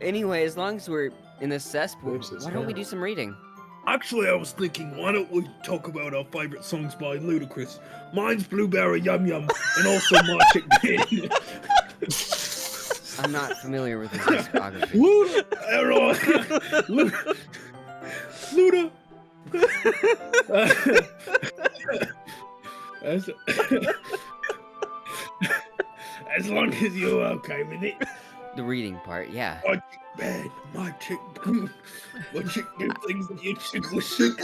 Anyway, as long as we're in the cesspool, why don't we do some reading? Actually, I was thinking, why don't we talk about our favourite songs by Ludacris? Mine's Blueberry Yum Yum, and also My Chick Pin. I'm not familiar with his discography. Luda. As long as you're okay with it. The reading part, yeah. My chick do things that your chick was sick.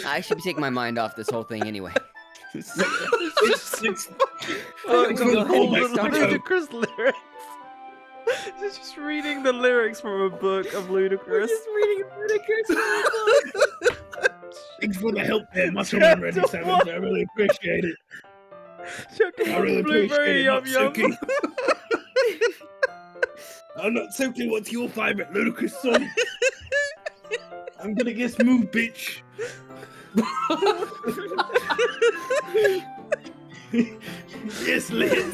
I should take my mind off this whole thing anyway. It's Ludacris lyrics. He's just reading the lyrics from a book of Ludacris. We're just reading Ludacris from a book. Thanks for the help there, Muscle Man Ready 7. I really appreciate it. I really appreciate it, Natsuki. Natsuki, what's your favourite Ludacris song? I'm gonna guess Move, bitch. Yes, Liz.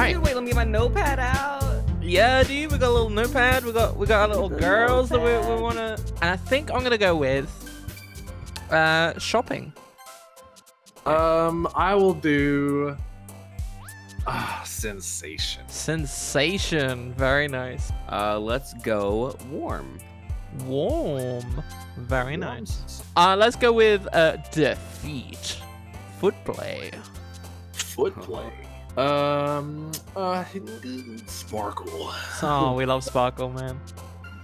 Wait, let me get my notepad out. Yeah, dude, we got a little notepad. We got our little girls that we wanna. And I think I'm gonna go with shopping. I will do sensation. Sensation, very nice. Let's go warm. Warm, very nice. Let's go with defeat. Footplay. Footplay. Sparkle. Oh, we love Sparkle, man.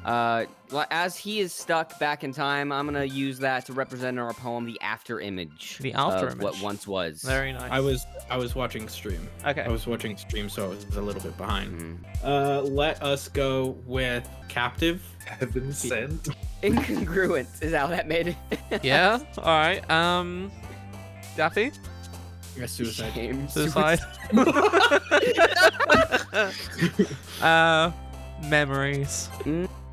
Well, as he is stuck back in time, I'm gonna use that to represent in our poem the after image. The after of image. what once was. Very nice. I was watching stream. Okay. I was watching stream, so I was a little bit behind. Let us go with captive. Heaven sent. Incongruent is how that made it. Yeah. All right. Daffy. Suicide. Shame. Suicide. Memories.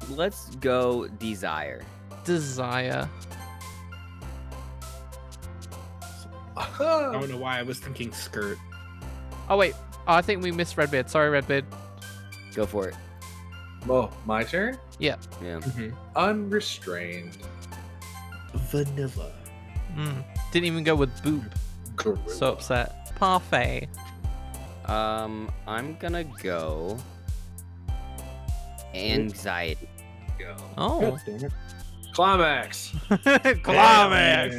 Let's go desire. Desire. I don't know why I was thinking skirt. Oh wait. Oh, I think we missed Redbeard. Sorry, Redbeard. Go for it. Oh, my turn? Yeah. Yeah. Unrestrained. Vanilla. Didn't even go with boob. Gorilla. So upset. Parfait. I'm gonna go anxiety. Go. Oh. Climax. Climax.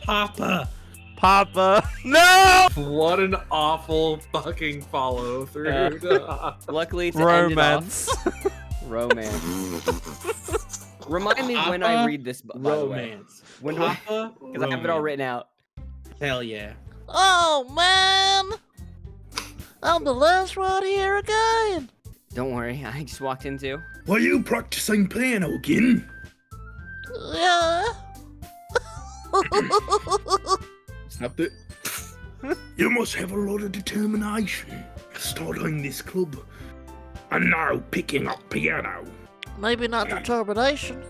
Papa. Papa. No. What an awful fucking follow through. Luckily, to Romance. end it off, romance. Remind me when I read this, by the way. Romance. When do I? Because I have it all written out. Hell yeah. Oh man! I'm the last one here again! Don't worry, I just walked in too. Were you practicing piano again? Yeah. Snapped it. You must have a lot of determination starting this club and now picking up piano. Maybe not determination,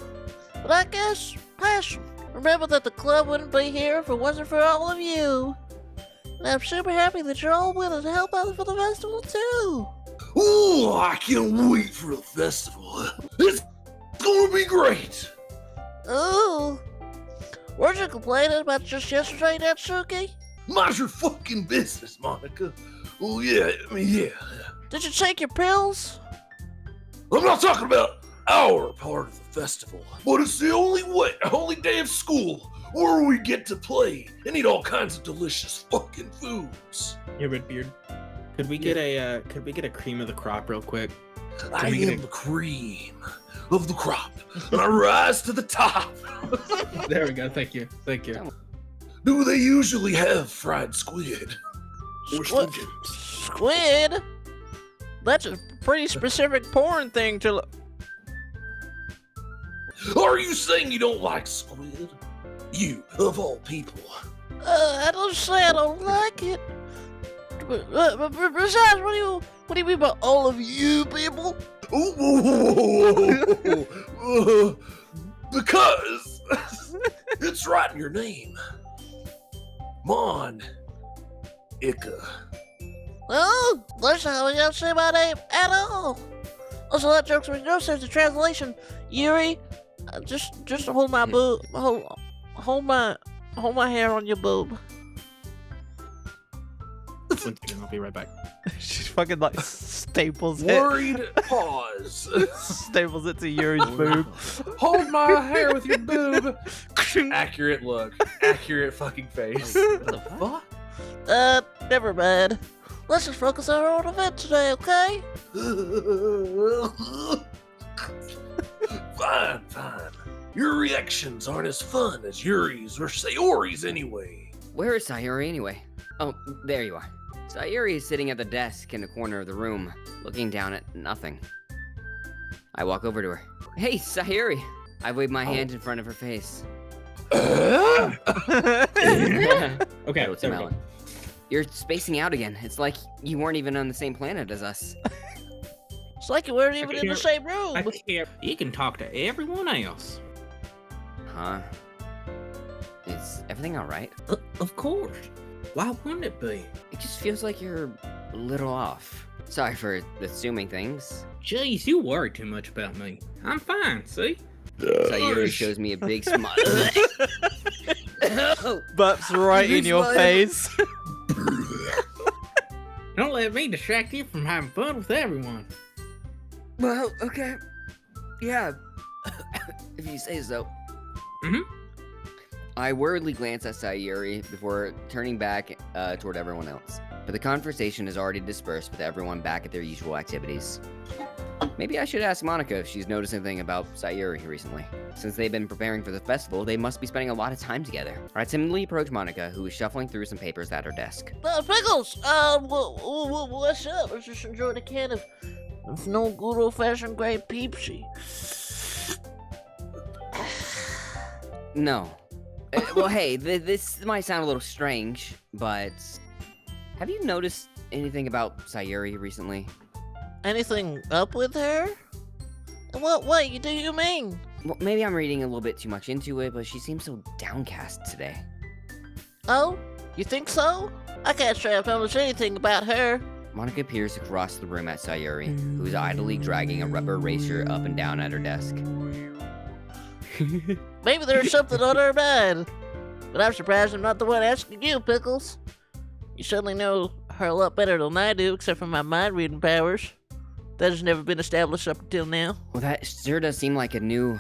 but I guess passion. Remember that the club wouldn't be here if it wasn't for all of you. And I'm super happy that you're all willing to help out for the festival too. Oh, I can't wait for the festival. It's gonna be great. Ooh. Weren't you complaining about just yesterday, Natsuki? Mind your fucking business, Monika. Oh, yeah, I mean, yeah. Did you take your pills? I'm not talking about our part of the festival, but it's the only day of school where we get to play and eat all kinds of delicious fucking foods. Hey, Redbeard, could we get a cream of the crop real quick? I am the cream of the crop, and I rise to the top. There we go. Thank you. Do they usually have fried squid? Or sturgeon? Squid? That's a pretty specific porn thing to look. Are you saying you don't like squid? You, of all people. I don't say I don't like it. Besides, what do you mean by all of you people? Because it's right in your name. Monika. Oh, that's not how you don't say my name at all. Also, that joke's with no sense of translation. Yuri, just hold my boob. Hold my hair on your boob. 1 second, I'll be right back. She fucking like staples it. Worried pause. Staples it to Yuri's boob. Hold my hair with your boob. Accurate look. Accurate fucking face. What the fuck? Never mind. Let's just focus on our own event today, okay? Fine. Your reactions aren't as fun as Yuri's or Sayori's anyway. Where is Sayori anyway? Oh, there you are. Sayori is sitting at the desk in the corner of the room, looking down at nothing. I walk over to her. Hey, Sayori! I wave my hand in front of her face. Okay, What's the melon? You're spacing out again. It's like you weren't even on the same planet as us. It's like you weren't even in the same room. I can't. You can talk to everyone else. Huh? Is everything alright? Of course. Why wouldn't it be? It just feels like you're a little off. Sorry for assuming things. Jeez, you worry too much about me. I'm fine, see? Sayori shows me a big smile. Butts right in your face. Don't let me distract you from having fun with everyone. Well, okay. Yeah. If you say so. Mhm. I worriedly glance at Sayori before turning back toward everyone else. But the conversation has already dispersed with everyone back at their usual activities. Maybe I should ask Monika if she's noticed anything about Sayori recently. Since they've been preparing for the festival, they must be spending a lot of time together. I timidly approach Monika, who is shuffling through some papers at her desk. Pickles, what's up? I was just enjoying a can of no good old-fashioned great Pepsi. No. Well, hey, this might sound a little strange, but have you noticed anything about Sayori recently? Anything up with her? What way do you mean? Well, maybe I'm reading a little bit too much into it, but she seems so downcast today. Oh, you think so? I can't say I've noticed anything about her. Monika peers across the room at Sayori, who is idly dragging a rubber eraser up and down at her desk. Maybe there's something on her mind. But I'm surprised I'm not the one asking you, Pickles. You certainly know her a lot better than I do, except for my mind-reading powers. That has never been established up until now. Well, that sure does seem like a new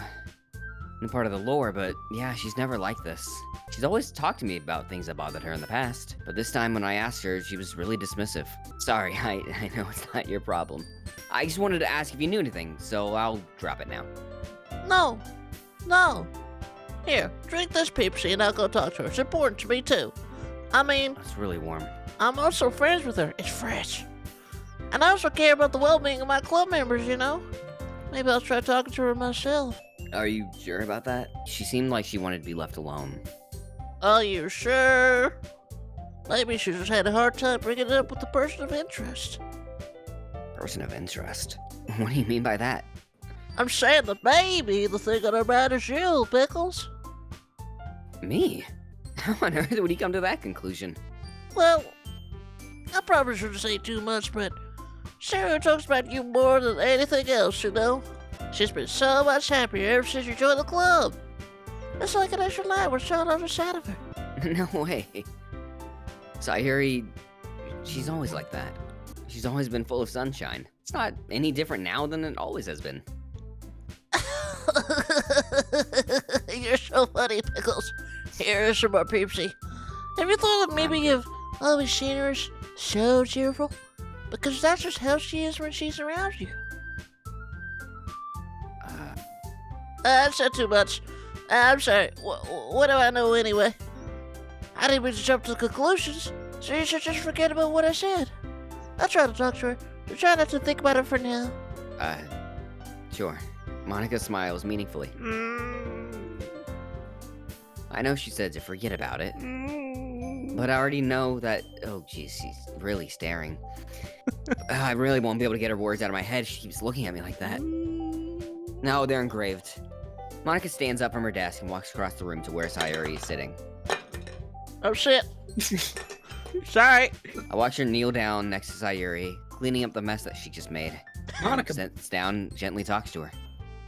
part of the lore, but yeah, she's never like this. She's always talked to me about things that bothered her in the past, but this time when I asked her, she was really dismissive. Sorry, I know it's not your problem. I just wanted to ask if you knew anything, so I'll drop it now. No. Here, drink this Pepsi and I'll go talk to her. It's important to me, too. I mean, It's really warm. I'm also friends with her. It's fresh. And I also care about the well-being of my club members, you know? Maybe I'll try talking to her myself. Are you sure about that? She seemed like she wanted to be left alone. Are you sure? Maybe she just had a hard time bringing it up with the person of interest. Person of interest? What do you mean by that? I'm saying that maybe the thing on her mind is you, Pickles. Me? How on earth would he come to that conclusion? Well, I probably shouldn't say too much, but Sarah talks about you more than anything else, you know? She's been so much happier ever since you joined the club. It's like an extra light was shone on the side of her. No way. Sayori, she's always like that. She's always been full of sunshine. It's not any different now than it always has been. You're so funny, Pickles. Here's some more Peepsy. Have you thought of maybe if always seen her so cheerful? Because that's just how she is when she's around you. That's not too much. I'm sorry. What do I know anyway? I didn't mean to jump to conclusions, so you should just forget about what I said. I'll try to talk to her, but try not to think about it for now. Sure. Monika smiles meaningfully. I know she said to forget about it, but I already know that. Oh, jeez, she's really staring. I really won't be able to get her words out of my head. She keeps looking at me like that. No, they're engraved. Monika stands up from her desk and walks across the room to where Sayori is sitting. Oh shit. Sorry. I watch her kneel down next to Sayori, cleaning up the mess that she just made. Monika, Sits down, gently talks to her.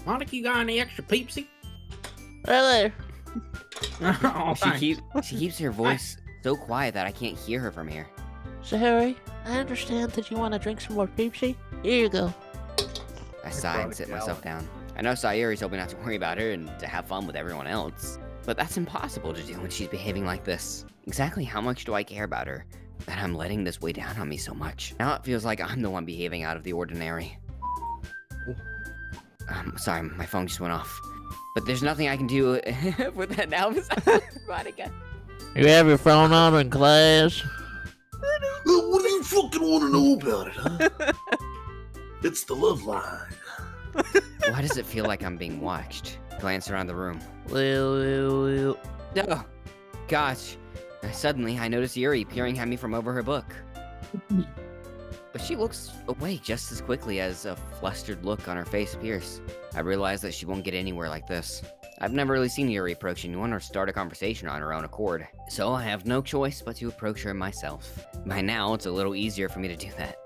Monika, you got any extra Peepsy? Right there. Oh, She thanks. keeps her voice so quiet that I can't hear her from here. Sayori, I understand that you want to drink some more Peepsy. Here you go. I sigh and sit myself down. I know Sayori's hoping not to worry about her and to have fun with everyone else, but that's impossible to do when she's behaving like this. Exactly how much do I care about her that I'm letting this weigh down on me so much? Now it feels like I'm the one behaving out of the ordinary. Sorry, my phone just went off. But there's nothing I can do with that now besides Monika. You have your phone on in class? What do you fucking want to know about it, huh? It's the love line. Why does it feel like I'm being watched? Glance around the room. Well. Oh, gosh. Suddenly, I notice Yuri peering at me from over her book. But she looks away just as quickly as a flustered look on her face appears. I realize that she won't get anywhere like this. I've never really seen Yuri approach anyone or start a conversation on her own accord, so I have no choice but to approach her myself. By now, it's a little easier for me to do that.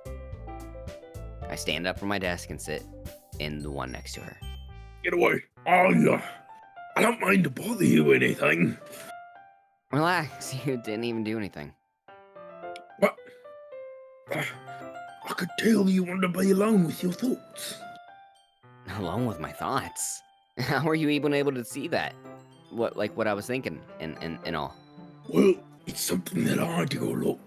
I stand up from my desk and sit in the one next to her. Get away. I don't mind to bother you or anything. Relax, you didn't even do anything. What? I could tell you want to be alone with your thoughts. Alone with my thoughts? How were you even able to see that? What I was thinking and all? Well, it's something that I do a lot.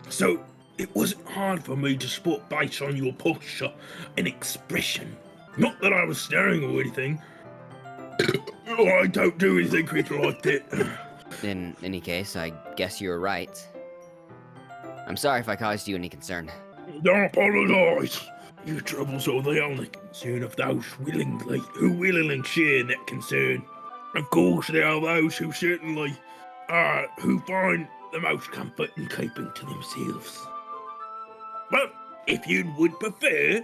So, it wasn't hard for me to spot based on your posture and expression. Not that I was staring or anything. I don't do anything creepy like that. In any case, I guess you were right. I'm sorry if I caused you any concern. Don't apologise. Your troubles are the only concern of those who willingly share that concern. Of course, there are those who certainly who find the most comfort in keeping to themselves. But if you would prefer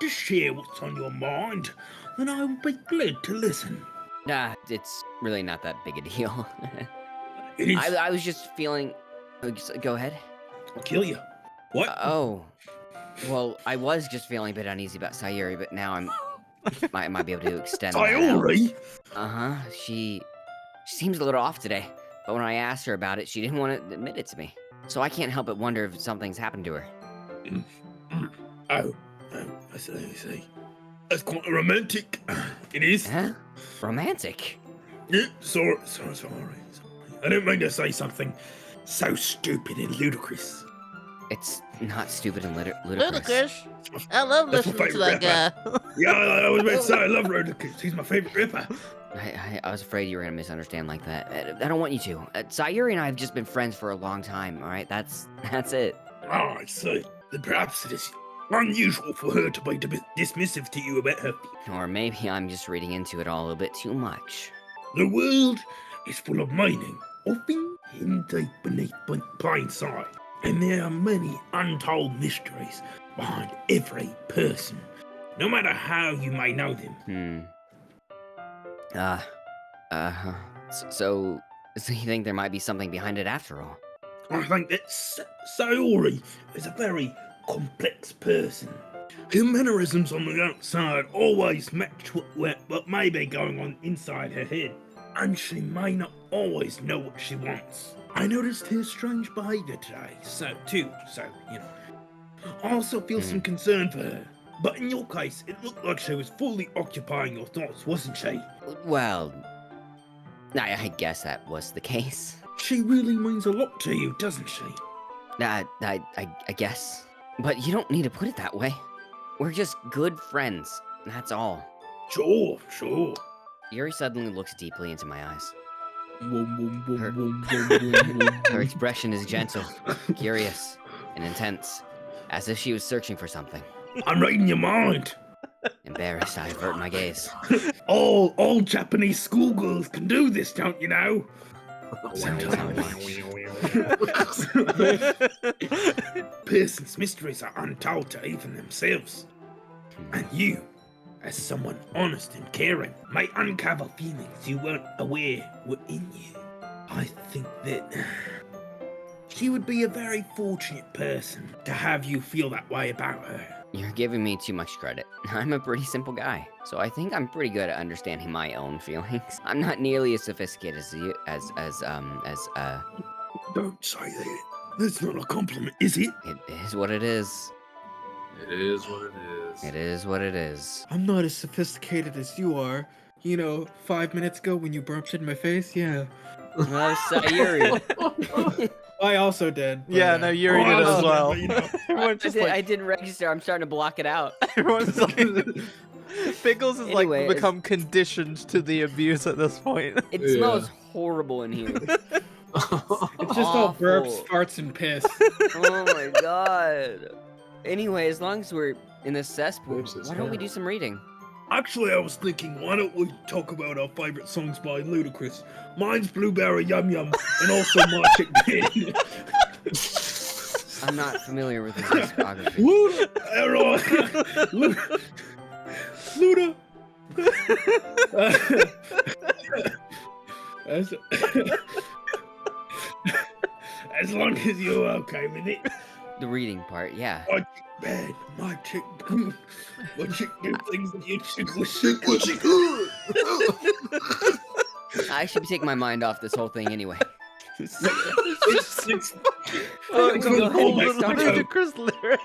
to share what's on your mind, then I would be glad to listen. Nah, it's really not that big a deal. It is. I was just feeling... Go ahead. I'll kill you. What? Oh. Well, I was just feeling a bit uneasy about Sayori, but now I might be able to extend that out. Sayori? Uh-huh. She seems a little off today, but when I asked her about it, she didn't want to admit it to me. So I can't help but wonder if something's happened to her. Oh, I see. That's quite romantic. It is. Huh? Romantic? Yeah, sorry. I didn't mean to say something so stupid and ludicrous. It's not stupid and ludicrous. Ludicrous? I love That's my listening to that favourite guy. Yeah, I was about to say I love Ludicrous. He's my favorite rapper. I was afraid you were gonna misunderstand like that. I don't want you to. Sayori and I have just been friends for a long time, alright? That's it. Oh, I see. Then perhaps it is unusual for her to be dismissive to you about her. Or maybe I'm just reading into it all a little bit too much. The world is full of meaning, often hidden deep beneath plain sight. And there are many untold mysteries behind every person, no matter how you may know them. So you think there might be something behind it after all? I think that Sayori is a very complex person. Her mannerisms on the outside always match what may be going on inside her head, and she may not always know what she wants. I noticed her strange behaviour today, so, you know. I also feel some concern for her. But in your case, it looked like she was fully occupying your thoughts, wasn't she? Well, I guess that was the case. She really means a lot to you, doesn't she? I guess. But you don't need to put it that way. We're just good friends, that's all. Sure. Yuri suddenly looks deeply into my eyes. Her Her expression is gentle, curious, and intense, as if she was searching for something. I'm reading your mind. Embarrassed, I avert my gaze. All Japanese schoolgirls can do this, don't you know? Pearson's mysteries are untold to even themselves. And you, as someone honest and caring, may uncover feelings you weren't aware were in you. I think that she would be a very fortunate person to have you feel that way about her. You're giving me too much credit. I'm a pretty simple guy, so I think I'm pretty good at understanding my own feelings. I'm not nearly as sophisticated as you, Don't say that. That's not a compliment, is it? It is what it is. It is what it is. It is what it is. I'm not as sophisticated as you are. You know, 5 minutes ago when you burped in my face, yeah. Well, Sayori. I also did. But, Yeah, no, Yuri did as well. You know. Everyone's just like, I didn't register. I'm starting to block it out. everyone's like, Pickles has Anyway, like become conditioned to the abuse at this point. It Yeah. smells horrible in here. It's just all burps, Awful. farts, and piss. Oh my god. Anyway, as long as we're in the cesspool, Where's this why don't we now? do some reading? Actually, I was thinking, why don't we talk about our favourite songs by Ludacris? Mine's Blueberry Yum Yum, and also My Chick Pin. I'm not familiar with his discography. Luda. As, as long as you're okay with it. The reading part, yeah. My chick bad, my chick good. My chick do things that your chick was sick What she good? I should take my mind off this whole thing anyway. It's Oh, it's God, all all mixed the up. ludicrous lyrics.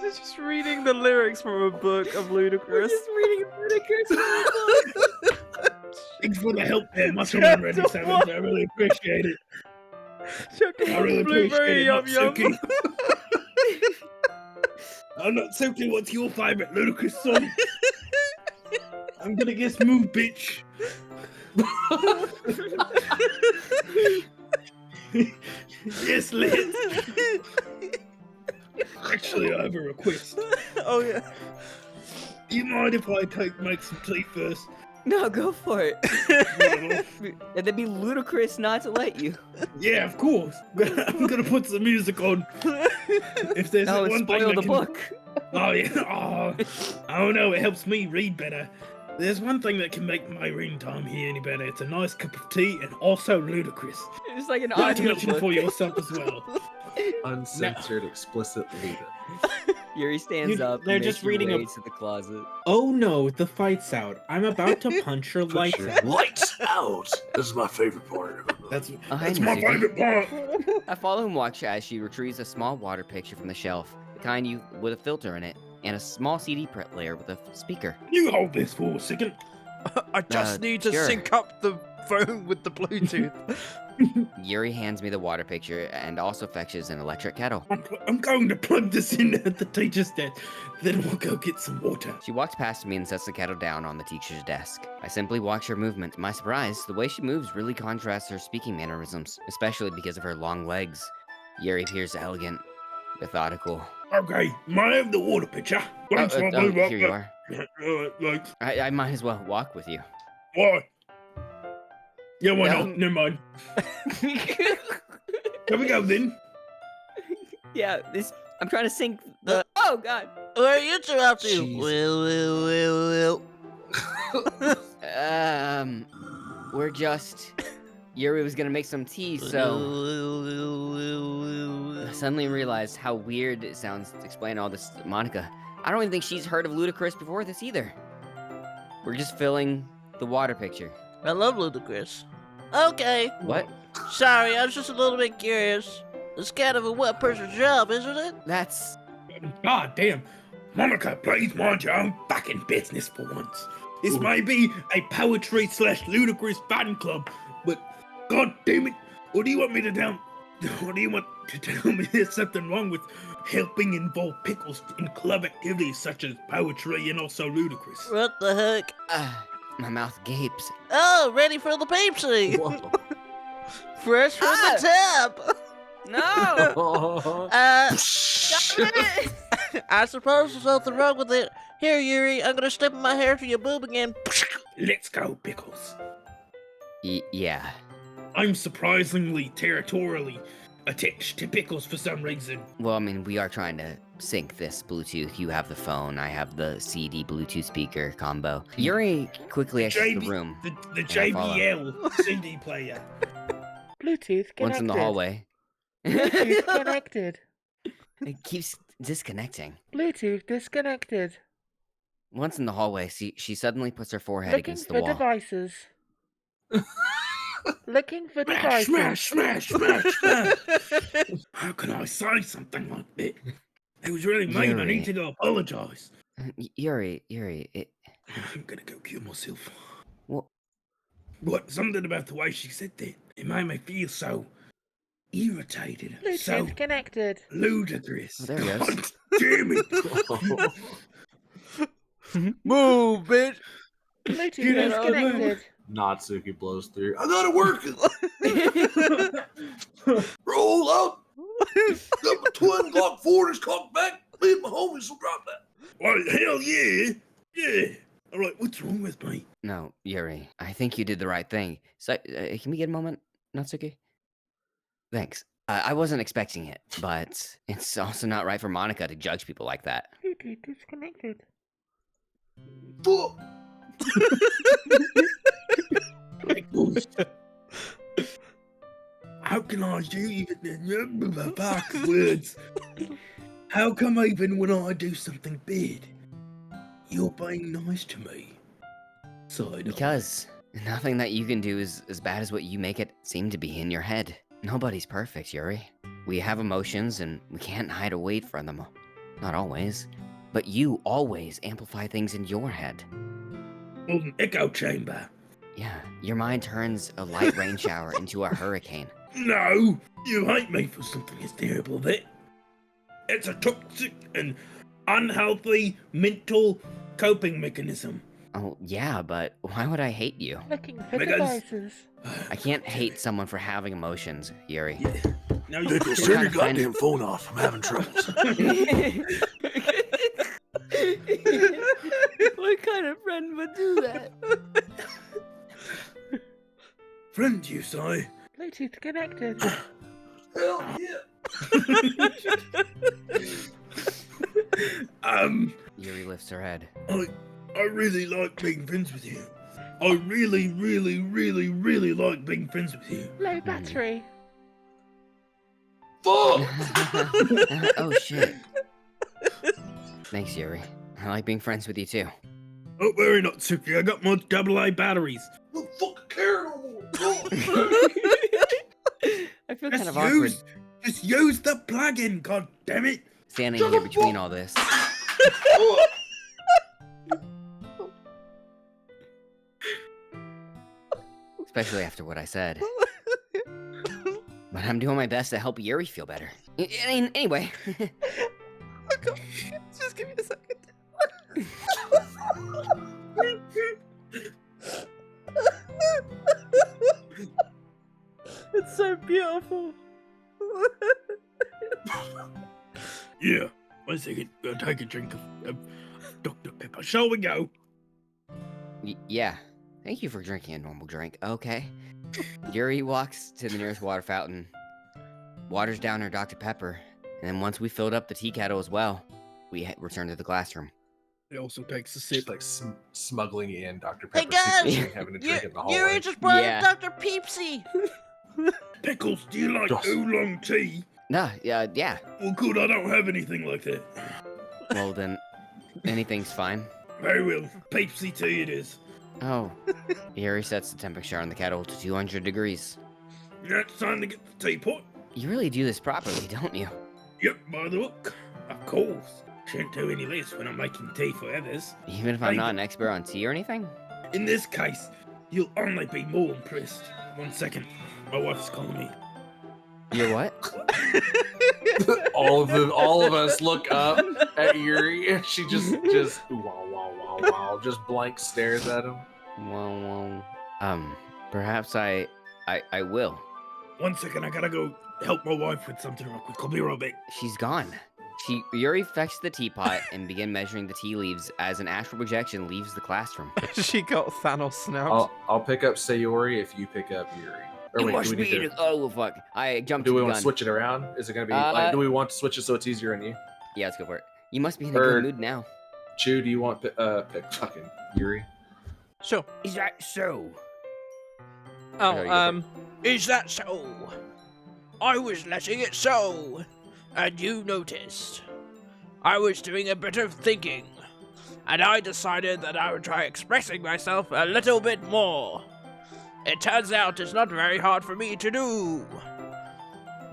He's just reading the lyrics from a book of ludicrous. reading Thanks for the help there, much already, Savage. I really appreciate it. Chapter I one, really blueberry appreciate yum it, yum. Natsuki. I'm Natsuki, what's your favourite Ludacris song? I'm gonna guess Move Bitch. Yes, Liz. Actually, I have a request. Oh yeah. Do you mind if I make some tea first? No, go for it. Right off. It'd be ludicrous not to let you. Yeah, of course. I'm gonna put some music on. If there's No, one thing spoil that the can... book. Oh yeah. Oh, I don't know. It helps me read better. There's one thing that can make my reading time here any better. It's a nice cup of tea and also ludicrous. It's like an Not to audio mention book. for yourself as well. Uncensored, explicit leader. Yuri stands up. they're and just makes your reading a- way to the closet. Oh no, the fight's out. I'm about to punch your lights out. Lights out. This is my favorite part. That's Oh, hi, my Natsuki. favorite part. I follow and watch as she retrieves a small water picture from the shelf, the kind you with a filter in it, and a small CD player with a speaker. You hold this for a second. I just need to sure. sync up the phone with the Bluetooth. Yuri hands me the water picture and also fetches an electric kettle. I'm going to plug this in at the teacher's desk. Then we'll go get some water. She walks past me and sets the kettle down on the teacher's desk. I simply watch her movement. To my surprise, the way she moves really contrasts her speaking mannerisms, especially because of her long legs. Yuri appears elegant, methodical. Okay, may I have the water pitcher? Thanks, here lovely. you are. Like, I might as well walk with you. why? Yeah, why No. not? Never mind. Here we go then. Yeah, I'm trying to sync the. Oh God. Where are you two up to? Jesus. We're just. Yuri was gonna make some tea, so I suddenly realized how weird it sounds to explain all this to Monika. I don't even think she's heard of Ludacris before this either. We're just filling the water picture. I love Ludacris. Okay, What? sorry, I was just a little bit curious. It's kind of a wet person's job, isn't it? That's. God damn. Monika, please mind your own fucking business for once. This may be a poetry/ludicrous fan club, but god damn it, what do you want me to tell? What do you want to tell me there's something wrong with helping involve Pickles in club activities such as poetry and also ludicrous? What the heck? My mouth gapes. Oh, ready for the Pepsi. Whoa. Fresh from the tap. No! I suppose there's something wrong with it. Here, Yuri, I'm gonna step in my hair to your boob again. Let's go, Pickles. Yeah. I'm surprisingly territorially attached to Pickles for some reason. Well, I mean, we are trying to sync this Bluetooth. You have the phone, I have the CD Bluetooth speaker combo. Yuri quickly exits the room. The JBL CD player. Bluetooth connected. Once in the hallway. Bluetooth connected. It keeps disconnecting. Bluetooth disconnected. Once in the hallway, she suddenly puts her forehead Looking against the for wall. devices. Looking for Smash, devices. smash, smash, smash, smash. How can I say something like that? It was really mean. I need to go apologize. Yuri, I'm gonna go kill myself. What? What? Something about the way she said that. It made me feel so irritated. Bluetooth So connected. ludicrous. Oh, there it God damn it. Move, bitch. Bluetooth Get out of there. disconnected. Natsuki blows through. I got it working. Roll out. Got my twin Glock 40s cocked back. Me and my homies will drop that. Well, hell yeah. Yeah. All right, what's wrong with me? No, Yuri, I think you did the right thing. So, can we get a moment, Natsuki? Thanks. I wasn't expecting it, but it's also not right for Monika to judge people like that. Bluetooth disconnected. Fuck. Pickles. How can I do even remember backwards? How come even when I do something bad, you're being nice to me? Side Because nothing that you can do is as bad as what you make it seem to be in your head. Nobody's perfect, Yuri. We have emotions and we can't hide or wait for them. Not always. But you always amplify things in your head. an echo chamber. Yeah, your mind turns a light rain shower into a hurricane. No, you hate me for something as terrible as that. It's a toxic and unhealthy mental coping mechanism. Oh, yeah, but why would I hate you? Looking for Because- devices. I can't hate someone for having emotions, Yuri. Now you Pickles, You're turn trying your to find- goddamn phone off. I'm having troubles. What kind of friend would do that? friend, you say? Bluetooth connected. Hell yeah. Yuri lifts her head. I really like being friends with you. I really, really, really, really like being friends with you. Low battery. Fuck. Oh, shit. Thanks, Yuri. I like being friends with you, too. Oh, worry not, Suki. I got my AA batteries. I don't fucking care no more. I feel kind Just of awkward just use the plug-in, god damn it. standing here between all this. Especially after what I said. But I'm doing my best to help Yuri feel better. Anyway. Just give me a second. It's so beautiful. Yeah, 1 second. I'll take a drink of Dr. Pepper. Shall we go? Yeah. Thank you for drinking a normal drink. Okay. Yuri walks to the nearest water fountain, waters down her Dr. Pepper, and then once we filled up the tea kettle as well, we return to the classroom. It also takes a sip. Just like smuggling in Dr. Hey, Pepper. guys! secretly having a drink in the hallway. Yuri just brought Yeah. in Dr. Peepsy. Pickles, do you like Just- oolong tea? Nah, yeah. Well, good, I don't have anything like that. Well then, anything's fine. Very well, Pepsi tea it is. Oh. Yuri sets the temperature on the kettle to 200 degrees. Now it's time to get the teapot. You really do this properly, don't you? Yep, by the book. Of course. Shouldn't do any less when I'm making tea for others. Even if I'm not an expert on tea or anything? In this case, you'll only be more impressed. 1 second. My wife's calling me. You're what? All of us look up at Yuri, and she just wow, just blank stares at him. Well, perhaps I will. 1 second, I gotta go help my wife with something real quick. I'll be right back. She's gone. Yuri fetched the teapot and began measuring the tea leaves as an astral projection leaves the classroom. She got Thanos snout. I'll pick up Sayori if you pick up Yuri. Or wait, do we need to, oh fuck! I jumped. do to we the want gun. to switch it around? Is it gonna be like? Do we want to switch it so it's easier on you? Yeah, let's go for it. You must be in a good mood now. Chew, do you want pick fucking Yuri? Sure. Is that so? Oh, Is that so? I was letting it so, and you noticed. I was doing a bit of thinking, and I decided that I would try expressing myself a little bit more. It turns out it's not very hard for me to do,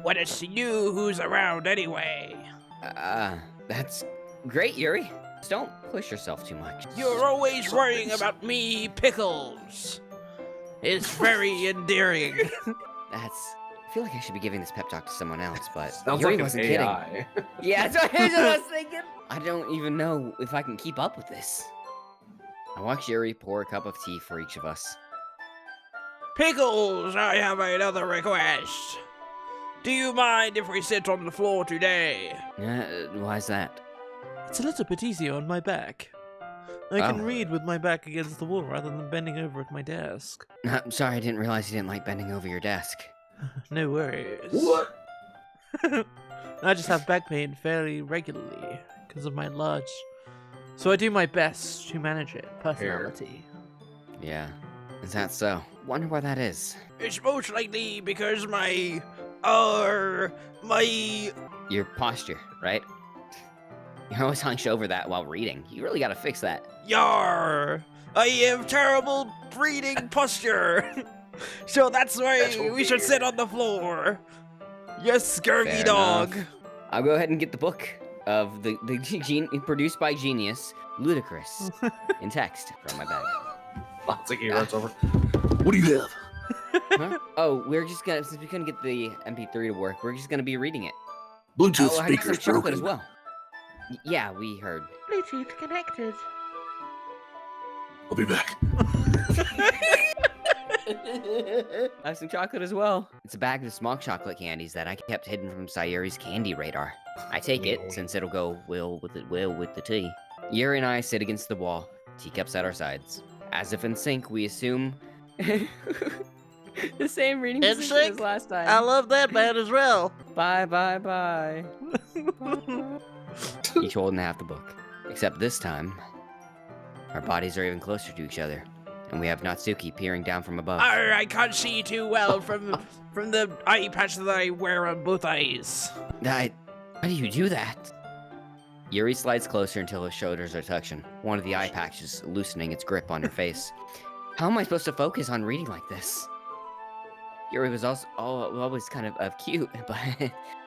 when it's you who's around anyway. That's great, Yuri. Just don't push yourself too much. You're always worrying about me, Pickles. It's very endearing. I feel like I should be giving this pep talk to someone else, but Sounds Yuri like wasn't an kidding. AI. Yeah, that's what I was thinking. I don't even know if I can keep up with this. I watch Yuri pour a cup of tea for each of us. Pickles, I have another request. Do you mind if we sit on the floor today? Why's that? it's a little bit easier on my back. I can Oh. read with my back against the wall rather than bending over at my desk. I'm sorry, I didn't realize you didn't like bending over your desk. No worries. What? I just have back pain fairly regularly because of my large. So I do my best to manage it. Personality. Yeah, is that so? Wonder why that is. It's most likely because my Your posture, right? You're always hunched over that while reading. You really gotta fix that. Yar! I have terrible reading posture. So that's why That's we should weird. sit on the floor. You scurvy Fair dog. enough. I'll go ahead and get the book of the produced by Genius, Ludicrous, in text from my bag. It's like he runs over. What do you have? Huh? Oh, since we couldn't get the MP3 to work, we're just gonna be reading it. Bluetooth Oh, I got some speaker's chocolate broken. as well. Yeah, we heard. Bluetooth connected. I'll be back. I have some chocolate as well. It's a bag of small chocolate candies that I kept hidden from Sayori's candy radar. I take it, since it'll go well with the tea. Yuri and I sit against the wall, teacups at our sides. As if in sync, we assume the same reading In position as sync? last time. I love that band as well. Bye, bye, bye. Each holding half the book. Except this time, our bodies are even closer to each other. And we have Natsuki peering down from above. I can't see too well from the eye patch that I wear on both eyes. How do you do that? Yuri slides closer until his shoulders are touching, one of the eye patches loosening its grip on her face. How am I supposed to focus on reading like this? Yuri was also always kind of cute, but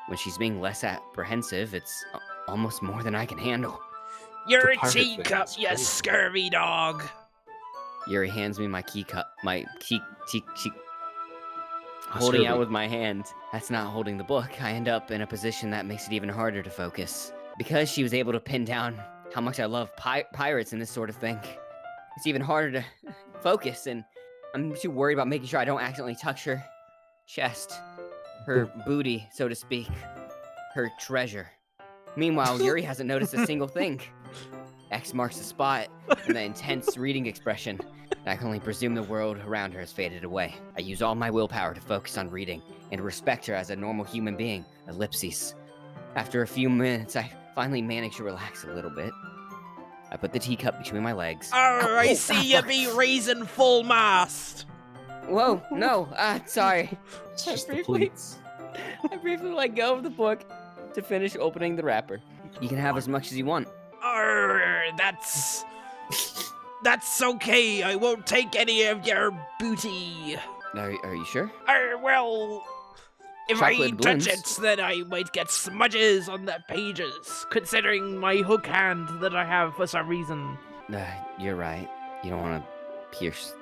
when she's being less apprehensive, it's almost more than I can handle. You're a pirate thing, teacup, it's you crazy. scurvy dog. Yuri hands me my key cup, holding out with my hand. That's not holding the book. I end up in a position that makes it even harder to focus. Because she was able to pin down how much I love pirates and this sort of thing, it's even harder to focus, and I'm too worried about making sure I don't accidentally touch her chest, her booty, so to speak, her treasure. Meanwhile, Yuri hasn't noticed a single thing. X marks the spot, and the intense reading expression. I can only presume the world around her has faded away. I use all my willpower to focus on reading, and to respect her as a normal human being. Ellipses. After a few minutes, I finally manage to relax a little bit. I put the teacup between my legs. I see you be raising full mast. Whoa, no, sorry. It's just the briefly- pleats. I briefly let go of the book to finish opening the wrapper. You can have as much as you want. That's okay. I won't take any of your booty. Are you sure? Well, If I chocolate touch balloons. it, then I might get smudges on the pages, considering my hook hand that I have for some reason. You're right. You don't want to pierce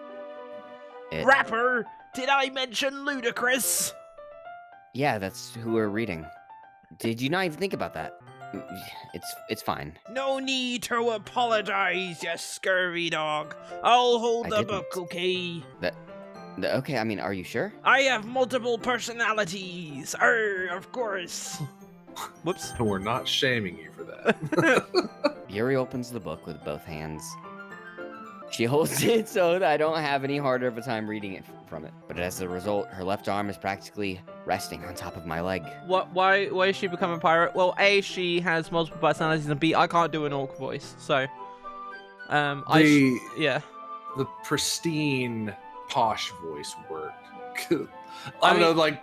it. Rapper, did I mention ludicrous? Yeah, that's who we're reading. Did you not even think about that? It's fine. No need to apologize, you scurvy dog. I'll hold I the didn't. book, okay? Okay, I mean, are you sure? I have multiple personalities. Of course. Whoops. And we're not shaming you for that. Yuri opens the book with both hands. She holds it so that I don't have any harder of a time reading it from it. But as a result, her left arm is practically resting on top of my leg. What? Why is she becoming a pirate? Well, A, she has multiple personalities, and B, I can't do an orc voice, so yeah. The pristine posh voice worked. I don't know, like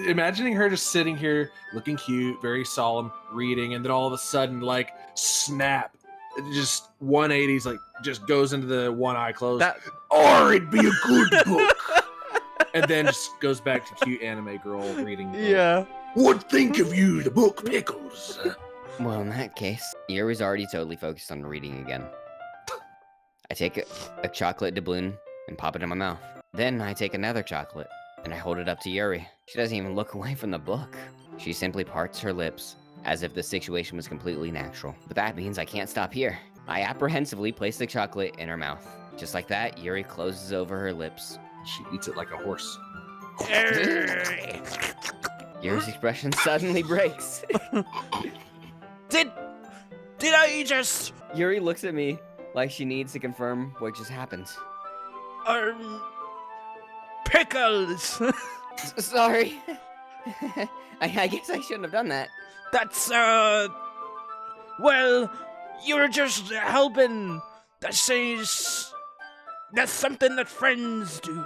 imagining her just sitting here looking cute, very solemn, reading, and then all of a sudden, like, snap, it just 180s, like, just goes into the one eye closed. Or it'd be a good book. And then just goes back to cute anime girl reading. the book. Yeah. What think of you, the book Pickles? Well, in that case, Yuri's already totally focused on reading again. I take a chocolate doubloon and pop it in my mouth. Then I take another chocolate and I hold it up to Yuri. She doesn't even look away from the book. She simply parts her lips as if the situation was completely natural. But that means I can't stop here. I apprehensively place the chocolate in her mouth. Just like that, Yuri closes over her lips. She eats it like a horse. Yuri's expression suddenly breaks. Did I just Yuri looks at me like she needs to confirm what just happened. Pickles? Sorry. I guess I shouldn't have done that. That's well, you're just helping. That's something that friends do.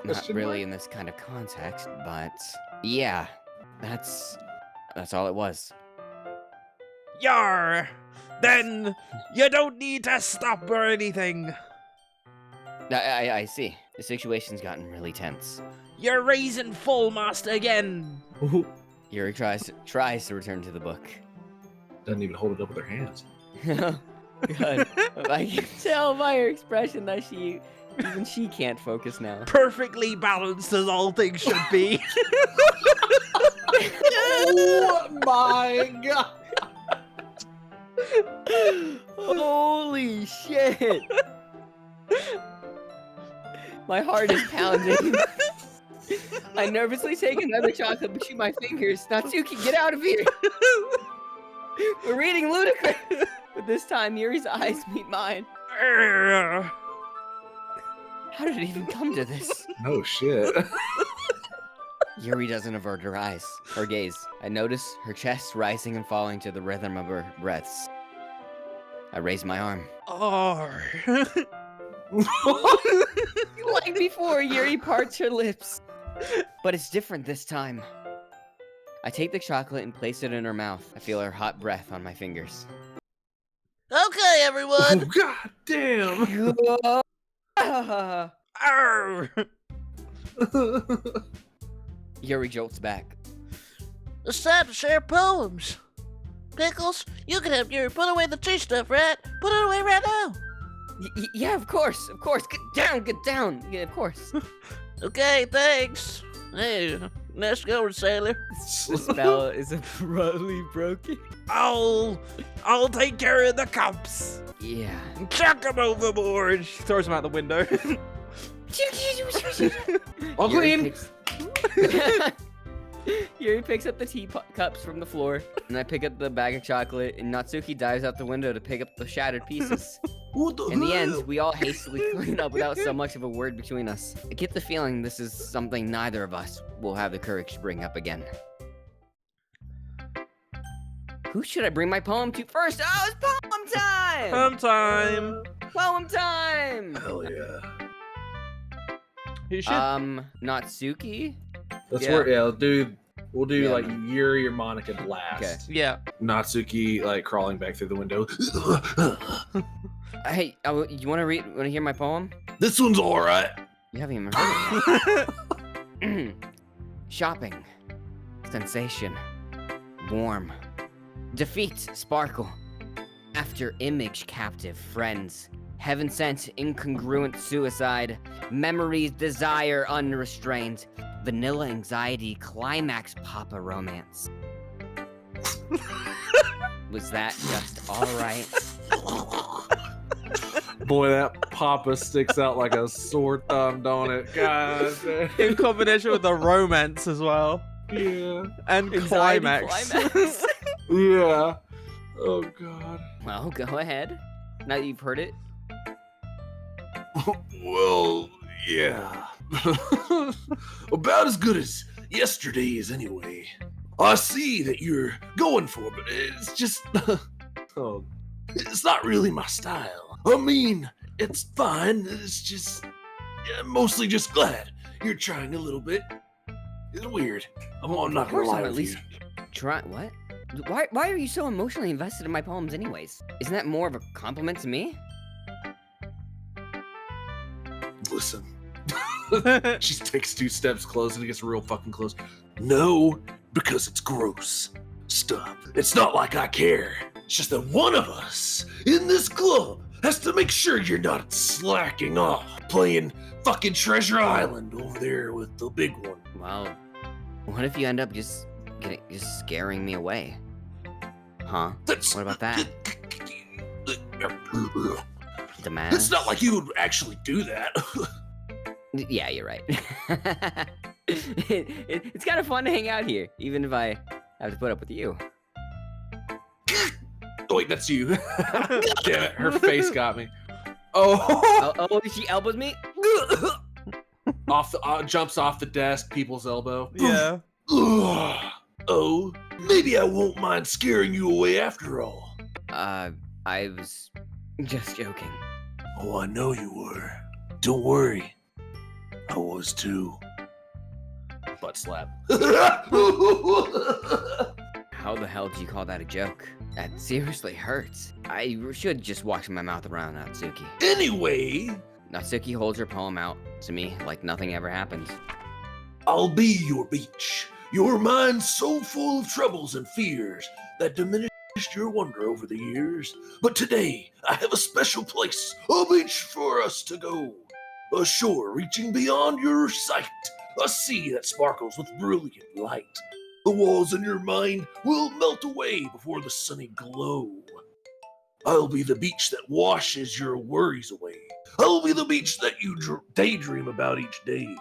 Not really in this kind of context, but yeah, that's all it was. Yar. Then you don't need to stop or anything. I see. The situation's gotten really tense. You're raising full mast again. Yuri tries to return to the book. Doesn't even hold it up with her hands. God, I can tell by her expression that even she can't focus now. Perfectly balanced as all things should be. Oh my god! Holy shit! My heart is pounding. I nervously take another chocolate between my fingers. Natsuki, get out of here! We're reading ludicrous! But this time, Yuri's eyes meet mine. How did it even come to this? No shit. Yuri doesn't avert her gaze. I notice her chest rising and falling to the rhythm of her breaths. I raise my arm. Like before, Yuri parts her lips. But it's different this time. I take the chocolate and place it in her mouth. I feel her hot breath on my fingers. Okay, everyone. Oh god damn! Yuri jolts back. It's time to share poems. Pickles, you can help Yuri put away the tea stuff, right? Put it away right now. Yeah, of course. Get down. Yeah, of course. Okay, thanks. Hey, nice going, sailor. The spell is abruptly broken. I'll take care of the cups. Yeah. Chuck them overboard. She throws him out the window. All clean. Yuri picks up the cups from the floor, and I pick up the bag of chocolate, and Natsuki dives out the window to pick up the shattered pieces. In the end, we all hastily clean up without so much of a word between us. I get the feeling this is something neither of us will have the courage to bring up again. Who should I bring my poem to first? Oh, it's poem time! Poem time. Poem time! Hell yeah. Who should? Natsuki? Let's Yeah. work. Yeah, we'll do Yeah. like Yuri or Monika last. Okay. Yeah. Natsuki like crawling back through the window. Hey, you want to hear my poem? This one's all right. You haven't even heard it yet. Shopping. Sensation. Warm. Defeat. Sparkle. After image captive. Friends. Heaven sent. Incongruent suicide. Memories. Desire. Unrestrained. Vanilla anxiety. Climax. Papa romance. Was that just alright? Boy, that Papa sticks out like a sore thumb, don't it? God. In combination with the romance as well. Yeah. And Anxiety climax. Yeah. Oh, God. Well, go ahead. Now that you've heard it. Well, yeah. About as good as yesterday's, anyway. I see that you're going for it, but it's just. Oh, It's not really my style. I mean, it's fine. It's just. I'm mostly just glad you're trying a little bit. It's weird. I'm not gonna lie I'm at with least try. What? Why are you so emotionally invested in my poems, anyways? Isn't that more of a compliment to me? you. Listen. She takes 2 steps closer and gets real fucking close. No, because it's gross. Stop. It's not like I care. It's just that one of us in this club has to make sure you're not slacking off playing fucking Treasure Island over there with the big one. Well, what if you end up just scaring me away? Huh? That's What about that? Demand? It's not like you would actually do that. Yeah, you're right. It's kind of fun to hang out here, even if I have to put up with you. Oh, wait, that's you. damn it. Her face got me. Oh. Oh, she elbows me? Jumps off the desk, people's elbow. Yeah. Ugh. Oh, maybe I won't mind scaring you away after all. I was just joking. Oh, I know you were. Don't worry. I was too. Butt slap. How the hell did you call that a joke? That seriously hurts. I should just wash my mouth around Natsuki. Anyway, Natsuki holds her poem out to me like nothing ever happened. I'll be your beach. Your mind so full of troubles and fears that diminished your wonder over the years. But today, I have a special place, a beach for us to go. A shore reaching beyond your sight, a sea that sparkles with brilliant light. The walls in your mind will melt away before the sunny glow. I'll be the beach that washes your worries away. I'll be the beach that you daydream about each day.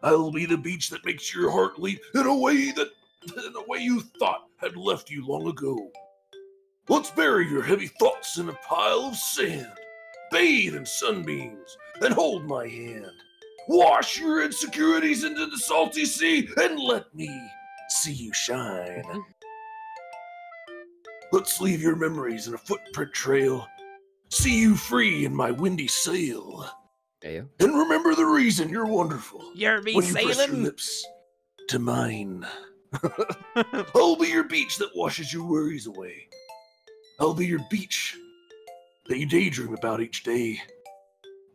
I'll be the beach that makes your heart leap in a way you thought had left you long ago. Let's bury your heavy thoughts in a pile of sand. Bathe in sunbeams and hold my hand. Wash your insecurities into the salty sea and let me see you shine. Let's leave your memories in a footprint trail. See you free in my windy sail. Ayo. And remember the reason you're wonderful. You're me When you press your sailing? lips to mine. I'll be your beach that washes your worries away. I'll be your beach that you daydream about each day.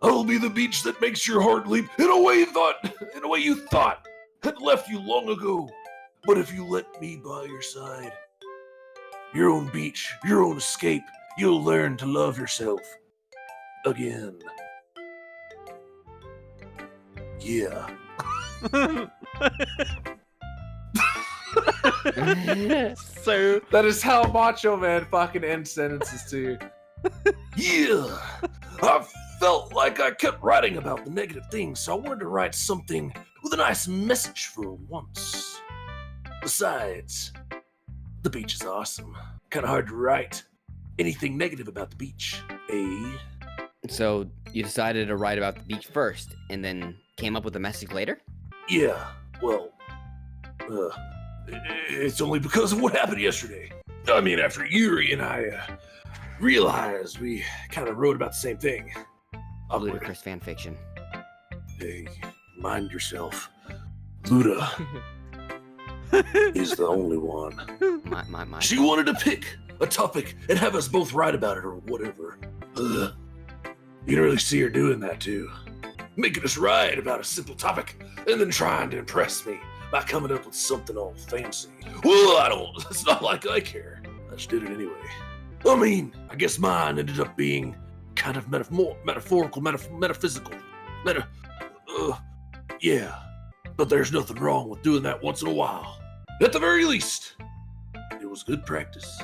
I'll be the beach that makes your heart leap in a way you thought had left you long ago. But if you let me by your side, your own beach, your own escape, you'll learn to love yourself again. Yeah. So That is how Macho Man fucking ends sentences to you. Yeah. I felt like I kept writing about the negative things, so I wanted to write something with a nice message for once. Besides, the beach is awesome. Kind of hard to write anything negative about the beach, eh? So you decided to write about the beach first, and then came up with a message later? Yeah, well, it's only because of what happened yesterday. I mean, after Yuri and I realized we kind of wrote about the same thing. Awkward. Ludicrous fan fiction. Hey, mind yourself. Luda is the only one. My. She wanted to pick a topic and have us both write about it or whatever. Ugh. You can really see her doing that too. making us write about a simple topic and then trying to impress me by coming up with something all fancy. Well, I don't. It's not like I care. I just did it anyway. I mean, I guess mine ended up being kind of metaphorical, metaphysical. Yeah. But there's nothing wrong with doing that once in a while. At the very least, it was good practice.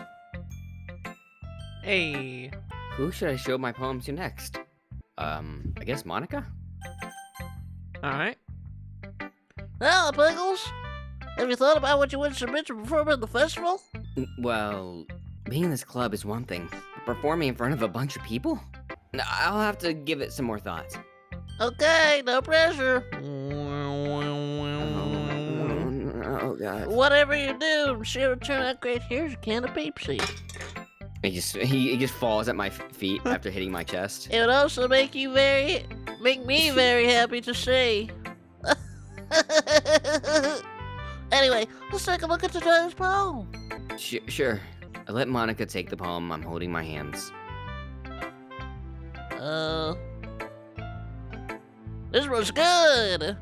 Hey. Who should I show my poem to next? I guess Monika? Alright. Now, Pickles, have you thought about what you would submit to perform at the festival? Well, being in this club is one thing, but performing in front of a bunch of people? I'll have to give it some more thought. Okay, no pressure. Oh, God. Whatever you do, I'm sure it'll turn out great. Here's a can of Pepsi. He just falls at my feet after hitting my chest. It would also make me very happy to see. Anyway, let's take a look at today's poem. Sure. I let Monika take the poem. I'm holding my hands. This was good.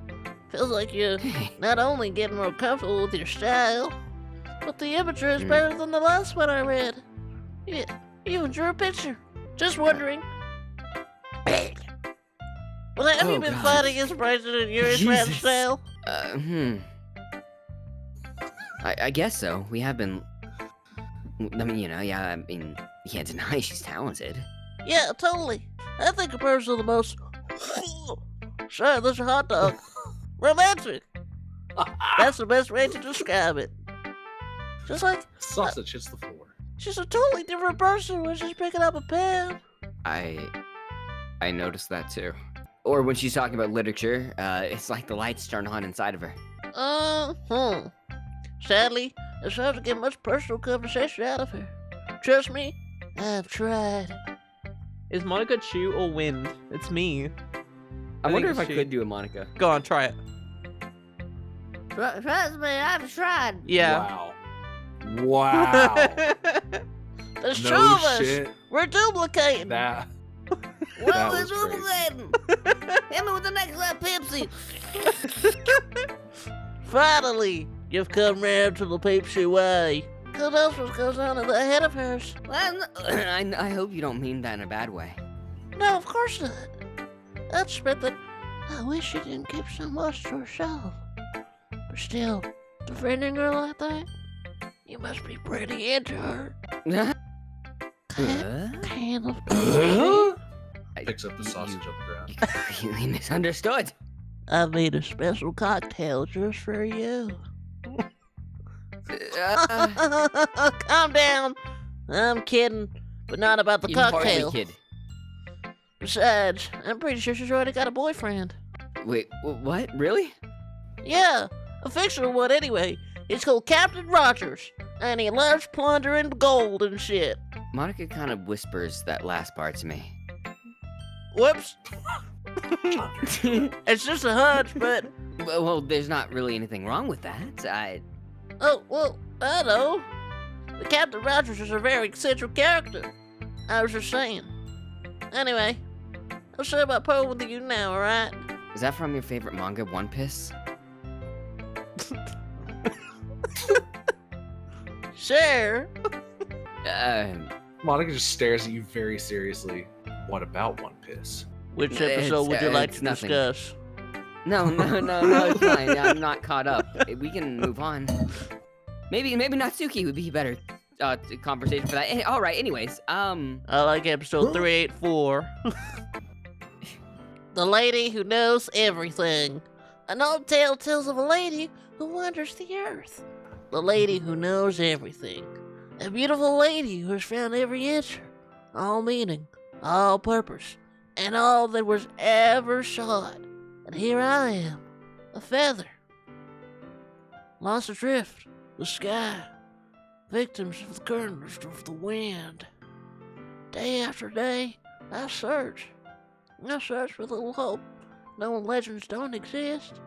Feels like you're not only getting more comfortable with your style, but the imagery is better than the last one I read. You even drew a picture. Just wondering. Well, have you been finding inspiration in Yuri's rap style? I guess so. We have been. I mean, you can't deny she's talented. Yeah, totally. I think a person are the most. Sorry, there's a hot dog. Romantic. That's the best way to describe it. Just like Sausage hits the floor. she's a totally different person when she's picking up a pen. I noticed that too. Or when she's talking about literature, it's like the lights turn on inside of her. Sadly, it's hard to get much personal conversation out of her. Trust me, I've tried. Is Monika Chew or Wind? It's me. I wonder think if I it's could do a Monika. Go on, try it. Trust me, I've tried. Yeah. Wow. There's two No of us. shit. We're duplicating. That. Well, that we're was crazy. duplicating. Hit me with the next lap, Pepsi. Finally, you've come round to the Pepsi way. Who knows what goes on in the head of hers? I hope you don't mean that in a bad way. No, of course not. I just meant that I wish she didn't keep so much to herself. But still, defending her like that, you must be pretty into her. Can of Picks up the sausage on the ground. You completely misunderstood. I made a special cocktail just for you. Calm down. I'm kidding, but not about the You hardly cocktail. kid. Besides, I'm pretty sure she's already got a boyfriend. Wait, what? Really? Yeah, a fictional one anyway. It's called Captain Rogers, and he loves plundering gold and shit. Monika kind of whispers that last part to me. Whoops. It's just a hunch, but... Well, there's not really anything wrong with that. Oh, well, I know. The Captain Rogers is a very eccentric character. I was just saying. Anyway, I'll share my poem with you now, alright? Is that from your favorite manga, One Piece? Sure. Monika just stares at you very seriously. What about One Piece? Which episode would you like it's to nothing. discuss? No, it's fine. I'm not caught up. We can move on. Maybe Natsuki would be a better conversation for that. All right. Anyways, I like episode 384. The lady who knows everything. An old tale tells of a lady who wanders the earth. The lady who knows everything. A beautiful lady who has found every answer, all meaning, all purpose, and all that was ever sought. And here I am, a feather, lost adrift, the sky, victims of the current of the wind. Day after day, I search with little hope, knowing legends don't exist.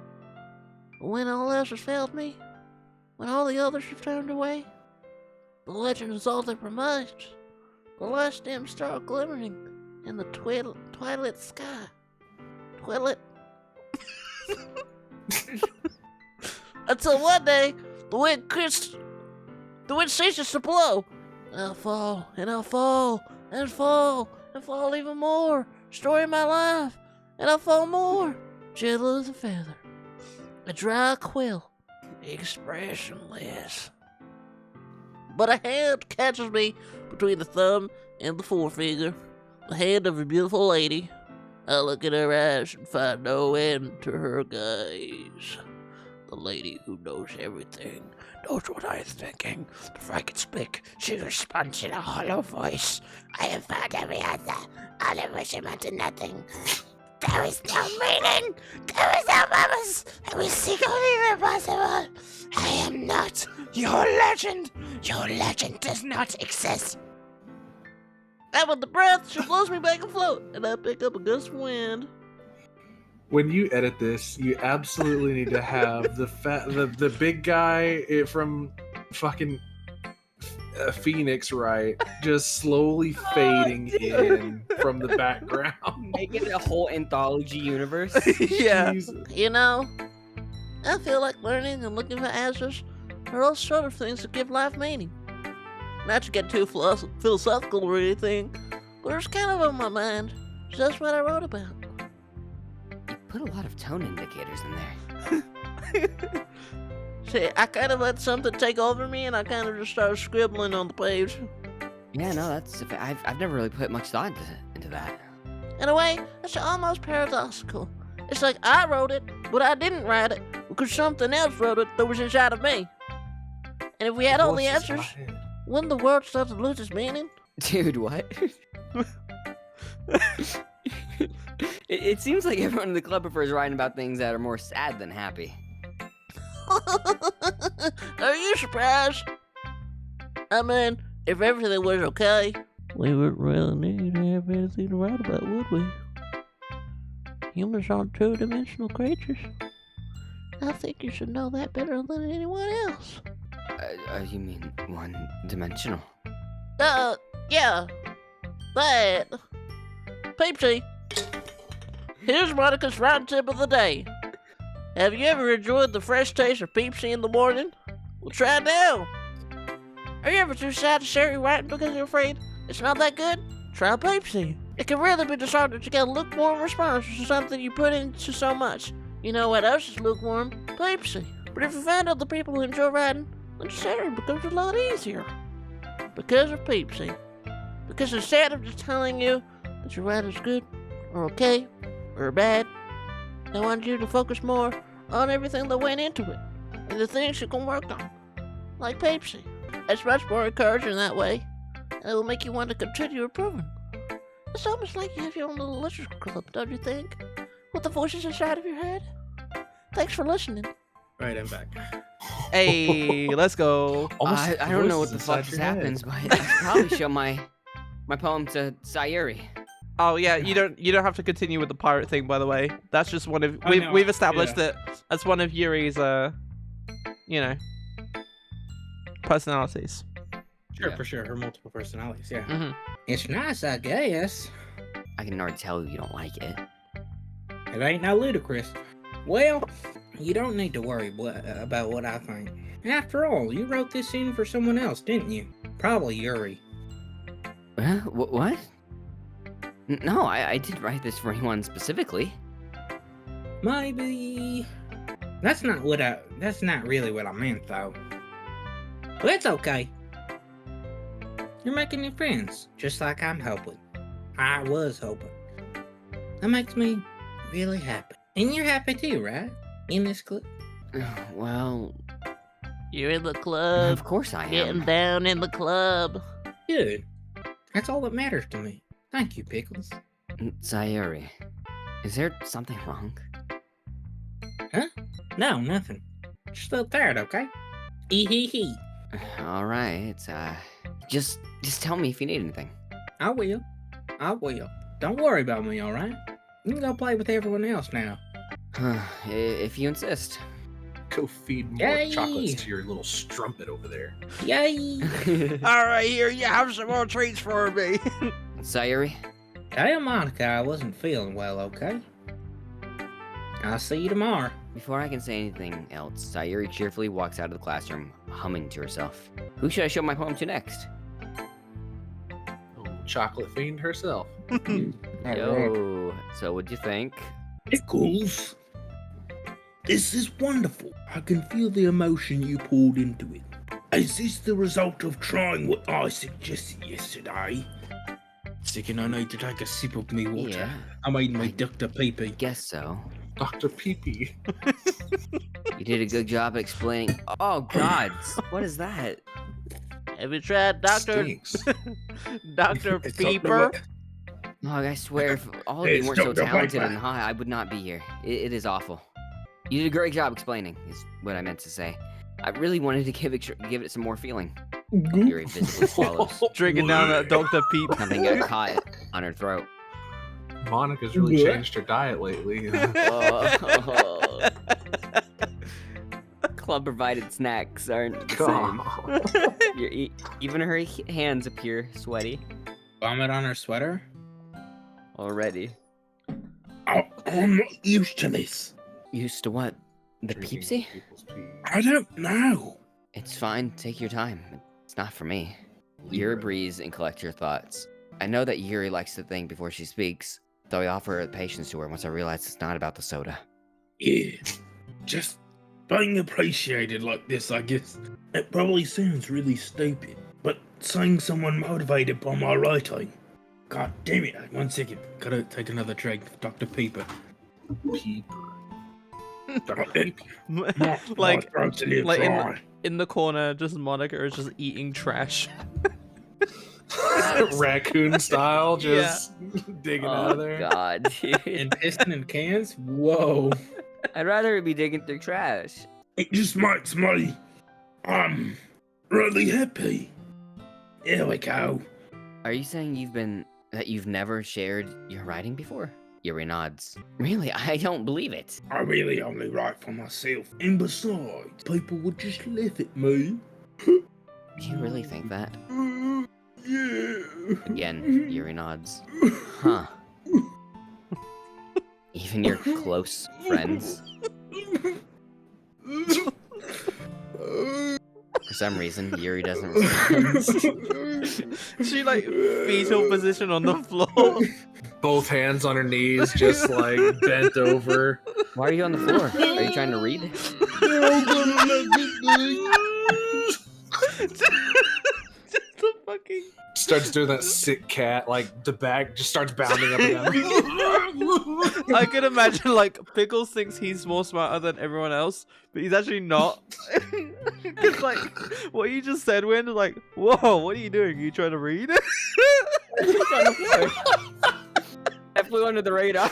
But when all else has failed me, when all the others have turned away, the legend is all that remains, the last dim star glimmering in the twilight sky. Until one day, the wind ceases to blow. And I'll fall, and I'll fall, and fall, and fall even more. Story of my life. And I'll fall more. Gentle as a feather. A dry quill. Expressionless. But a hand catches me between the thumb and the forefinger. The hand of a beautiful lady. I look in her eyes and find no end to her gaze. The lady who knows everything, knows what I am thinking. Before I can speak, she responds in a hollow voice. I have found every answer. All of which amount to nothing. There is no meaning. There is no purpose. And we seek only the impossible. I am not your legend. Your legend does not exist. And with the breath, she blows me back afloat, and I pick up a gust of wind. When you edit this, you absolutely need to have the big guy from fucking Phoenix, right? Just slowly fading in from the background. Make it a whole anthology universe. Yeah. Jesus. You know, I feel like learning and looking for answers are all sort of things that give life meaning. Not to get too philosophical or anything, but it's kind of on my mind. So that's what I wrote about. You put a lot of tone indicators in there. See, I kind of let something take over me, and I kind of just started scribbling on the page. Yeah, no, I've never really put much thought into that. In a way, it's almost paradoxical. It's like I wrote it, but I didn't write it because something else wrote it that was inside of me. And if we had all the Voices in my answers, head. wouldn't the world start to lose its meaning? Dude, what? It seems like everyone in the club prefers writing about things that are more sad than happy. Are you surprised? I mean, if everything was okay, we wouldn't really need to have anything to write about, would we? Humans aren't two-dimensional creatures. I think you should know that better than anyone else. You mean one-dimensional? Yeah. That. Peepsy. Here's Monika's round tip of the day. Have you ever enjoyed the fresh taste of Peepsy in the morning? Well, try it now. Are you ever too sad to share your writing because you're afraid it's not that good? Try Peepsy. It can really be disheartening to get a lukewarm response to something you put into so much. You know what else is lukewarm? Peepsy. But if you find other people who enjoy writing, then sharing becomes a lot easier. Because of Peepsy. Because instead of just telling you that your writing's good, or okay, or bad, I want you to focus more on everything that went into it, and the things you can work on. Like Peepsy. It's much more encouraging that way, and it will make you want to continue improving. It's almost like you have your own little literature club, don't you think? With the voices inside of your head. Thanks for listening. Right, I'm back. Hey, let's go. I don't know what the Voices fuck inside just your head. happens, but I should probably show my poem to Sayori. Oh yeah, you don't have to continue with the pirate thing, by the way. That's just one of I know, we've established yeah. that that's one of Yuri's personalities. Sure, Yeah. for sure. Her multiple personalities, yeah. Hmm. It's nice, I guess. I can already tell you don't like it. It ain't no ludicrous. Well, you don't need to worry about what I think. After all, you wrote this scene for someone else, didn't you? Probably Yuri. What? No, I didn't write this for anyone specifically. Maybe. That's not really what I meant, though. But it's okay. You're making new friends, just like I'm hoping. I was hoping. That makes me really happy. And you're happy too, right? In this clip? Well, You're in the club. of course I Getting am. down in the club. Good. That's all that matters to me. Thank you, Pickles. Sayori, is there something wrong? No, nothing. Just a little tired, okay? Hee. All right. Just tell me if you need anything. I will. Don't worry about me, alright? You can go play with everyone else now. If you insist. Go feed more Yay! chocolates to your little strumpet over there. Yay! All right, here you have some more treats for me. Sayori, Tell Monika I wasn't feeling well, okay? I'll see you tomorrow. Before I can say anything else, Sayori cheerfully walks out of the classroom, humming to herself. Who should I show my poem to next? Oh, chocolate fiend herself. Yo, so what'd you think? Pickles, this is wonderful. I can feel the emotion you poured into it. Is this the result of trying what I suggested yesterday? Second, I need to take a sip of me water. Yeah, I made my Dr. Pee-Pee. guess so. Dr. Pee-Pee. You did a good job at explaining. Oh, God, what is that? Have you tried Dr. Stinks. Dr. It's Peeper? Oh, I swear, if all of It's you weren't so Dr. talented Piper. and high, I would not be here. It is awful. You did a great job explaining, is what I meant to say. I really wanted to give it some more feeling. Yuri visibly swallows. Drinking down that Dr. Peep. Something got caught on her throat. Monica's really What? changed her diet lately. Oh. Club provided snacks aren't the same. Even her hands appear sweaty Vomit on her sweater? already. I'm not used to this. Used to what? The Drinking Peepsy? people's pee. I don't know. It's fine. Take your time. It's not for me. Yuri breathes and collects your thoughts. I know that Yuri likes to think before she speaks, though I offer patience to her once I realize it's not about the soda. Yeah, just being appreciated like this, I guess. It probably sounds really stupid, but seeing someone motivated by my writing. God damn it, 1 second. Gotta take another drink of Dr. Peeper. Peeper. My like throat's a little like dry. in the corner, just Monica is just eating trash. Raccoon style, just digging out of there. God, dude. And pissing in cans? Whoa. I'd rather it be digging through trash. It just makes me, really happy. There we go. Are you saying that you've never shared your writing before? Yuri nods. Really? I don't believe it. I really only write for myself. And besides, people would just laugh at me. Do you really think that? Yeah. Again, Yuri nods. Huh. Even your close friends? For some reason, Yuri doesn't respond. She like fetal position on the floor. Both hands on her knees, just like bent over. Why are you on the floor? Are you trying to read? Just the fucking. Starts doing that sick cat, like the back just starts bounding up and down. I could imagine like Pickles thinks he's more smarter than everyone else, but he's actually not. Cause like what you just said, Win, like, whoa, what are you doing? Are you trying to read? I flew under the radar.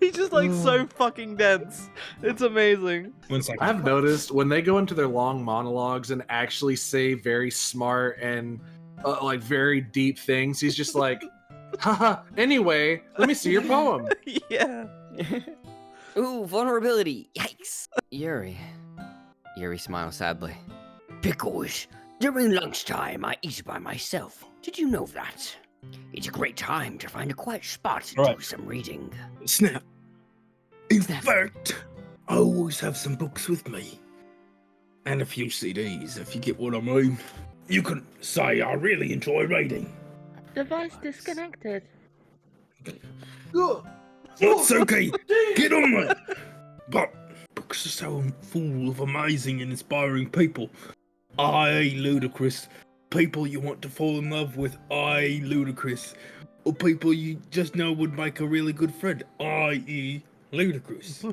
He's just like so fucking dense. It's amazing. I've noticed when they go into their long monologues and actually say very smart and like very deep things, he's just like, haha, anyway, let me see your poem. Yeah. Ooh, vulnerability. Yikes. Yuri smiles sadly. Pickles, during lunchtime I eat by myself. Did you know that? It's a great time to find a quiet spot to do Right. some reading. Snap. In fact, I always have some books with me. And a few CDs, if you get what I mean. You can say I really enjoy reading. Device disconnected. Natsuki, get on it! But books are so full of amazing and inspiring people. I.e. ludicrous. People you want to fall in love with, i.e. ludicrous. Or people you just know would make a really good friend, i.e. ludicrous.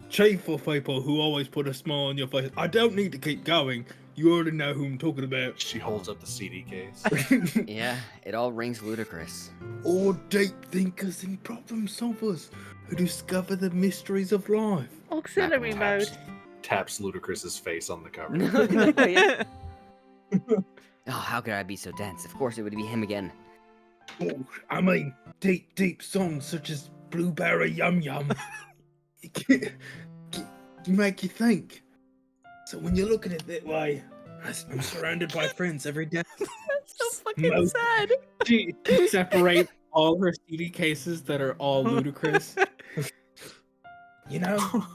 Chief for people who always put a smile on your face. I don't need to keep going. You already know who I'm talking about. She holds up the CD case. Yeah, it all rings ludicrous. Or deep thinkers and problem solvers who discover the mysteries of life. Auxiliary mode. Taps Ludacris's face on the cover. Yeah. Oh, how could I be so dense? Of course it would be him again. Oh, I mean, deep songs such as Blueberry Yum Yum make you think. So when you look at it that way, I'm surrounded by friends every day. That's so fucking No. sad. Separate all her CD cases that are all ludicrous. You know,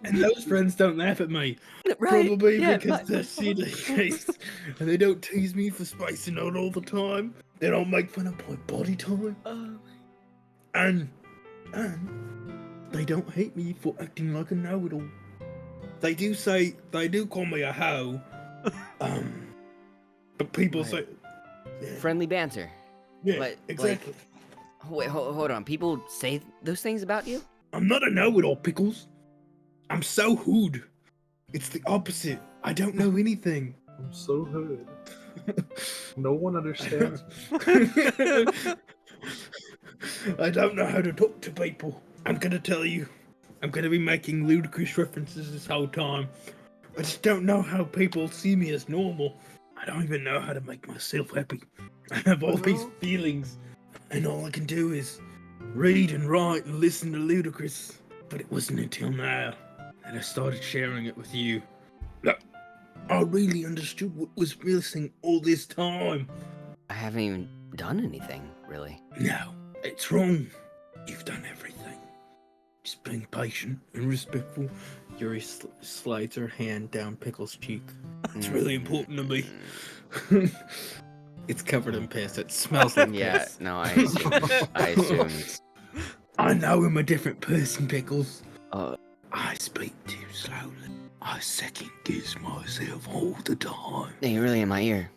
and those friends don't laugh at me. Probably because they're CD case, and they don't tease me for spacing out all the time. They don't make fun of my body time. And they don't hate me for acting like a know-it-all. They do call me a hoe. But people say Friendly banter. yeah, But, exactly. Wait, hold on. People say those things about you? I'm not a know-it-all, Pickles. I'm so hood. It's the opposite. I don't know anything. I'm so hood. No one understands. I don't know how to talk to people. I'm gonna tell you. I'm gonna be making ludicrous references this whole time. I just don't know how people see me as normal. I don't even know how to make myself happy. I have all these feelings, and all I can do is read and write and listen to ludicrous. But it wasn't until now that I started sharing it with you that I really understood what was missing all this time. I haven't even done anything, really. No, it's wrong. You've done everything. Just being patient and respectful. Yuri slides her hand down Pickle's cheek. It's really important to me. It's covered in piss. It smells like piss. No, I assumed. I know I'm a different person, Pickles. Uh, I speak too slowly. I second guess myself all the time. You're really in my ear.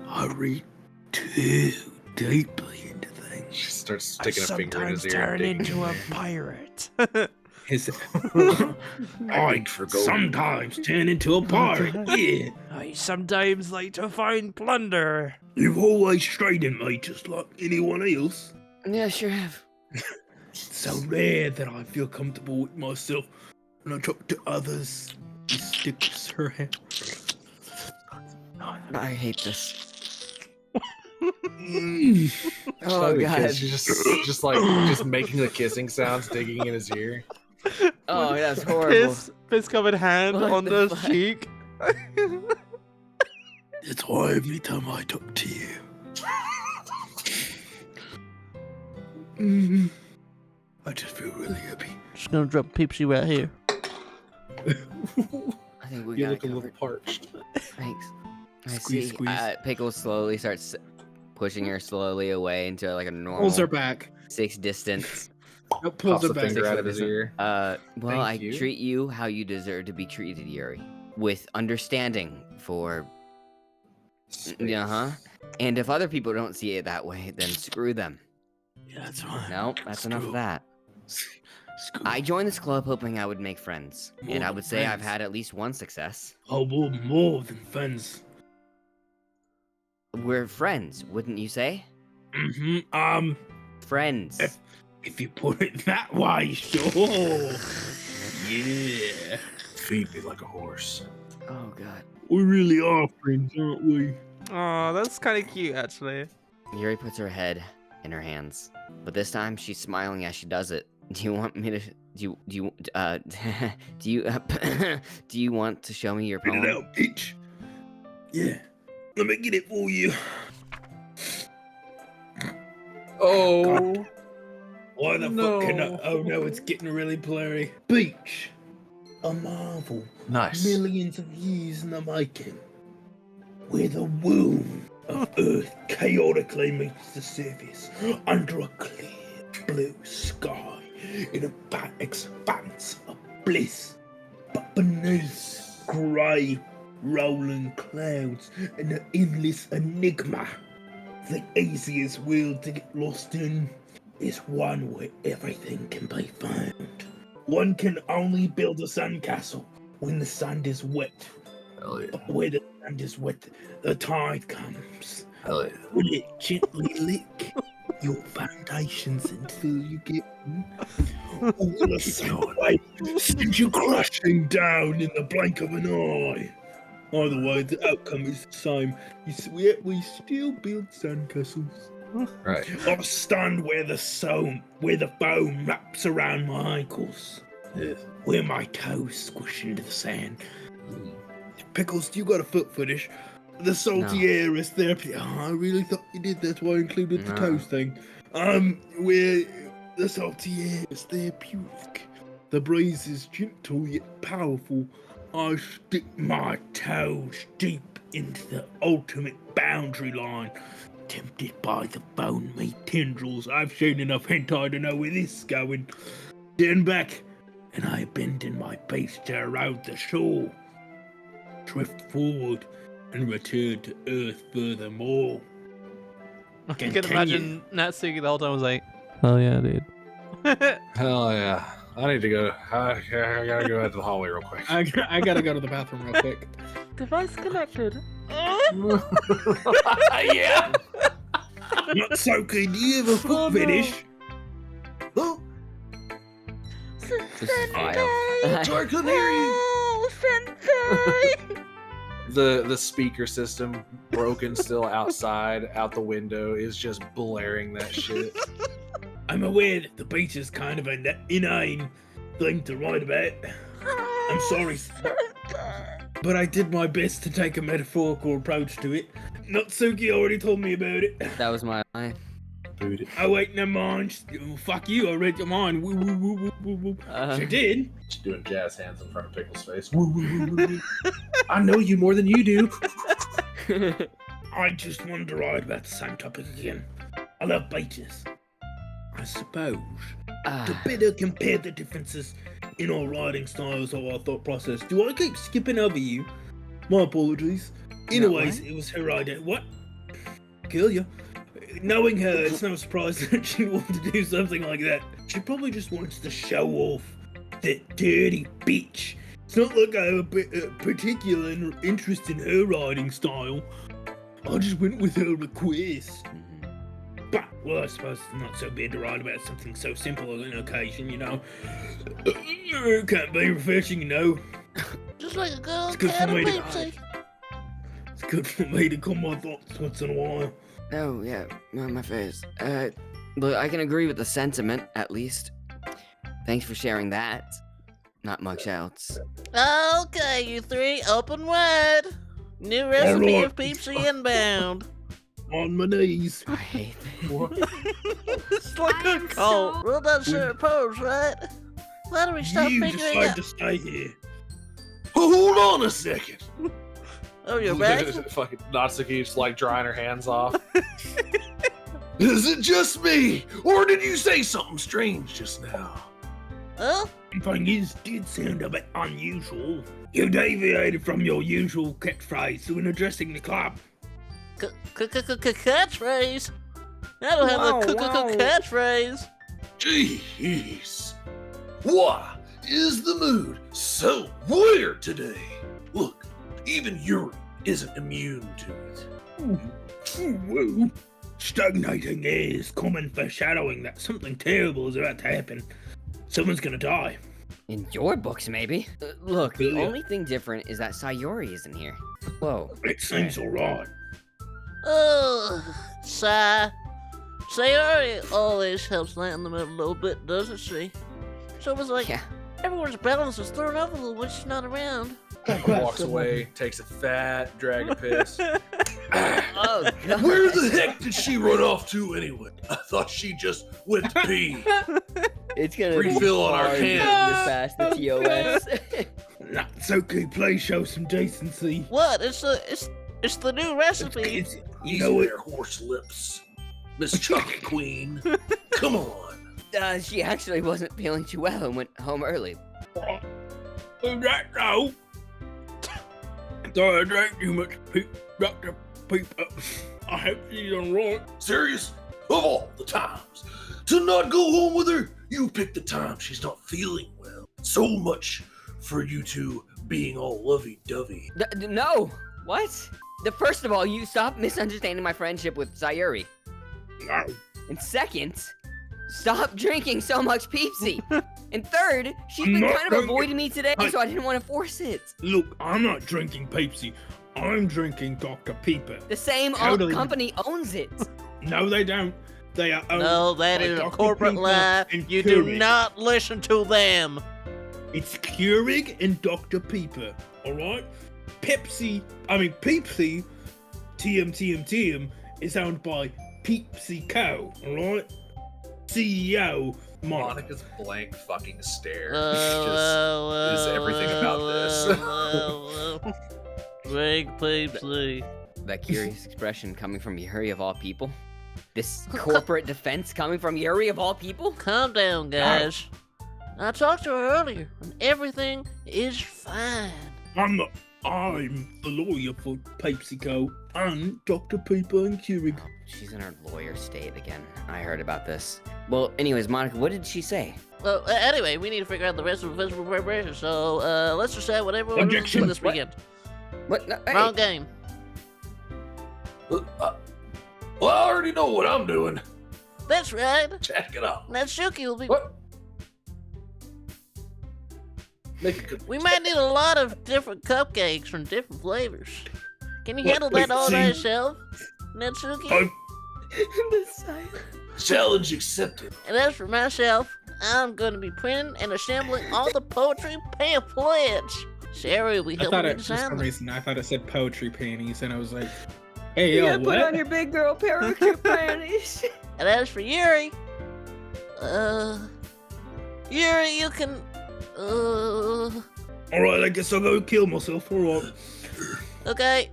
I read too deeply into things. She starts sticking a finger in his ear. turn and digging into in a there. pirate. I sometimes turn into a pirate, yeah. I sometimes like to find plunder. You've always treated me just like anyone else. Yeah, sure have. It's so rare that I feel comfortable with myself when I talk to others. She sticks her hand. I hate this. Oh Oh god. She's just making the kissing sounds, digging in his ear. Oh, that's horrible. Piss covered hand What on the the fuck? cheek. It's why every time I talk to you. I just feel really happy. Just gonna drop Peepsy right here. I think we You got look it a little covered. parched. Thanks. I Squeeze, see. squeeze. Pickle slowly starts pushing her slowly away into like a normal Pulls her back. 6 distance. Nope, pulls Pops her the back. finger out of his ear. Well, Thank I you. treat you how you deserve to be treated, Yuri. With understanding for And if other people don't see it that way, then screw them. Yeah, that's fine. No, that's enough of Screw. that. Screw. I joined this club hoping I would make friends. And I More would say I've friends. had at least one success. Oh, well, more than friends. We're friends, wouldn't you say? Friends. If you put it that way, sure. Yeah. Feed me like a horse. Oh god. We really are friends, aren't we? Oh, that's kind of cute, actually. Yuri puts her head in her hands, but this time she's smiling as she does it. Do you want me to? Do you want to show me your Get it poem? out, bitch. Yeah. Let me get it for you. Oh, Why the fuck can I? Oh no, it's getting really blurry. Beach. A marvel. nice. Millions of years in the making. Where the womb of Earth chaotically meets the surface under a clear blue sky in a vast expanse of bliss. But beneath grey rolling clouds and an endless enigma, the easiest world to get lost in is one where everything can be found. One can only build a sandcastle when the sand is wet. Hell yeah. But where the sand is wet, the tide comes. Hell yeah. Will it gently lick your foundations until you get in? Or will a sand wave send you crashing down in the blink of an eye? Either way, the outcome is the same. We still build sandcastles. Right. I stand where the foam wraps around my ankles. Yes. Where my toes squish into the sand. Pickles, you got a foot fetish. The salty air is therapy. Oh, I really thought you did. That's why I included the No. toast thing. Where the salty air is therapeutic. The breeze is gentle yet powerful. I stick my toes deep into the ultimate boundary line. Tempted by the bone meat tendrils. I've seen enough hentai to know where this is going. Turn back, and I abandon my base to erode the shore. Drift forward and return to Earth furthermore. I can Continue. imagine Natsuki the whole time was like, "Hell yeah, dude." Hell yeah. I need to go. I gotta go out to the hallway real quick. I gotta go to the bathroom real quick. Device connected. Yeah. Not so good. Do you have a foot fetish? Oh, This is vile. sorry, couldn't hear you. Oh, Sensei! The speaker system broken still outside, out the window, is just blaring that shit. I'm aware that the beach is kind of an inane thing to write about. I'm sorry, but I did my best to take a metaphorical approach to it. Natsuki already told me about it. That was my line. Dude. Oh wait, never mind. Fuck you, I read your mind. Woo, woo, woo, woo, woo, woo. She did. Just doing jazz hands in front of Pickle's face. Woo, woo, woo, woo, woo. I know you more than you do. I just wanted to write about the same topic again. I love beaches. I suppose. To better compare the differences in our writing styles or our thought process. Do I keep skipping over you? My apologies. Anyways, it was her idea. What? Kill you. Knowing her, it's no surprise that she wanted to do something like that. She probably just wants to show off that dirty bitch. It's not like I have a particular interest in her writing style. I just went with her request. But, well, I suppose it's not so bad to write about something so simple on an occasion, you know. It can't be refreshing, you know. Just like a good old It's good for can of me to Pepsi. It's good for me to calm my thoughts once in a while. Oh, yeah, my face. Look, I can agree with the sentiment, at least. Thanks for sharing that. Not much else. Okay, you three, open wide. New recipe Alright. of Pepsi inbound. On my knees. I hate It's like a cult. Well done, sir. Pose, right? Why don't we stop You figuring decide out? to stay here. Hold on a second. Oh, you're back? Fucking Natsuki just like drying her hands off. Is it just me, or did you say something strange just now? Huh? Thing is, did sound a bit unusual. You deviated from your usual catchphrase when addressing the club. Catchphrase? I don't have a catchphrase. Jeez. Why is the mood so weird today? Look, even Yuri isn't immune to it. Woo. Stagnating air is common foreshadowing that something terrible is about to happen. Someone's gonna die. In your books, maybe? Look, the Yeah. only thing different is that Sayori isn't here. Whoa. It seems alright. Oh, Sayori always helps lighten the mood a little bit, doesn't she? So it was like Yeah. everyone's balance is thrown off a little when she's not around. Walks away, takes a fat drag of piss. Oh, God. Where the heck did she run off to anyway? I thought she just went to pee. It's gonna Refill be on our hard to cans. get past the TOS. Natsuki, please show some decency. What? It's the new recipe. It's, you Easy know what? there, horse lips. Miss Chocolate Queen. Come on. She actually wasn't feeling too well and went home early. That no. Sorry, I drank too much Dr. Peep. I hope she's alright. Serious? Of all the times to not go home with her, you picked the time she's not feeling well. So much for you two being all lovey-dovey. No! What? First of all, you stop misunderstanding my friendship with Sayori. No. And second, stop drinking so much Pepsi. And third, she's I'm been not kind of drinking- avoiding me today, so I didn't want to force it. Look, I'm not drinking Pepsi. I'm drinking Dr. Pepper. The same Totally. company owns it. No, they don't. They are owned No, that by is a Dr. corporate Pepper lie. and You do Keurig. not listen to them. It's Keurig and Dr. Pepper, alright? Pepsi TM is owned by PepsiCo, alright? CEO Monika. Monica's blank fucking stare Whoa, just is everything about this. Big Pepsi. That curious expression coming from Yuri of all people? This corporate defense coming from Yuri of all people? Calm down, guys. I talked to her earlier, and everything is fine. I'm the lawyer for PepsiCo and Dr. Pepper and Keurig. She's in her lawyer state again. I heard about this. Well, anyways, Monika, what did she say? Well, anyway, we need to figure out the rest of the festival preparation, so let's decide what everyone wants to Objection. do this weekend. What? No, hey. Wrong game. Well, I already know what I'm doing. That's right. Check it out. Natsuki will be... What? Make a good We might need a lot of different cupcakes from different flavors. Can you What, handle that all by see- yourself, Natsuki? I'm- challenge accepted. And as for myself, I'm going to be printing and assembling all the poetry pamphlets. Sayori will be I helping thought me it, for design some them. reason, I thought it said poetry panties, and I was like, hey, You yo, gotta put what? on your big girl parakeet panties. And as for Yuri, Yuri, you can, Alright, I guess I'll go kill myself, alright. okay.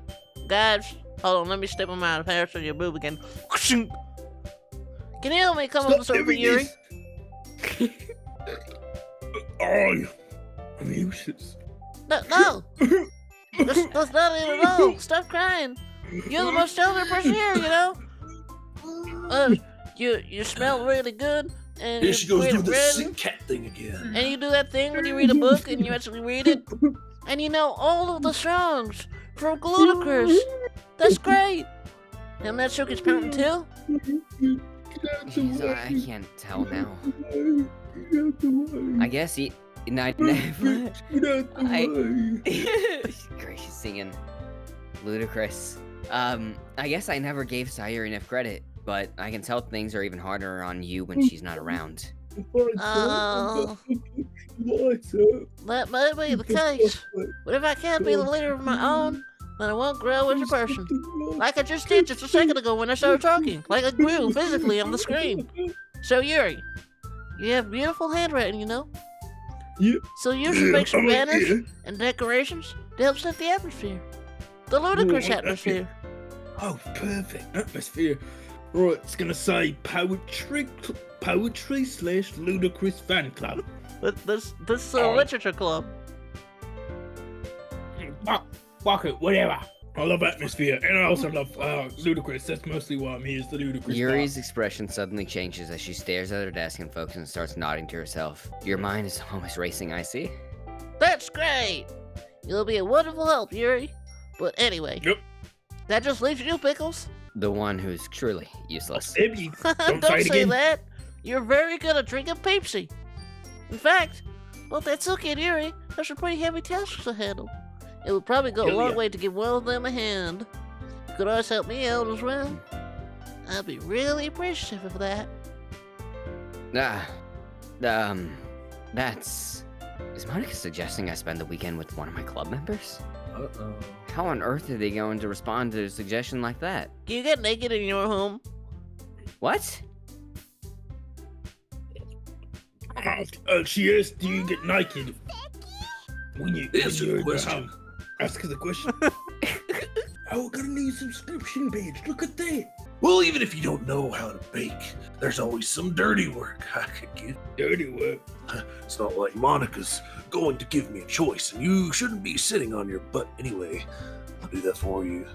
Guys, hold on, let me step on my parasol your boob again. Can you help me come up with something for Yuri? I'm useless. No, that's not it at all. Stop crying. You're the most talented person here, you know? You smell really good, and Here you're she goes great doing at the reading, sick cat thing again. and you do that thing when you read a book and you actually read it, and you know all of the songs from Ludacris. That's great. And that Natsuki's pouting too? Jeez, I can't tell now. I guess he... I never... Gracious, singing ludicrous. I guess I never gave Sayori enough credit, but I can tell things are even harder on you when she's not around. Oh, that may be the case. But if I can't be the leader of my own, then I won't grow as a person. Like I just did just a second ago when I started talking. Like I grew physically on the screen. So Yuri, you have beautiful handwriting, you know? Yeah. So you should make some banners and decorations to help set the atmosphere. The ludicrous atmosphere. Oh, perfect atmosphere. Right, it's gonna say poetry / ludicrous fan club. This is a literature club. Fuck it, whatever. I love atmosphere, and I also love ludicrous. That's mostly why I'm here, is the ludicrous. Yuri's expression suddenly changes as she stares at her desk and focuses and starts nodding to herself. Your mind is almost racing, I see. That's great. You'll be a wonderful help, Yuri. But anyway, Yep. that just leaves you, Pickles. The one who's truly useless. Maybe. Don't say it say again. that. You're very good at drinking Pepsi. In fact, both Natsuki and Yuri have some pretty heavy tasks to handle. It would probably go a Hell long yeah. way to give one of them a hand. You could always help me out as well. I'd be really appreciative of that. That's... Is Monika suggesting I spend the weekend with one of my club members? Uh-oh. How on earth are they going to respond to a suggestion like that? Can you get naked in your home? What? She asked, do you get naked? When you're Answer the in question. home? Ask her the question. Oh, got a new subscription page. Look at that. Well, even if you don't know how to bake, there's always some dirty work I could get. Dirty work. It's not like Monica's going to give me a choice, and you shouldn't be sitting on your butt anyway. I'll do that for you.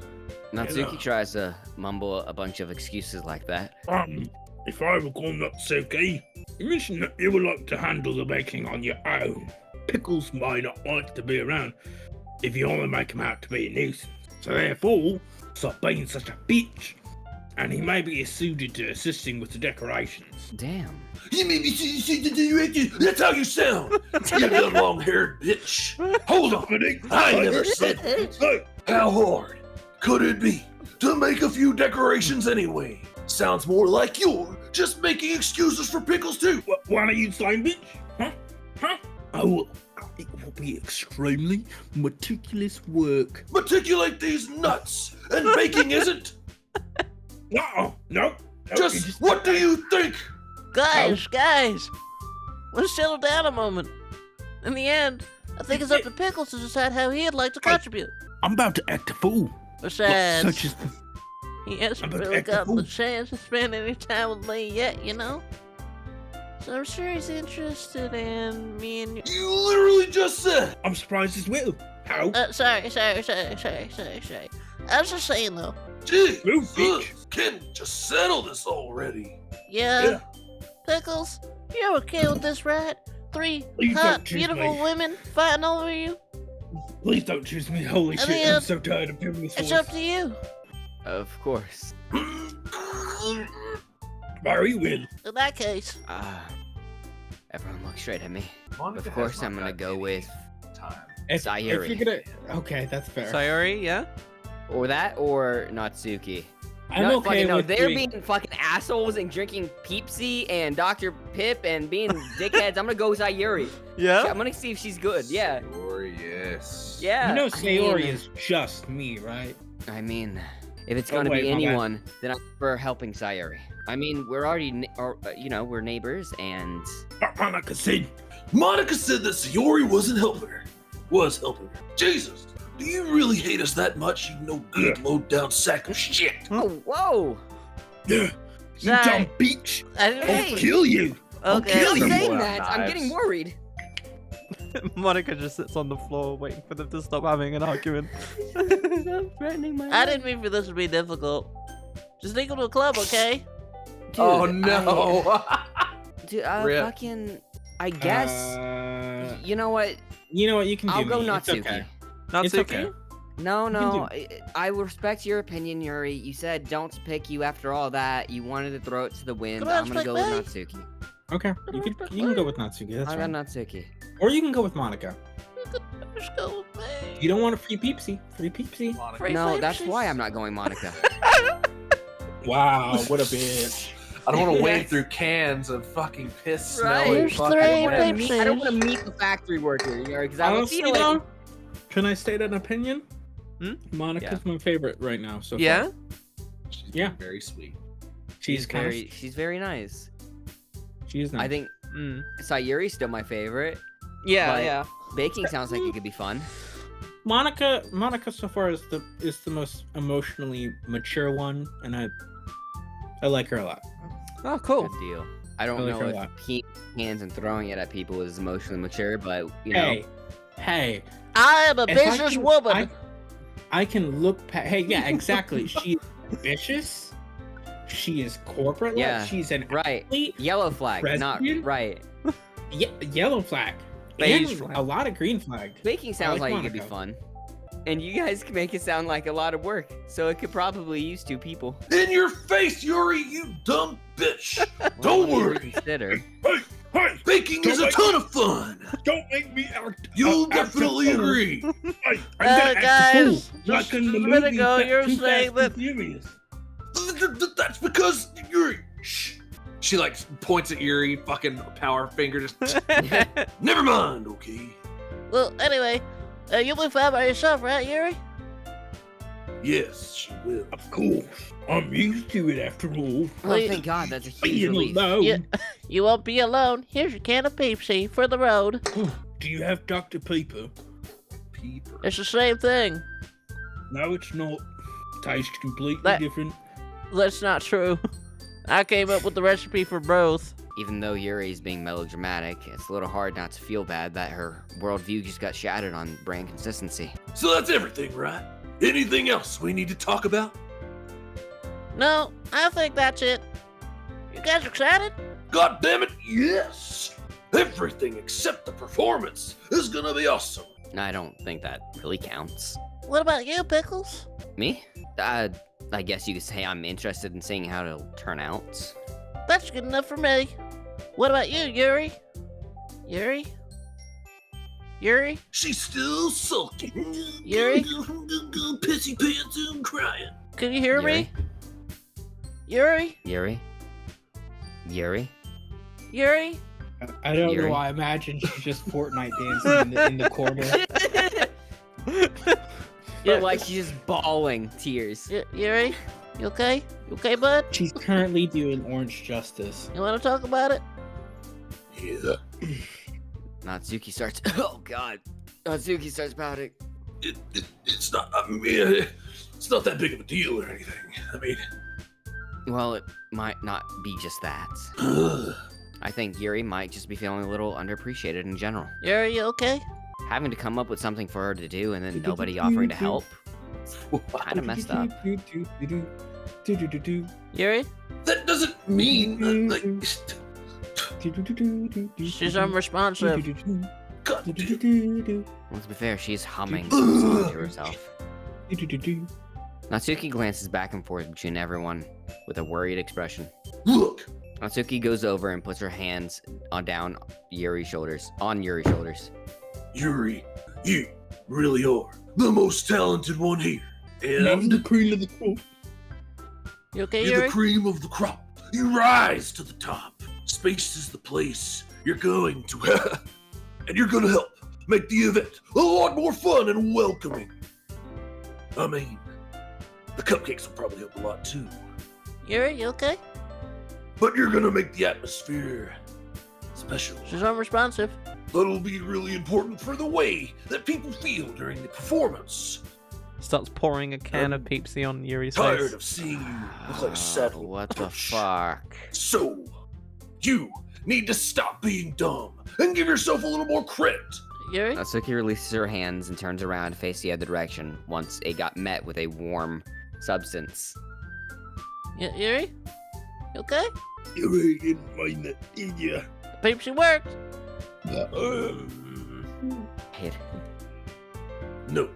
Natsuki tries to mumble a bunch of excuses like that. If I recall Natsuki, you mentioned that you would like to handle the baking on your own. Pickles might not like to be around if you only make him out to be a nuisance. So therefore, stop being such a bitch. And he may be suited to assisting with the decorations. Damn. You may be that's how you sound. You little long-haired bitch. Hold on. I never said that. Hey, How hard could it be to make a few decorations anyway? Sounds more like you're just making excuses for Pickles too. why are you saying bitch? Huh? Oh, It will be extremely meticulous work. Meticulate these nuts, and baking isn't. No, no. Just what do you think? Guys, let's settle down a moment. In the end, I think it's up to Pickles to decide how he'd like to contribute. I'm about to act a fool. Besides, Such as he hasn't I'm really act a gotten the fool. chance to spend any time with me yet, you know? So I'm sure he's interested in me and you. You literally just said. I'm surprised as well. How? Sorry. I was just saying though. Gee, Move, bitch. can just settle this already. Yeah. Pickles, you're okay with this, right? 3 Please hot, don't choose beautiful me. women fighting over you? Please don't choose me. Holy I shit, mean, I'm so tired of hearing this It's voice. up to you. Of course. Very well. In that case, Everyone look straight at me. Monika Of has course, not I'm gonna got go any with time. If Sayori. you're gonna, okay, that's fair. Sayori, yeah? or that or Natsuki. I'm No, okay fucking no, with they're three. being fucking assholes and drinking Peepsy and Dr. Pip and being dickheads. I'm gonna go with Sayori. Yeah? I'm gonna see if she's good. Yeah. Sayori, yes. Yeah. You know I Sayori mean- is just me, right? I mean, if it's Oh, gonna wait, be my bad. anyone, then I'm for helping Sayori. I mean, we're already, we're neighbors, and Monika said, Monika said that Sayori wasn't helping her. Was helping her. Jesus, do you really hate us that much, you no good low down sack of shit? oh, whoa, yeah, you Sorry. dumb bitch. I didn't Hey. I'll kill you. I'll Okay. kill I'm you. saying Boy, that. I'm knives. getting worried. Monika just sits on the floor waiting for them to stop having an argument. I'm threatening my I didn't mean for this to be difficult. Just think of the club, okay? Dude, Oh no. Dude, Rip. fucking, I guess. You know what? You know what? You can do I'll go me. It's Natsuki. okay. Natsuki? It's okay. No, can no. I respect your opinion, Yuri. You said don't pick you after all that. You wanted to throw it to the wind. Come on, I'm gonna pick go me. with Natsuki. Okay, you can go with Natsuki. That's I got fine. Natsuki. Or you can go with Monika. Just go with me. You don't want a free Peepsy. Free Peepsy. Monika. Free No, that's flavors. why I'm not going Monica. Wow, what a bitch. I don't want to wade Yes. through cans of fucking piss Right. smelling There's fucking three wind. Pepsis. I don't want to meet the factory worker, Yuri, because I have a Honestly, feeling. though, can I state an opinion? Hmm? Monica's my favorite right now. So Yeah? far. She's Yeah. very sweet. she's kind of. she's very nice. She is nice. I think Mm. Sayuri's still my favorite. Yeah, But- yeah. Baking sounds like it could be fun. Monika so far is the most emotionally mature one, and I like her a lot. Oh, cool. Good deal. I don't I like know her a if lot. peeing hands and throwing it at people is emotionally mature, but you know. Hey, I am a if I can- businesswoman. I can look past. Hey, yeah, exactly. She's ambitious. She is corporate. Yeah, She's an Right. athlete. Yellow flag, not President? right. Yellow flag. Beige And flag. a lot of green flag. Baking sounds like like it could be Monica. fun. And you guys can make it sound like a lot of work, so it could probably use 2 people. In your face, Yuri, you dumb bitch. Well, Don't let me worry. Reconsider. Hey, Baking is a ton of fun. don't make me act. You'll act a definitely fool. agree. Hey, I'm gonna act a guys, fool. Like just in the a minute movie ago, Fast- you were Too saying Fast and that- Furious. That's because Yuri. Shh. She like points at Yuri, fucking power finger. Just never mind. Okay. Well, anyway, you'll be fine by yourself, right, Yuri? Yes, she will. Of course, I'm used to it after all. Oh, Wait. thank God, that's a huge Being relief. alone. Yeah. You won't be alone. Here's your can of Peepsy for the road. Do you have Dr. Pepper? Peeper. It's the same thing. No, it's not. Tastes completely That- different. That's not true. I came up with the recipe for both. Even though Yuri's being melodramatic, it's a little hard not to feel bad that her worldview just got shattered on brand consistency. So that's everything, right? Anything else we need to talk about? No, I think that's it. You guys excited? God damn it, yes! Everything except the performance is gonna be awesome. I don't think that really counts. What about you, Pickles? Me? I guess you could say I'm interested in seeing how it'll turn out. That's good enough for me. What about you, Yuri? Yuri? Yuri? She's still sulking. Yuri? Pissy pants and crying. Can you hear me? Yuri? Yuri? Yuri? Yuri? I don't Yuri? know why. I imagine she's just Fortnite dancing in the corner. But like she's just bawling tears. Yuri, you okay? You okay, bud? She's currently doing Orange Justice. You want to talk about it? Yeah. Natsuki starts. Oh God. Natsuki starts pouting. It's not. I mean, it's not that big of a deal or anything. I mean, Well, it might not be just that. I think Yuri might just be feeling a little underappreciated in general. Yuri, you okay? Having to come up with something for her to do and then nobody offering to help. Kind of messed up. Yuri? that doesn't mean like. She's unresponsive. God, Well, to be fair, she's humming some song to herself. Natsuki glances back and forth between everyone with a worried expression. look, Natsuki goes over and puts her hands on Yuri's shoulders. Yuri, you really are the most talented one here, I'm and the cream of the crop. You okay, you're Yuri? the cream of the crop. You rise to the top. Space is the place you're going to, and you're gonna help make the event a lot more fun and welcoming. I mean, the cupcakes will probably help a lot too, Yuri, you okay? but you're gonna make the atmosphere special. She's unresponsive. That'll be really important for the way that people feel during the performance. Starts pouring a can of Peepsy on Yuri's Tired face. of seeing you look like a sad little What the bitch. fuck? So, you need to stop being dumb and give yourself a little more credit. Yuri? Natsuki releases her hands and turns around to face the other direction once it got met with a warm substance. Yuri? You okay? You really didn't mind that, did you? Peepsy worked. Hit. No,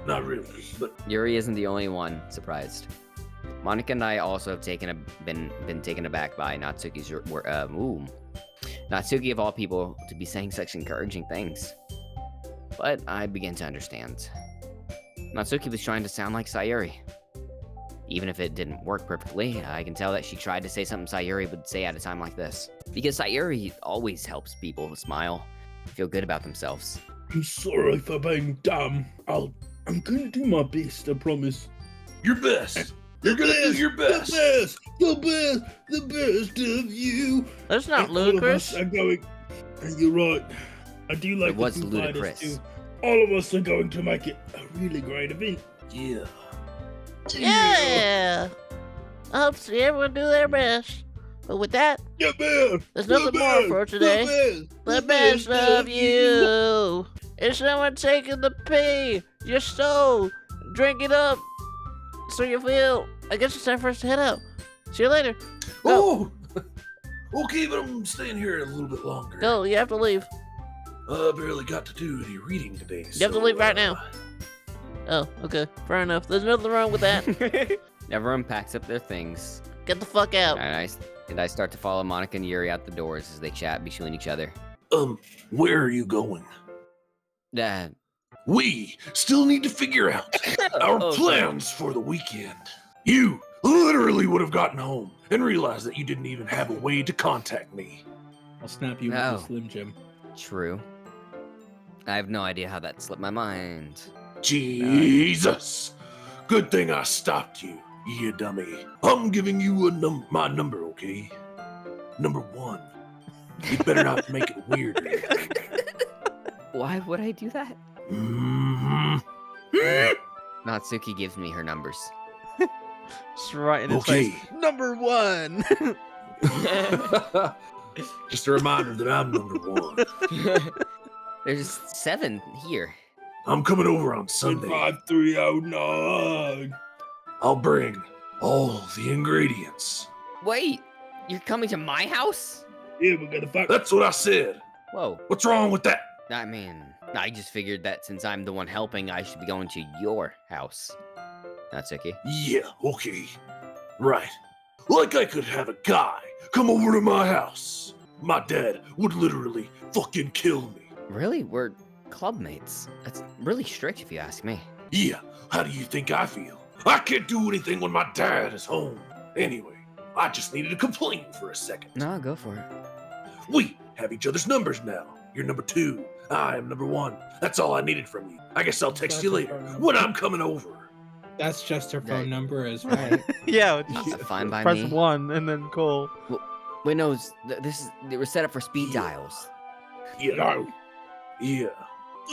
not really, but Yuri isn't the only one surprised. Monika and I also have been taken aback by Natsuki's Natsuki of all people to be saying such encouraging things. But I begin to understand. Natsuki was trying to sound like Sayori. Even if it didn't work perfectly, I can tell that she tried to say something Sayori would say at a time like this. Because Sayori always helps people smile, feel good about themselves. I'm sorry for being dumb. I'm gonna do my best, I promise. your best. You're gonna do your best. The best of you. That's not And all of ludicrous. us are going. And you're right. I do like It was the Foo Fighters ludicrous. too. All of us are going to make it a really great event. Yeah. Yeah. I hope to see everyone do their best. But with that, Yeah, man. there's nothing more for today. The best of you. Is someone taking the pee? Your soul. Drink it up. So you feel. I guess it's time for us to head out. See you later. Oh. Okay, but I'm staying here a little bit longer. Go. You have to leave. I barely got to do any reading today. You have to so, leave right now. Oh, okay. Fair enough. There's nothing wrong with that. Everyone packs up their things, Get the fuck out. and I start to follow Monika and Yuri out the doors as they chat between each other. Where are you going? Uh, We still need to figure out our Oh, plans for the weekend. You literally would have gotten home and realized that you didn't even have a way to contact me. I'll snap you No. with a Slim Jim. True. I have no idea how that slipped my mind. Jesus! Good thing I stopped you, you dummy. I'm giving you my number, okay? Number 1. You better not make it weird or anything. Why would I do that? Mhm. Natsuki gives me her numbers. Just right in his Okay. face. Number 1. Just a reminder that I'm number 1. There's 7 here. I'm coming over on Sunday. 5309. I'll bring all the ingredients. Wait, you're coming to my house? Yeah, we're gonna fuck. That's what I said. Whoa. What's wrong with that? I mean, I just figured that since I'm the one helping, I should be going to your house. Natsuki. Yeah, okay. Right. Like I could have a guy come over to my house. My dad would literally fucking kill me. Really? We're club mates. That's really strict if you ask me. Yeah, how do you think I feel? I can't do anything when my dad is home. Anyway, I just needed to complain for a second. No, go for it. We have each other's numbers now. You're number 2. I am number 1. That's all I needed from you. I guess I'll text you later when I'm coming over. That's just her phone number, is right. Yeah, That's fine by press me. 1 and then call. Wait, no, they were set up for speed dials. You know? Yeah.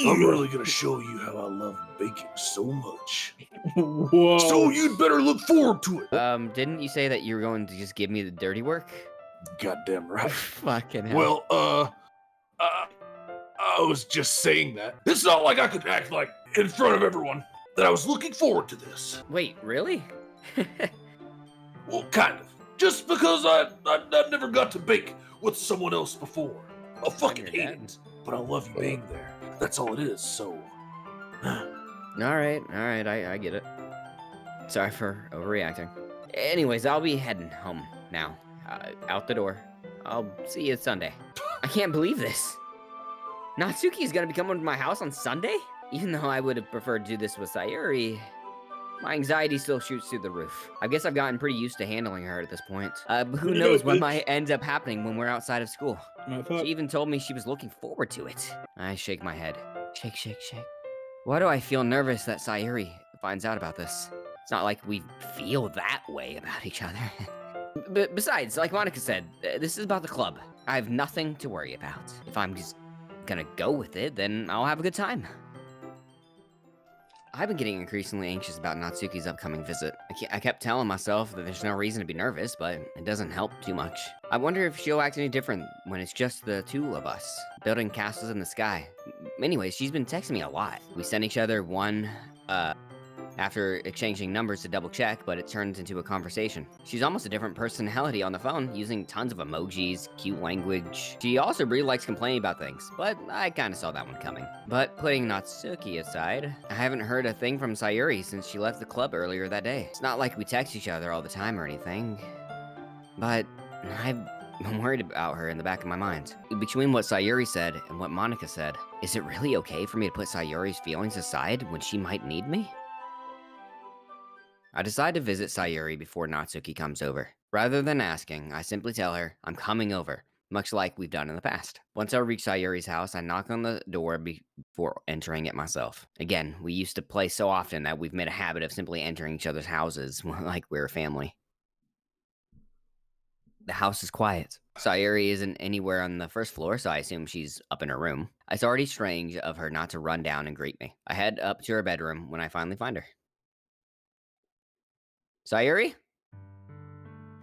I'm really gonna show you how I love baking so much. Whoa. So you'd better look forward to it. Didn't you say that you were going to just give me the dirty work? Goddamn right. Fucking hell. Well, I was just saying that. It's not like I could act like in front of everyone that I was looking forward to this. Wait, really? Well, kind of. Just because I never got to bake with someone else before. I fucking hate it, but I love you being there. That's all it is, so... Alright, I get it. Sorry for overreacting. Anyways, I'll be heading home now. Out the door. I'll see you Sunday. I can't believe this. Natsuki is gonna be coming to my house on Sunday? Even though I would have preferred to do this with Sayori, my anxiety still shoots through the roof. I guess I've gotten pretty used to handling her at this point. But who knows what might end up happening when we're outside of school. She even told me she was looking forward to it. I shake my head. Shake, shake, shake. Why do I feel nervous that Sayori finds out about this? It's not like we feel that way about each other. But besides, like Monika said, this is about the club. I have nothing to worry about. If I'm just gonna go with it, then I'll have a good time. I've been getting increasingly anxious about Natsuki's upcoming visit. I kept telling myself that there's no reason to be nervous, but it doesn't help too much. I wonder if she'll act any different when it's just the 2 of us, building castles in the sky. Anyways, she's been texting me a lot. We sent each other one, after exchanging numbers to double check, but it turns into a conversation. She's almost a different personality on the phone, using tons of emojis, cute language. She also really likes complaining about things, but I kinda saw that one coming. But putting Natsuki aside, I haven't heard a thing from Sayori since she left the club earlier that day. It's not like we text each other all the time or anything, but I'm worried about her in the back of my mind. Between what Sayori said and what Monika said, is it really okay for me to put Sayori's feelings aside when she might need me? I decide to visit Sayori before Natsuki comes over. Rather than asking, I simply tell her I'm coming over, much like we've done in the past. Once I reach Sayori's house, I knock on the door before entering it myself. Again, we used to play so often that we've made a habit of simply entering each other's houses like we're a family. The house is quiet. Sayori isn't anywhere on the first floor, so I assume she's up in her room. It's already strange of her not to run down and greet me. I head up to her bedroom when I finally find her. Sayori?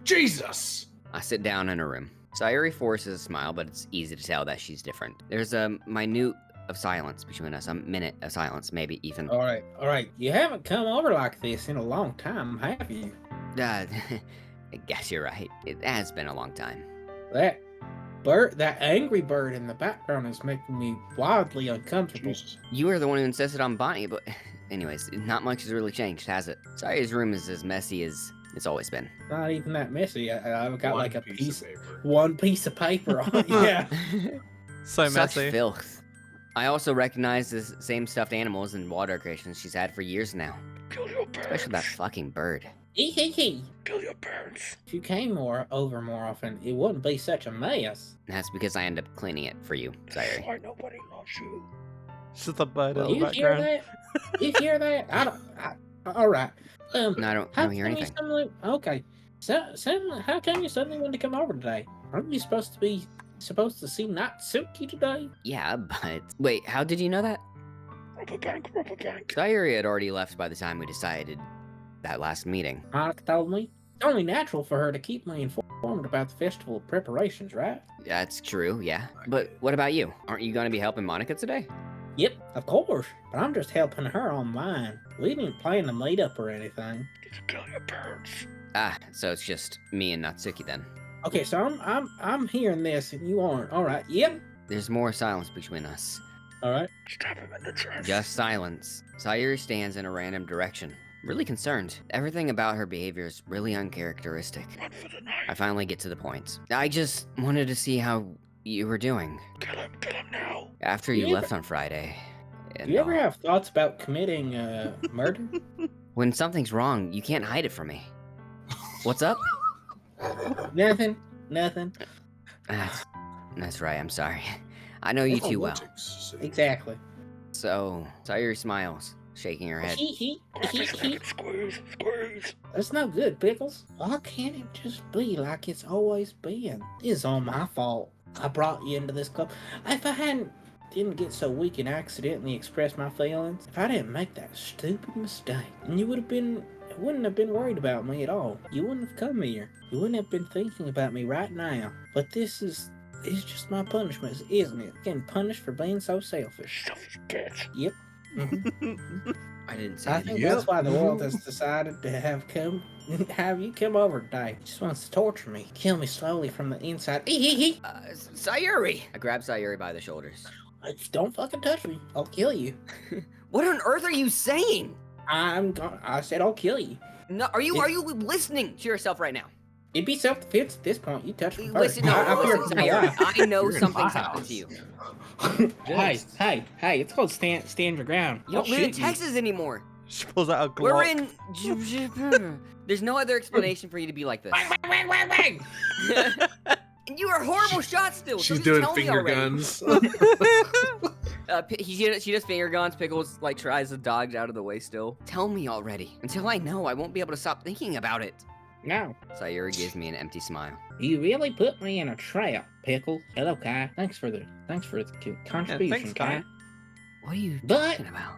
Jesus! I sit down in her room. Sayori forces a smile, but it's easy to tell that she's different. There's a minute of silence between us, a minute of silence, maybe even. All right. You haven't come over like this in a long time, have you? I guess you're right. It has been a long time. That angry bird in the background is making me wildly uncomfortable. You were the one who insisted on Bonnie, but anyways, not much has really changed, has it? Sayori's room is as messy as it's always been. Not even that messy. I've got like one piece one piece of paper. of paper on it. Yeah. So Such messy. filth. I also recognize the same stuffed animals and wall decorations she's had for years now. Kill your parents. Especially that fucking bird. Hee. Kill your parents. If you came over more often, it wouldn't be such a mess. That's because I end up cleaning it for you, Sayori. Why nobody loves you? It's just a bird in You the hear background. that? You hear that? All right. No, I don't hear anything. Okay. So, how come you suddenly want to come over today? Aren't you supposed to see Natsuki today? Yeah, but wait, how did you know that? Rob a bank. Sayori had already left by the time we decided that last meeting. Monika told me. It's only natural for her to keep me informed about the festival preparations, right? That's true, yeah. But what about you? Aren't you going to be helping Monika today? Yep, of course. But I'm just helping her on mine. We didn't plan to meet up or anything. Did you kill your parents? Ah, so it's just me and Natsuki then. Okay, so I'm hearing this and you aren't. All right. Yep. There's more silence between us. All right. Stab him in the chest. Just silence. Sayori stands in a random direction. Really concerned. Everything about her behavior is really uncharacteristic. Run for the night. I finally get to the point. I just wanted to see how you were doing. Kill him now. After you left on Friday. Do you ever have thoughts about committing murder? When something's wrong, you can't hide it from me. What's up? Nothing. Ah, That's right, I'm sorry. I know you too well. Exactly. So, Sayori smiles, shaking her head. Squeeze. That's no good, Pickles. Why can't it just be like it's always been? It's all my fault. I brought you into this club. If I didn't get so weak and accidentally express my feelings, if I didn't make that stupid mistake, then you wouldn't have been worried about me at all. You wouldn't have come here. You wouldn't have been thinking about me right now. But it's just my punishment, isn't it? Getting punished for being so selfish. Selfish bitch. Yep. Mhm. I didn't say I anything. think that's why the world has decided to have you come over today. He just wants to torture me, kill me slowly from the inside. Sayori! I grab Sayori by the shoulders. Don't fucking touch me. I'll kill you. What on earth are you saying? I said I'll kill you. No, are you listening to yourself right now? It'd be self-defense at this point. You touch me first. Listen, I fear listen, for my Sayori, life. I know You're in something's my happened to you. Hey, it's called stand your ground. You don't live in Texas anymore. She pulls out a Glock. We're in... There's no other explanation for you to be like this. And you are a horrible shot still. She's so doing tell me finger already. guns. She does finger guns. Pickles like tries to dodge out of the way still. Tell me already. Until I know, I won't be able to stop thinking about it. No. Sayori gives me an empty smile. You really put me in a trap, Pickle. Hello, Kai. Thanks for the contribution, thanks, Kai. Kai. What are you But- talking about?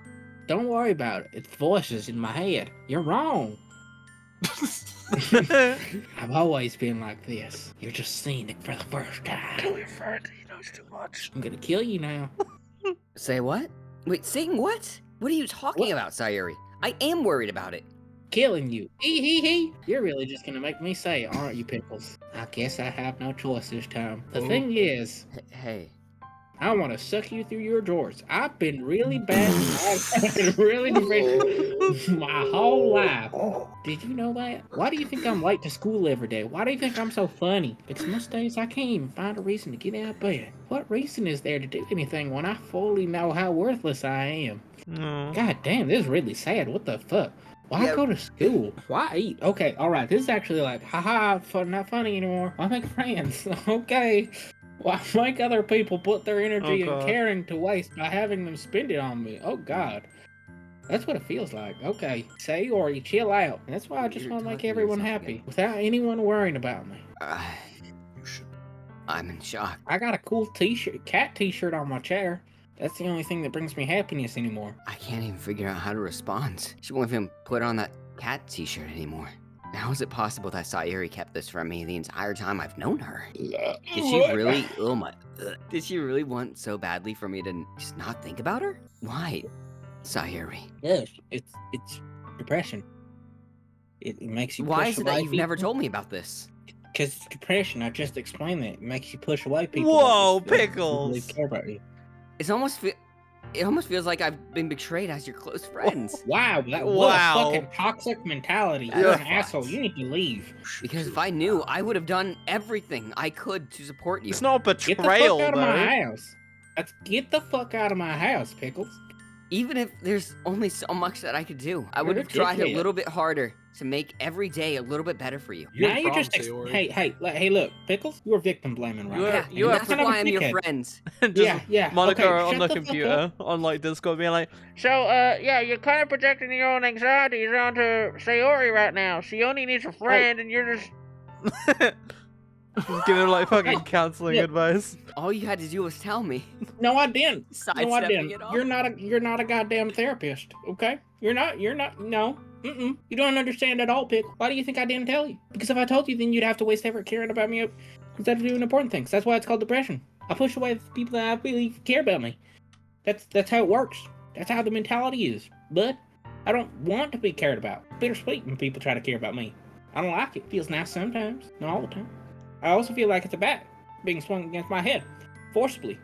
Don't worry about it. It's voices in my head. You're wrong. I've always been like this. You're just seeing it for the first time. Kill your friend. He knows too much. I'm gonna kill you now. Say what? Wait, saying what? What are you talking about, Sayori? I am worried about it. Killing you. Hee. You're really just gonna make me say it, aren't you, Pickles? I guess I have no choice this time. The thing is, Hey. I want to suck you through your drawers. I've been really bad. I've been really depressed my whole life. Did you know that? Why do you think I'm late to school every day? Why do you think I'm so funny? Because most days I can't even find a reason to get out of bed. What reason is there to do anything when I fully know how worthless I am? No. God damn, this is really sad. What the fuck? Why Yeah. go to school? Why eat? Okay, alright, this is actually like, haha, not funny anymore. Why make friends? Okay. Why make other people put their energy and God. caring to waste by having them spend it on me? Oh god. That's what it feels like. Okay, Sayori, chill out. That's why I just You're want to make talking to everyone yourself happy again. without anyone worrying about me. I'm in shock. I got a cool cat t-shirt on my chair. That's the only thing that brings me happiness anymore. I can't even figure out how to respond. She won't even put on that cat t-shirt anymore. How is it possible that Sayori kept this from me the entire time I've known her? Did she really, did she really want so badly for me to just not think about her? Why, Sayori? Yes, it's depression. It makes you Why push is it that away you've never people. told me about this? Because it's depression. I just explained that. It makes you push away people. Whoa, that really Pickles! care about you. It almost feels like I've been betrayed as your close friends. Wow, what a Wow. fucking toxic mentality. That's You're an fucked. asshole. You need to leave. Because if I knew, I would have done everything I could to support you. It's not Get the fuck betrayal, out of my though. house. Get the fuck out of my house, Pickles. Even if there's only so much that I could do, I would have You're a tried a dickhead. little bit harder to make every day a little bit better for you. You're now the you're problem, just Sayori. hey, look, Pickles. You're victim blaming right You now. are- Yeah, you and are that's kind of a why I'm your dickhead. friends. Just yeah. Monica okay, on shut the the fuck computer, on like Discord, being like, So, yeah, you're kind of projecting your own anxieties onto Sayori right now. She only needs a friend, and you're just... giving her like fucking Hey, look. counseling advice. All you had to do was tell me. No, I didn't. No, I Sidestepping didn't. it all. You're not a goddamn therapist, okay? You're not. No. You don't understand at all, Pickle. Why do you think I didn't tell you? Because if I told you, then you'd have to waste effort caring about me instead of doing important things. That's why it's called depression. I push away the people that I really care about me. That's how it works. That's how the mentality is. But I don't want to be cared about. Bittersweet when people try to care about me. I don't like it. It feels nice sometimes, not all the time. I also feel like it's a bat being swung against my head, forcibly.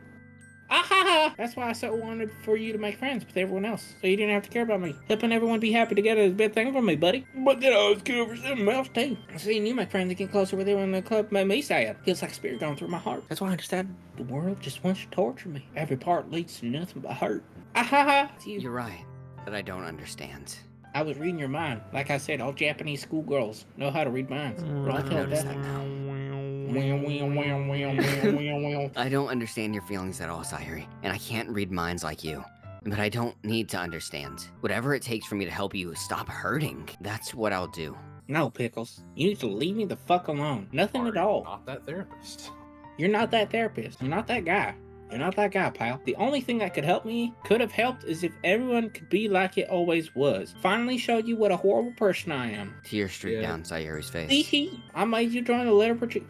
That's why I so wanted for you to make friends with everyone else, so you didn't have to care about me. Helping everyone be happy together is a big thing for me, buddy. But then I was good for something else too. Seeing you make friends and get closer with everyone in the club made me sad. Feels like a spirit going through my heart. That's why I decided the world just wants to torture me. Every part leads to nothing but hurt. It's you. You're right, but I don't understand. I was reading your mind. Like I said, all Japanese schoolgirls know how to read minds. Mm, Well, I I've felt noticed that. that now. I don't understand your feelings at all, Sayori, and I can't read minds like you. But I don't need to understand. Whatever it takes for me to help you stop hurting, that's what I'll do. No, Pickles. You need to leave me the fuck alone. Nothing at all. Not that therapist. You're not that therapist. You're not that guy. You're not that guy, pal. The only thing that could have helped is if everyone could be like it always was. Finally showed you what a horrible person I am. Tears streak down Sayori's face. See, I made you join the literature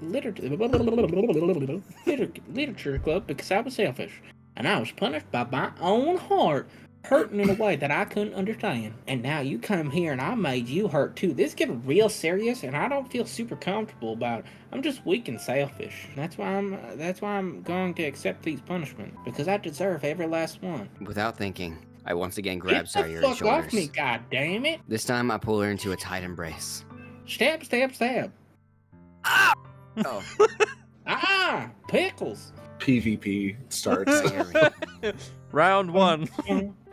club because I was selfish. And I was punished by my own heart, hurting in a way that I couldn't understand. And now you come here and I made you hurt too. This is getting real serious and I don't feel super comfortable about it. I'm just weak and selfish. That's why I'm going to accept these punishments. Because I deserve every last one. Without thinking, I once again grab Get the Sayori's fuck shoulders. off me, goddammit! This time I pull her into a tight embrace. Stab, stab, stab. Oh. Pickles. PvP starts. Sayori. Round 1.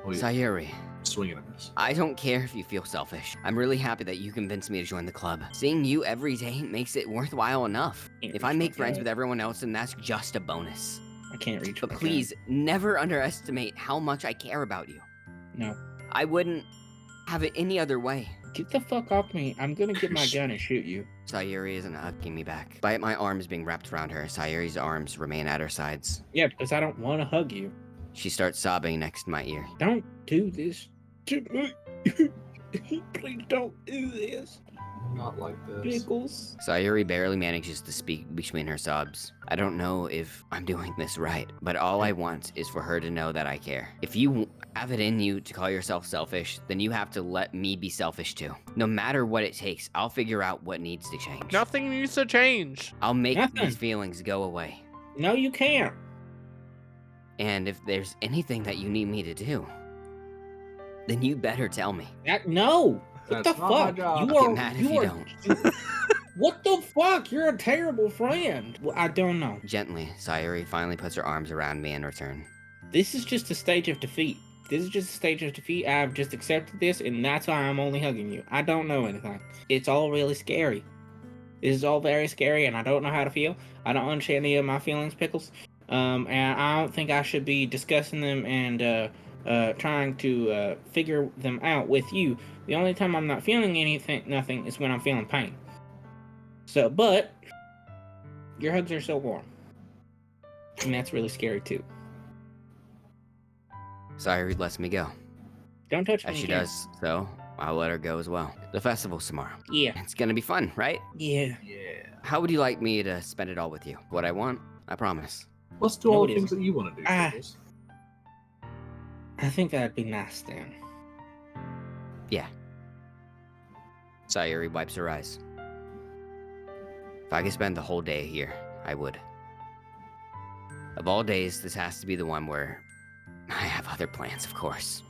Sayori. Swing and a miss. I don't care if you feel selfish. I'm really happy that you convinced me to join the club. Seeing you every day makes it worthwhile enough. If I make friends with everyone else, then that's just a bonus. I can't reach. But please, never underestimate how much I care about you. No. I wouldn't have it any other way. Get the fuck off me. I'm gonna get my gun and shoot you. Sayori isn't hugging me back. Despite my arms being wrapped around her, Sayori's arms remain at her sides. Yeah, because I don't want to hug you. She starts sobbing next to my ear. Don't do this to me. Please don't do this. Not like this. Pickles. Sayori barely manages to speak between her sobs. I don't know if I'm doing this right, but all I want is for her to know that I care. If you have it in you to call yourself selfish, then you have to let me be selfish too. No matter what it takes, I'll figure out what needs to change. Nothing needs to change. I'll make Nothing. these feelings go away. No, you can't. And if there's anything that you need me to do, then you better tell me. No. What That's the not my fuck? job. I'll get mad if you don't. What the fuck? You're a terrible friend. Well, I don't know. Gently, Sayori finally puts her arms around me in return. This is just a stage of defeat. This is just a stage of defeat. I've just accepted this, and that's why I'm only hugging you. I don't know anything. It's all really scary. This is all very scary, and I don't know how to feel. I don't understand any of my feelings, Pickles. And I don't think I should be discussing them and trying to figure them out with you. The only time I'm not feeling nothing, is when I'm feeling pain. So, but your hugs are so warm, and that's really scary too. Sayori lets me go. Don't touch me As she again. does, so I'll let her go as well. The festival's tomorrow. Yeah. It's gonna be fun, right? Yeah. Yeah. How would you like me to spend it all with you? What I want, I promise. Let's do all No, the it things isn't. that you want to do. Ah. Pickles. I think that'd be nice then. Yeah. Sayori wipes her eyes. If I could spend the whole day here, I would. Of all days, this has to be the one where I have other plans, of course.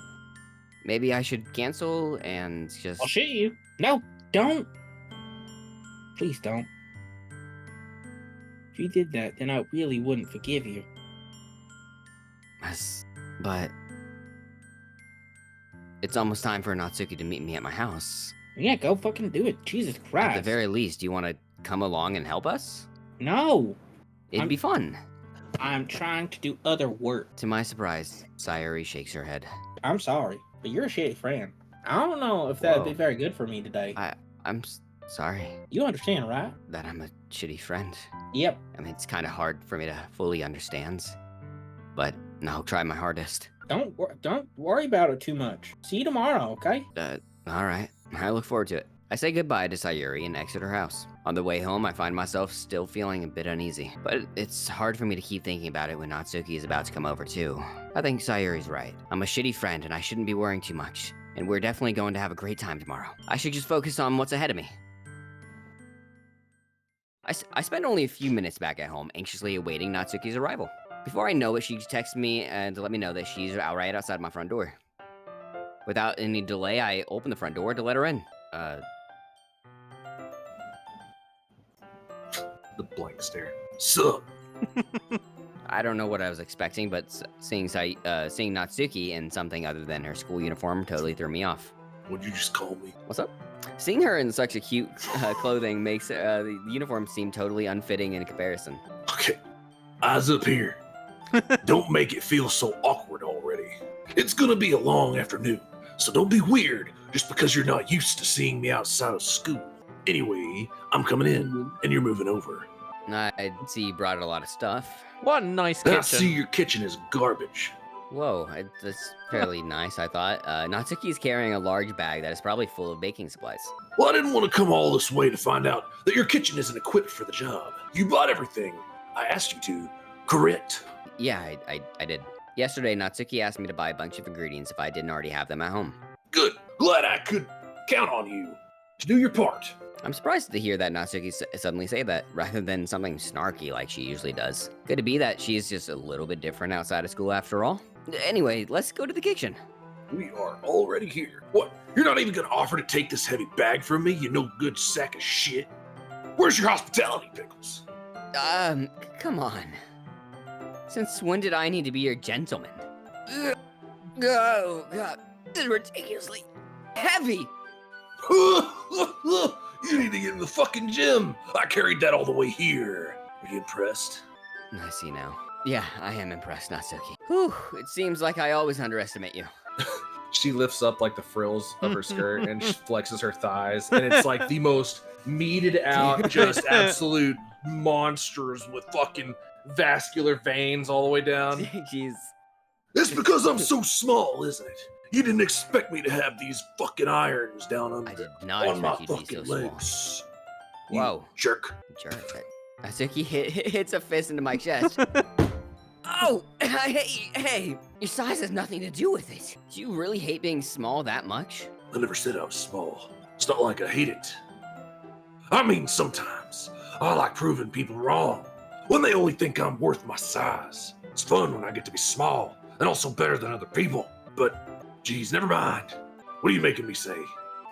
Maybe I should cancel and just... I'll shoot you. No, don't. Please don't. If you did that, then I really wouldn't forgive you. But... It's almost time for Natsuki to meet me at my house. Yeah, go fucking do it. Jesus Christ. At the very least, do you want to come along and help us? No. It'd be fun. I'm trying to do other work. To my surprise, Sayori shakes her head. I'm sorry, but you're a shitty friend. I don't know if that'd be Whoa. very good for me today. I'm sorry You understand, right? that I'm a shitty friend. Yep. I mean, it's kind of hard for me to fully understand, but I'll try my hardest. Don't worry about it too much. See you tomorrow, okay? All right. I look forward to it. I say goodbye to Sayori and exit her house. On the way home, I find myself still feeling a bit uneasy, but it's hard for me to keep thinking about it when Natsuki is about to come over too. I think Sayori's right. I'm a shitty friend and I shouldn't be worrying too much, and we're definitely going to have a great time tomorrow. I should just focus on what's ahead of me. I spend only a few minutes back at home, anxiously awaiting Natsuki's arrival. Before I know it, she texts me and to let me know that she's right outside my front door. Without any delay, I open the front door to let her in. The blank stare. Sup? I don't know what I was expecting, but seeing Natsuki in something other than her school uniform totally threw me off. Would you just call me? What's up? Seeing her in such a cute clothing makes the uniform seem totally unfitting in comparison. Okay, eyes up here. Don't make it feel so awkward already. It's gonna be a long afternoon, so don't be weird just because you're not used to seeing me outside of school. Anyway, I'm coming in, and you're moving over. I see you brought a lot of stuff. What a nice And I kitchen. see your kitchen is garbage. Whoa, that's fairly nice, I thought. Natsuki's carrying a large bag that is probably full of baking supplies. Well, I didn't want to come all this way to find out that your kitchen isn't equipped for the job. You bought everything I asked you to, correct? Yeah, I did. Yesterday, Natsuki asked me to buy a bunch of ingredients if I didn't already have them at home. Good. Glad I could count on you to do your part. I'm surprised to hear that Natsuki suddenly say that, rather than something snarky like she usually does. Could it be that she's just a little bit different outside of school after all? Anyway, let's go to the kitchen. We are already here. What? You're not even gonna offer to take this heavy bag from me, you no good sack of shit? Where's your hospitality, Pickles? Come on. Since when did I need to be your gentleman? Oh, God. This is ridiculously heavy. You need to get in the fucking gym. I carried that all the way here. Are you impressed? I see now. Yeah, I am impressed, Natsuki. Whew, it seems like I always underestimate you. She lifts up like the frills of her skirt and she flexes her thighs, and it's like the most meated out, just absolute monsters with fucking vascular veins all the way down. Jeez. It's because I'm so small, isn't it? You didn't expect me to have these fucking irons down I did not on my expect you to be fucking so small. legs. Whoa. You jerk. Jerk. Natsuki hits a fist into my chest. Oh, hey, your size has nothing to do with it. Do you really hate being small that much? I never said I was small. It's not like I hate it. I mean, sometimes I like proving people wrong when they only think I'm worth my size. It's fun when I get to be small and also better than other people. But, geez, never mind. What are you making me say?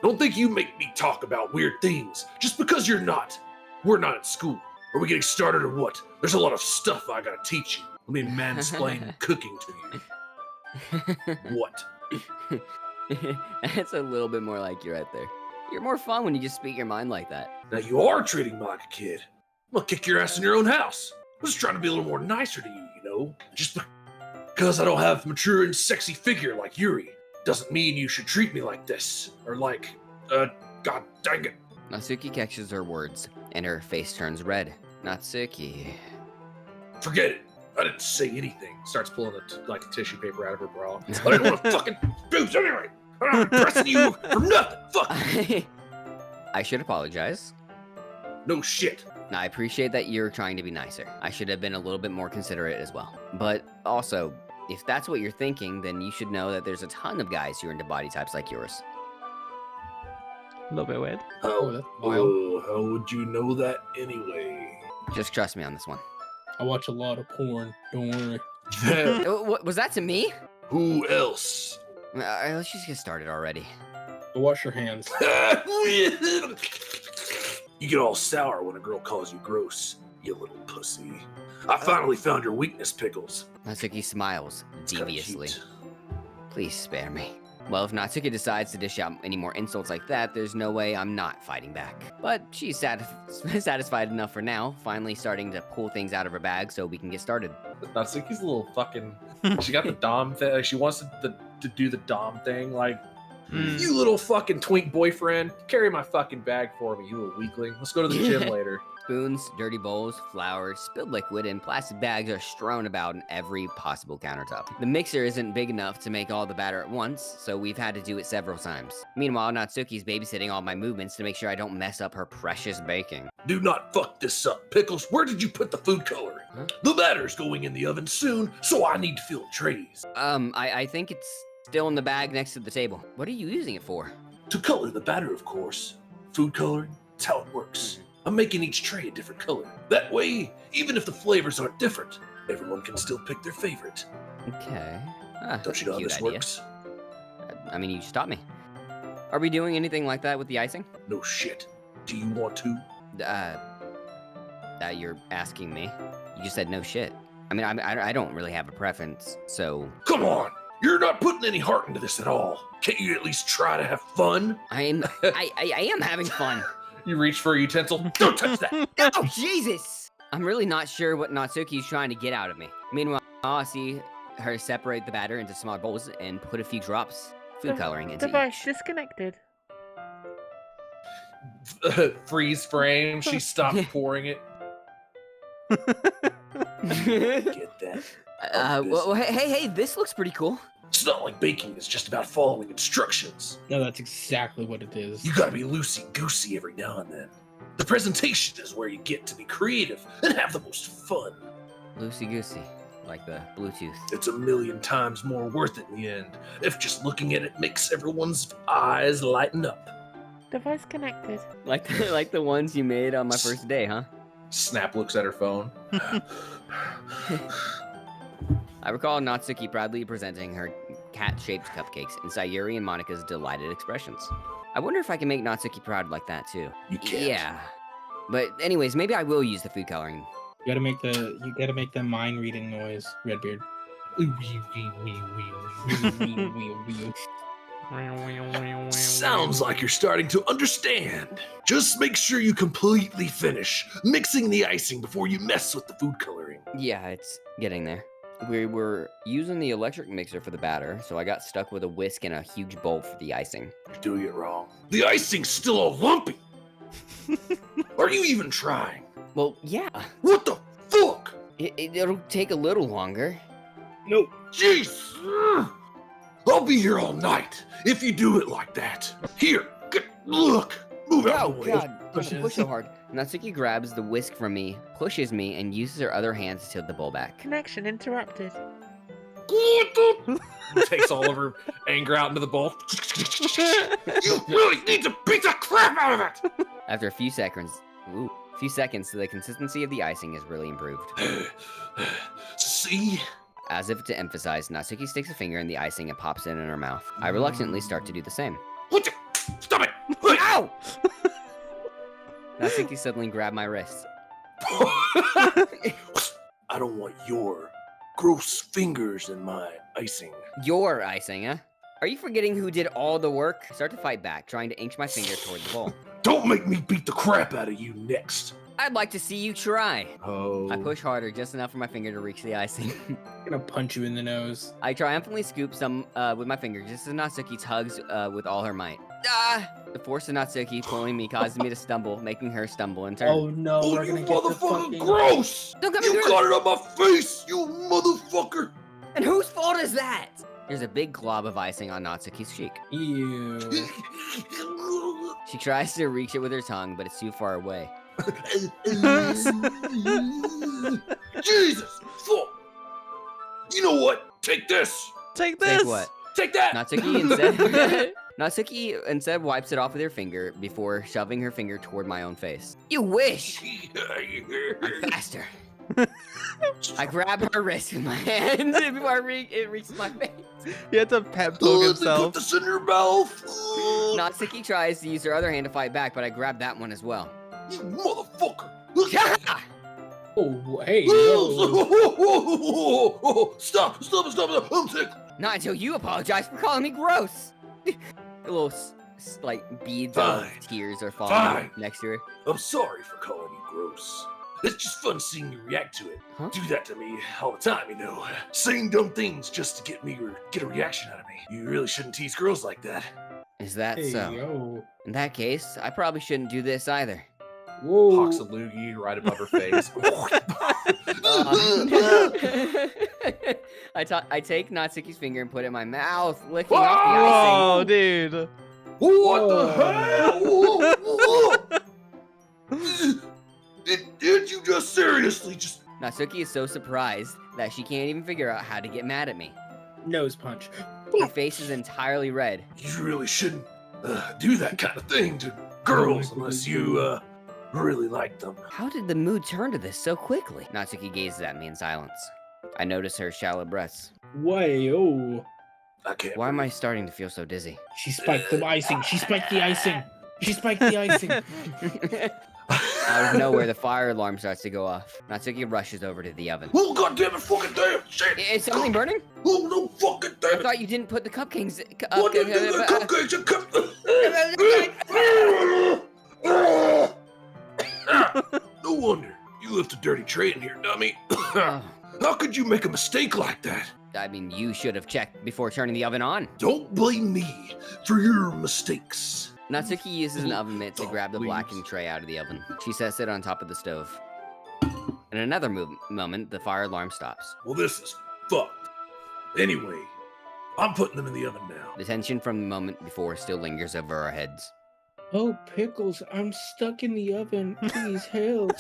Don't think you make me talk about weird things just because you're not. We're not at school. Are we getting started or what? There's a lot of stuff I gotta teach you. Let me mansplain cooking to you. What? That's a little bit more like you right there. You're more fun when you just speak your mind like that. Now you are treating me like a kid. I'm gonna kick your ass in your own house. I'm just trying to be a little more nicer to you, you know? Just because I don't have a mature and sexy figure like Yuri doesn't mean you should treat me like this. Or like, god dang it. Natsuki catches her words, and her face turns red. Natsuki. Forget it. I didn't say anything. Starts pulling like tissue paper out of her bra. I didn't want to fucking boobs anyway. I'm not impressing you for nothing. Fuck. I should apologize. No shit. Now, I appreciate that you're trying to be nicer. I should have been a little bit more considerate as well. But also, if that's what you're thinking, then you should know that there's a ton of guys who are into body types like yours. A little bit weird. Oh, that's wild. How would you know that anyway? Just trust me on this one. I watch a lot of porn. Don't worry. Was that to me? Who else? Let's just get started already. Go wash your hands. You get all sour when a girl calls you gross, you little pussy. I finally found your weakness, Pickles. Natsuki smiles It's kinda deviously. cute. Please spare me. Well, if Natsuki decides to dish out any more insults like that, there's no way I'm not fighting back. But she's satisfied enough for now, finally starting to pull things out of her bag so we can get started. Natsuki's a little fucking. She got the dom thing. Like, she wants to do the dom thing. Like, you little fucking twink boyfriend, carry my fucking bag for me, you little weakling. Let's go to the gym later. Spoons, dirty bowls, flowers, spilled liquid, and plastic bags are strewn about in every possible countertop. The mixer isn't big enough to make all the batter at once, so we've had to do it several times. Meanwhile, Natsuki's babysitting all my movements to make sure I don't mess up her precious baking. Do not fuck this up, Pickles. Where did you put the food coloring? Huh? The batter's going in the oven soon, so I need to fill the trays. I think it's still in the bag next to the table. What are you using it for? To color the batter, of course. Food coloring, that's how it works. I'm making each tray a different color. That way, even if the flavors aren't different, everyone can still pick their favorite. Okay. Don't you know how cute this idea. works? I mean, you just taught me. Are we doing anything like that with the icing? No shit. Do you want to? You're asking me. You just said no shit. I mean, I don't really have a preference, so... Come on! You're not putting any heart into this at all. Can't you at least try to have fun? I am having fun. You reach for a utensil. Don't touch that. Oh, Jesus! I'm really not sure what Natsuki's trying to get out of me. Meanwhile, I see her separate the batter into small bowls and put a few drops food coloring into Device each. disconnected. Freeze frame. She stopped pouring it. Get that? Well, hey, this looks pretty cool. It's not like baking is just about following instructions. No, that's exactly what it is. You gotta be loosey-goosey every now and then. The presentation is where you get to be creative and have the most fun. Loosey-goosey, like the Bluetooth. It's 1,000,000 times more worth it in the end, if just looking at it makes everyone's eyes lighten up. Device connected. Like the ones you made on my first day, huh? Snap looks at her phone. I recall Natsuki proudly presenting her cat-shaped cupcakes and Sayori and Monika's delighted expressions. I wonder if I can make Natsuki proud like that too. You can't. Yeah. But anyways, maybe I will use the food coloring. You gotta make the mind reading noise, Redbeard. Sounds like you're starting to understand. Just make sure you completely finish mixing the icing before you mess with the food coloring. Yeah, it's getting there. We were using the electric mixer for the batter, so I got stuck with a whisk and a huge bowl for the icing. You're doing it wrong. The icing's still all lumpy. Are you even trying? Well, yeah. What the fuck? It'll take a little longer. No. Jeez. I'll be here all night if you do it like that. Here, look. Move out of the way. God, don't push so hard. Natsuki grabs the whisk from me, pushes me, and uses her other hand to tilt the bowl back. Connection interrupted. Takes all of her anger out into the bowl. You really need to beat the crap out of it. After a few seconds, the consistency of the icing has really improved. See? As if to emphasize, Natsuki sticks a finger in the icing and pops it in her mouth. I reluctantly start to do the same. What the? Stop it! Ow! Natsuki suddenly grabbed my wrist. I don't want your gross fingers in my icing. Your icing, huh? Are you forgetting who did all the work? I start to fight back, trying to inch my finger toward the bowl. Don't make me beat the crap out of you next. I'd like to see you try. Oh. I push harder, just enough for my finger to reach the icing. I'm gonna punch you in the nose. I triumphantly scoop some with my finger, just as Natsuki tugs with all her might. Ah! The force of Natsuki pulling me causes me to stumble, making her stumble in turn. Oh no, Oh, we're you gonna get the motherfucking fucking... gross! Don't get me You gross. got it on my face, you motherfucker! And whose fault is that? There's a big glob of icing on Natsuki's cheek. Ew. She tries to reach it with her tongue, but it's too far away. Jesus! Fuck! You know what? Take this! Take this. Take what? Take that! Natsuki instead wipes it off with her finger before shoving her finger toward my own face. You wish! I'm faster. I grab her wrist with my hand before it reaches my face. He had to pep talk Let me put himself. this in your mouth! Natsuki tries to use her other hand to fight back, but I grab that one as well. You motherfucker! Oh, hey. Whoa. Stop! I'm sick! Not until you apologize for calling me gross. Little like beads of Fine. tears are falling Fine. next to her. I'm sorry for calling you gross. It's just fun seeing you react to it. Huh? Do that to me all the time, you know. Saying dumb things just to get a reaction out of me. You really shouldn't tease girls like that. Is that Hey, so? yo. In that case, I probably shouldn't do this either. Whoa. Hawks a loogie right above her face. I take Natsuki's finger and put it in my mouth, licking off the icing. Whoa, dude. What the hell? Did you just seriously just... Natsuki is so surprised that she can't even figure out how to get mad at me. Nose punch. Her face is entirely red. You really shouldn't do that kind of thing to girls unless you really like them. How did the mood turn to this so quickly? Natsuki gazes at me in silence. I notice her shallow breaths. Way, oh. I can't. Why am I starting to feel so dizzy? She spiked the icing. She spiked the icing. She spiked the icing. Out of nowhere, the fire alarm starts to go off. Natsuki rushes over to the oven. Oh, goddamn it, fucking damn shit! Is something burning? Oh, no fucking I damn it! thought you didn't put the cupcakes. What did the cupcakes and No wonder. You left a dirty tray in here, dummy. How could you make a mistake like that? I mean, you should have checked before turning the oven on. Don't blame me for your mistakes. Natsuki uses an oven mitt to Oh, grab the please. blackened tray out of the oven. She sets it on top of the stove. In another moment, the fire alarm stops. Well, this is fucked. Anyway, I'm putting them in the oven now. The tension from the moment before still lingers over our heads. Oh, Pickles, I'm stuck in the oven. Please help.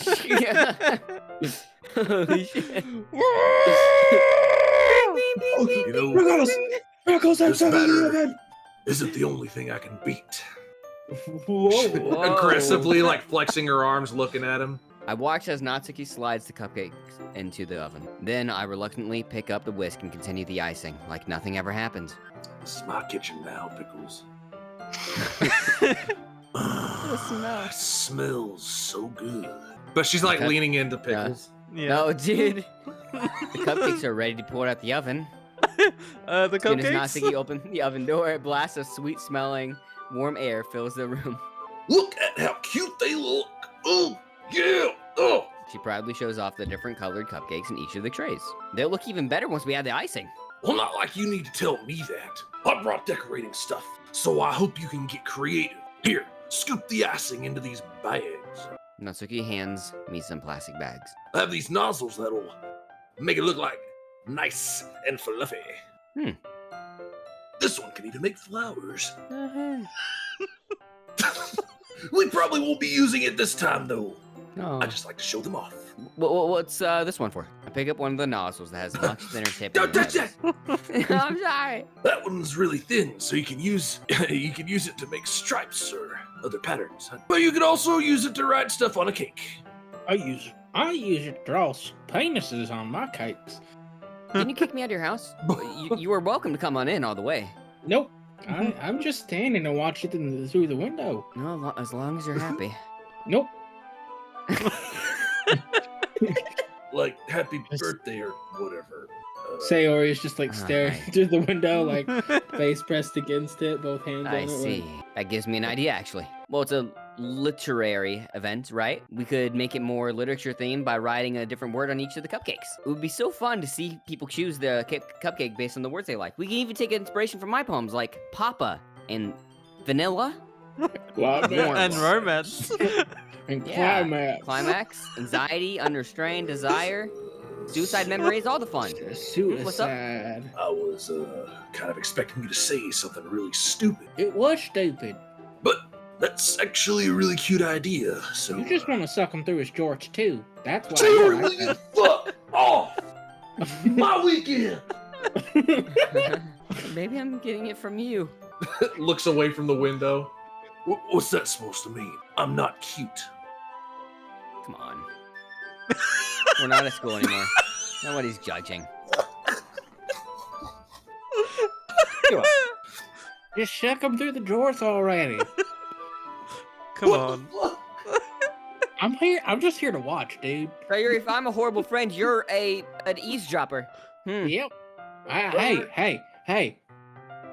Holy shit. You know, Pickles, I'm this stuck in the batter oven. isn't the only thing I can beat. Whoa. Aggressively, like flexing her arms, looking at him. I watch as Natsuki slides the cupcakes into the oven. Then I reluctantly pick up the whisk and continue the icing, like nothing ever happened. This is my kitchen now, Pickles. smell. It smells so good. But she's like Okay. leaning into Pickles. Yeah. No, dude. The cupcakes are ready to pour out the oven. The As soon as cupcakes. Natsuki opens the oven door, a blast of sweet-smelling, warm air fills the room. Look at how cute they look. Oh, yeah. Oh. She proudly shows off the different colored cupcakes in each of the trays. They'll look even better once we add the icing. Well, not like you need to tell me that. I brought decorating stuff, so I hope you can get creative. Here, scoop the icing into these bags. Natsuki hands me some plastic bags. I have these nozzles that'll make it look like nice and fluffy. Hmm. This one can even make flowers. We probably won't be using it this time, though. No. I just like to show them off. What's this one for? I pick up one of the nozzles that has a much thinner tip. Don't than touch the others. I'm sorry. That one's really thin, so you can use it to make stripes or other patterns. But you can also use it to write stuff on a cake. I use it to draw penises on my cakes. Can you kick me out of your house? You were welcome to come on in all the way. Nope. I'm just standing and watch it through the window. No, as long as you're happy. Nope. Like, happy birthday or whatever. Sayori is just like staring Alright. through the window, like face pressed against it, both hands on I it. like- see. That gives me an idea, actually. Well, it's a literary event, right? We could make it more literature themed by writing a different word on each of the cupcakes. It would be so fun to see people choose the cupcake based on the words they like. We can even take inspiration from my poems, like Papa and Vanilla, Climax. And romance. And Yeah. climax. Climax, Anxiety, Under Strain, Desire, Suicide Memories, all the fun. What's up? Suicide. I was kind of expecting you to say something really stupid, It was stupid. but that's actually a really cute idea. So You just want to suck him through his jorts too. That's why. Sayori, you will like you fuck off? My weekend. Maybe I'm getting it from you. Looks away from the window. What's that supposed to mean? I'm not cute. Come on. We're not at school anymore. Nobody's judging. Just suck him through the jorts already. Come What on. the fuck? I'm here. I'm just here to watch, dude. Sayori, if I'm a horrible friend, you're an eavesdropper. Yep. Hey.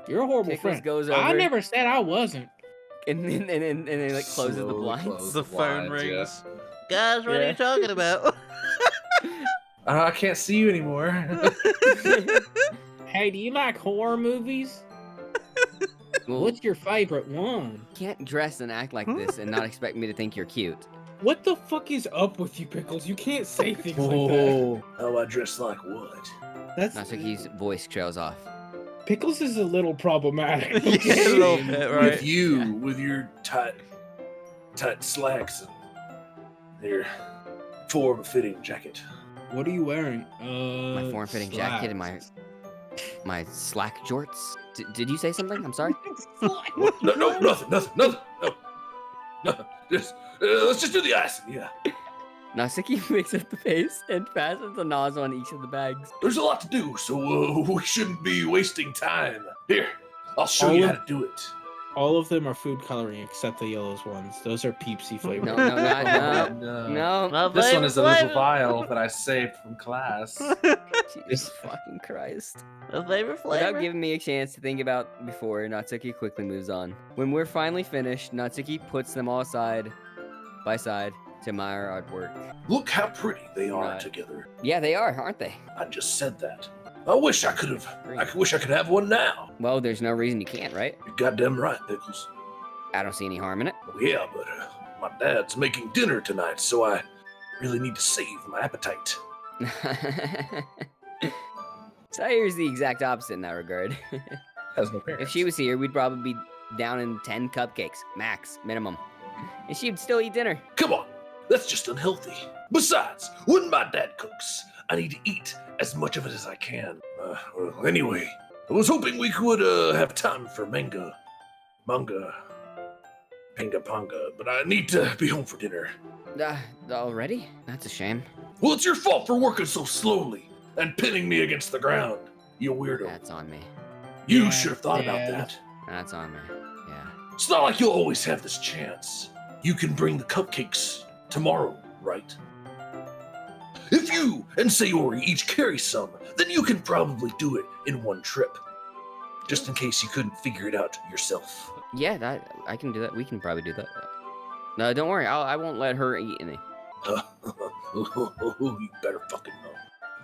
You're a horrible Pickles friend. goes I over. never said I wasn't. And then like closes the Slowly blinds. close The phone blinds, yeah. rings. Guys, what are Yeah. you talking about? I can't see you anymore. Hey, do you like horror movies? Well, What's your favorite one? you can't dress and act like this and not expect me to think you're cute. What the fuck is up with you, Pickles? You can't say things like that. Oh, how I dress like what? That's Natsuki's voice trails off. Pickles is a little problematic. Yeah, a little bit, right? With you, Yeah. with your tight slacks and your form-fitting jacket. What are you wearing? My form-fitting jacket and my slack jorts. Did you say something? I'm sorry. What? No, nothing. No. Just, let's just do the icing, yeah. Natsuki picks up the paste and passes the nozzle on each of the bags. There's a lot to do, so we shouldn't be wasting time. Here, I'll show you how to do it. All of them are food coloring except the yellow ones. Those are Peepsy flavor. No, no, not, No. no. My This one favorite is a little flavor. vial that I saved from class. Jesus fucking Christ. My favorite Without flavor. giving me a chance to think about before, Natsuki quickly moves on. When we're finally finished, Natsuki puts them all side by side to admire our artwork. Look how pretty they are Right. together. Yeah, they are, aren't they? I just said that. I wish I could have. Wish I could have one now. Well, there's no reason you can't, right? You're goddamn right, Pickles. I don't see any harm in it. Well, yeah, but my dad's making dinner tonight, so I really need to save my appetite. Sayero's the exact opposite in that regard. Has no parents. If she was here, we'd probably be down in 10 cupcakes, max, minimum. And she'd still eat dinner. Come on, that's just unhealthy. Besides, when my dad cooks, I need to eat as much of it as I can. Well, anyway, I was hoping we could have time for manga, panga, but I need to be home for dinner. Already? That's a shame. Well, it's your fault for working so slowly and pinning me against the ground, you weirdo. That's on me. You Yeah, should have thought about yeah. that. That's on me. Yeah. It's not like you'll always have this chance. You can bring the cupcakes tomorrow, right? If you and Sayori each carry some, then you can probably do it in one trip. Just in case you couldn't figure it out yourself. Yeah, that I can do that. We can probably do that. No, don't worry. I won't let her eat any. You better fucking know.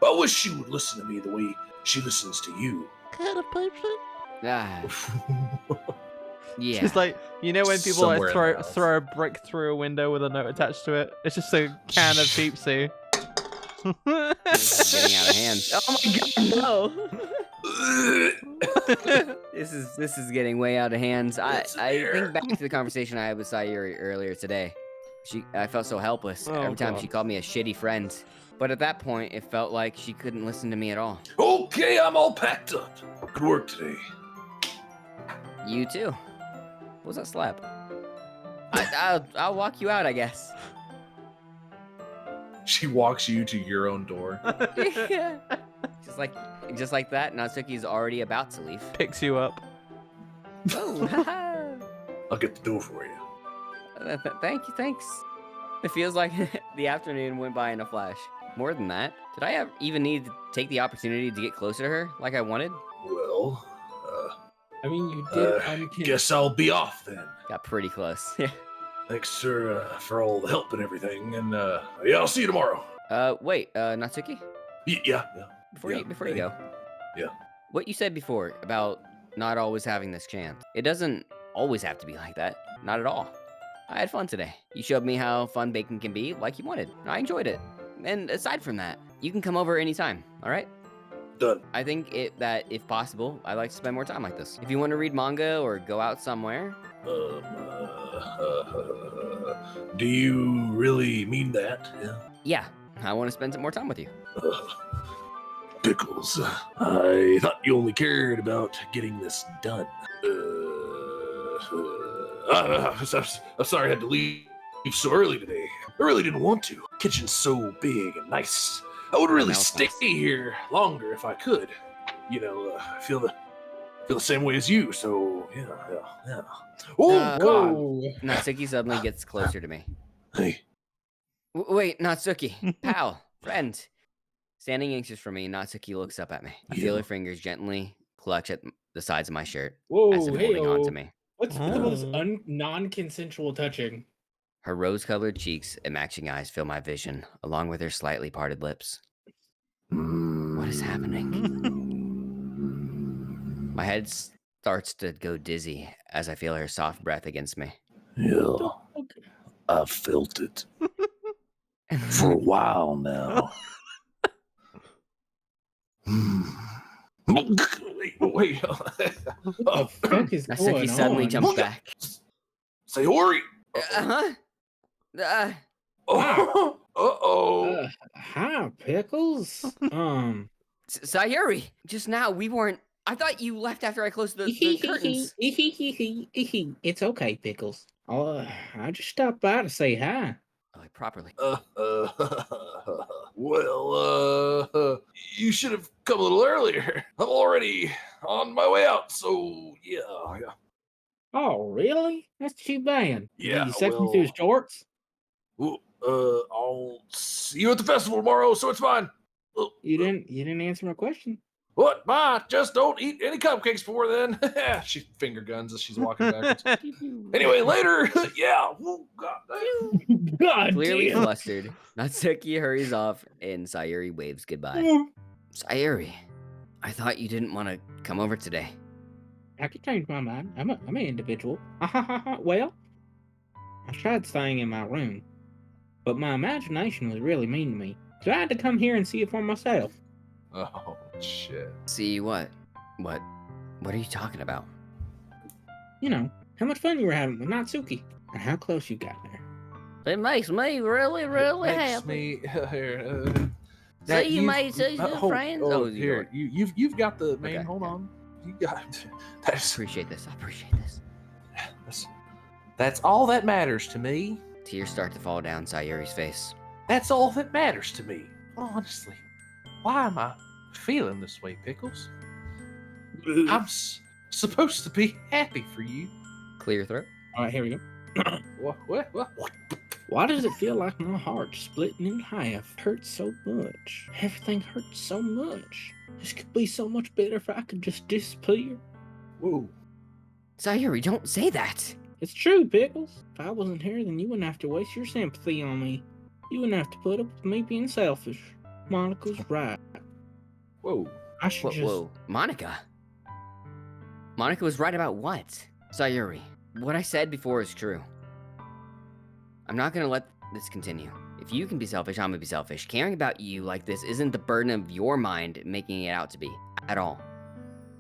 I wish she would listen to me the way she listens to you. Kind of Peepsy. Ah, yeah. It's like, you know when people like Somewhere in the house. throw a brick through a window with a note attached to it? It's just a can of Peepsy. This is getting out of hand. Oh my god, no! This is getting way out of hands. I think back to the conversation I had with Sayori earlier today. I felt so helpless Oh, every time God. she called me a shitty friend. But at that point, it felt like she couldn't listen to me at all. Okay, I'm all packed up. Good work today. You too. What was that slap? I'll walk you out, I guess. She walks you to your own door. Just like that, Natsuki's already about to leave. Picks you up. Oh, haha. I'll get the door for you. Thank you, thanks. It feels like the afternoon went by in a flash. More than that, did I even need to take the opportunity to get closer to her like I wanted? Well, I mean, you did. guess I'll be off then. Got pretty close. Thanks for all the help and everything, and yeah, I'll see you tomorrow. Wait, Natsuki? Yeah. Before you yeah. go. Yeah. What you said before about not always having this chance. It doesn't always have to be like that. Not at all. I had fun today. You showed me how fun baking can be like you wanted. I enjoyed it. And aside from that, you can come over anytime, all right? Done. I think that if possible, I'd like to spend more time like this. If you want to read manga or go out somewhere, Do you really mean that? yeah, I want to spend some more time with you. Pickles, I thought you only cared about getting this done. I'm sorry I had to leave so early today. I really didn't want to. Kitchen's so big and nice. I would really Smells stay nice. here longer if I could. You know, feel the same way as you. So yeah. Oh God! Whoa. Natsuki suddenly gets closer to me. Hey, Wait, Natsuki, pal, friend. Standing anxious for me, Natsuki looks up at me. I feel Yeah. her fingers gently clutch at the sides of my shirt Whoa. as if Hey. holding on to me. What's the most Oh. non-consensual touching? Her rose-colored cheeks and matching eyes fill my vision, along with her slightly parted lips. What is happening? My head starts to go dizzy as I feel her soft breath against me. Yeah, I've felt it for a while now. Wait. What the fuck is Natsuki going suddenly on? jumps back. Sayori! Uh-huh. Uh-oh. Hi, Pickles. Sayori, just now we weren't... I thought you left after I closed the curtains. It's okay, Pickles. I just stopped by to say hi. Like, properly. Well, you should have come a little earlier. I'm already on my way out, so yeah. Oh, really? That's too bad. Yeah, Did you suck me through his shorts? Well, I'll see you at the festival tomorrow, so it's fine. You didn't answer my question. What? Ma, just don't eat any cupcakes before then. She finger guns as she's walking backwards. Anyway, later. Yeah. Oh, God. God Clearly damn. flustered, Natsuki hurries off and Sayori waves goodbye. Sayori, I thought you didn't want to come over today. I could change my mind. I'm an individual. Well, I tried staying in my room, but my imagination was really mean to me, so I had to come here and see it for myself. Oh shit. See what? What are you talking about? You know, how much fun you were having with Natsuki, and how close you got there. It makes me really, really Makes happy. me here. So you made such good hold- friends? Oh, Oh, here, you've got the main. Okay, Hold okay. on. You got that's Appreciate this. I appreciate this. that's all that matters to me. Tears start to fall down Sayori's face. That's all that matters to me. Honestly, why am I feeling this way, Pickles? I'm supposed to be happy for you. Clear your throat. All right, here we go. What? Why does it feel like my heart splitting in half? It hurts so much. Everything hurts so much. This could be so much better if I could just disappear. Whoa. Sayori, don't say that. It's true, Pickles. If I wasn't here, then you wouldn't have to waste your sympathy on me. You wouldn't have to put up with me being selfish. Monika's right. Whoa. I should just... Whoa, Monika. Monika was right about what? Sayori, what I said before is true. I'm not gonna let this continue. If you can be selfish, I'm gonna be selfish. Caring about you like this isn't the burden of your mind making it out to be, at all.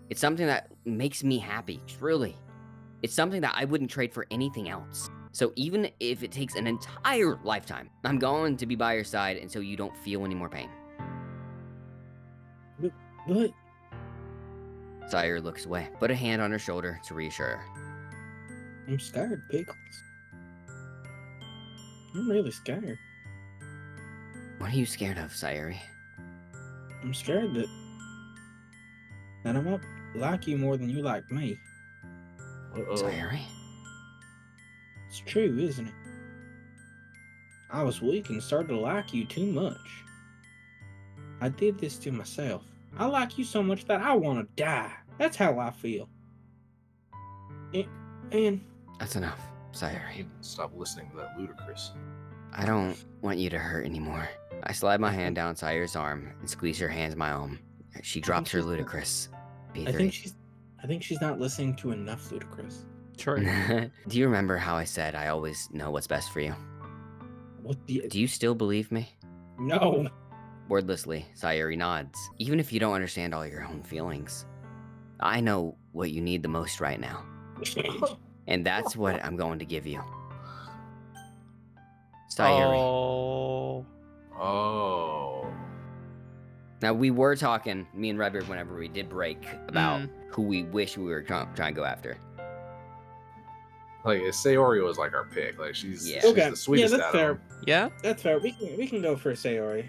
It's something that makes me happy, truly. It's something that I wouldn't trade for anything else. So even if it takes an entire lifetime, I'm going to be by your side until you don't feel any more pain. But... Sayori looks away, put a hand on her shoulder to reassure her. I'm scared, Pickles. I'm really scared. What are you scared of, Sayori? I'm scared that I won't like you more than you like me. Sayori? It's true, isn't it? I was weak and started to like you too much. I did this to myself. I like you so much that I want to die. That's how I feel. And That's enough, Sayori. You stop listening to that ludicrous. I don't want you to hurt anymore. I slide my hand down Sayori's arm and squeeze her hands in my own. She drops her ludicrous. I think she's not listening to enough ludicrous. True. Do you remember how I said I always know what's best for you? What the... Do you still believe me? No. Wordlessly, Sayori nods. Even if you don't understand all your own feelings, I know what you need the most right now. And that's what I'm going to give you. Sayori. Oh. Now, we were talking, me and Redbeard, whenever we did break, about who we wish we were trying to go after. Like Sayori was like our pick. Like she's Okay. the sweetest that's out fair. of them. Yeah? That's fair. We can go for Sayori.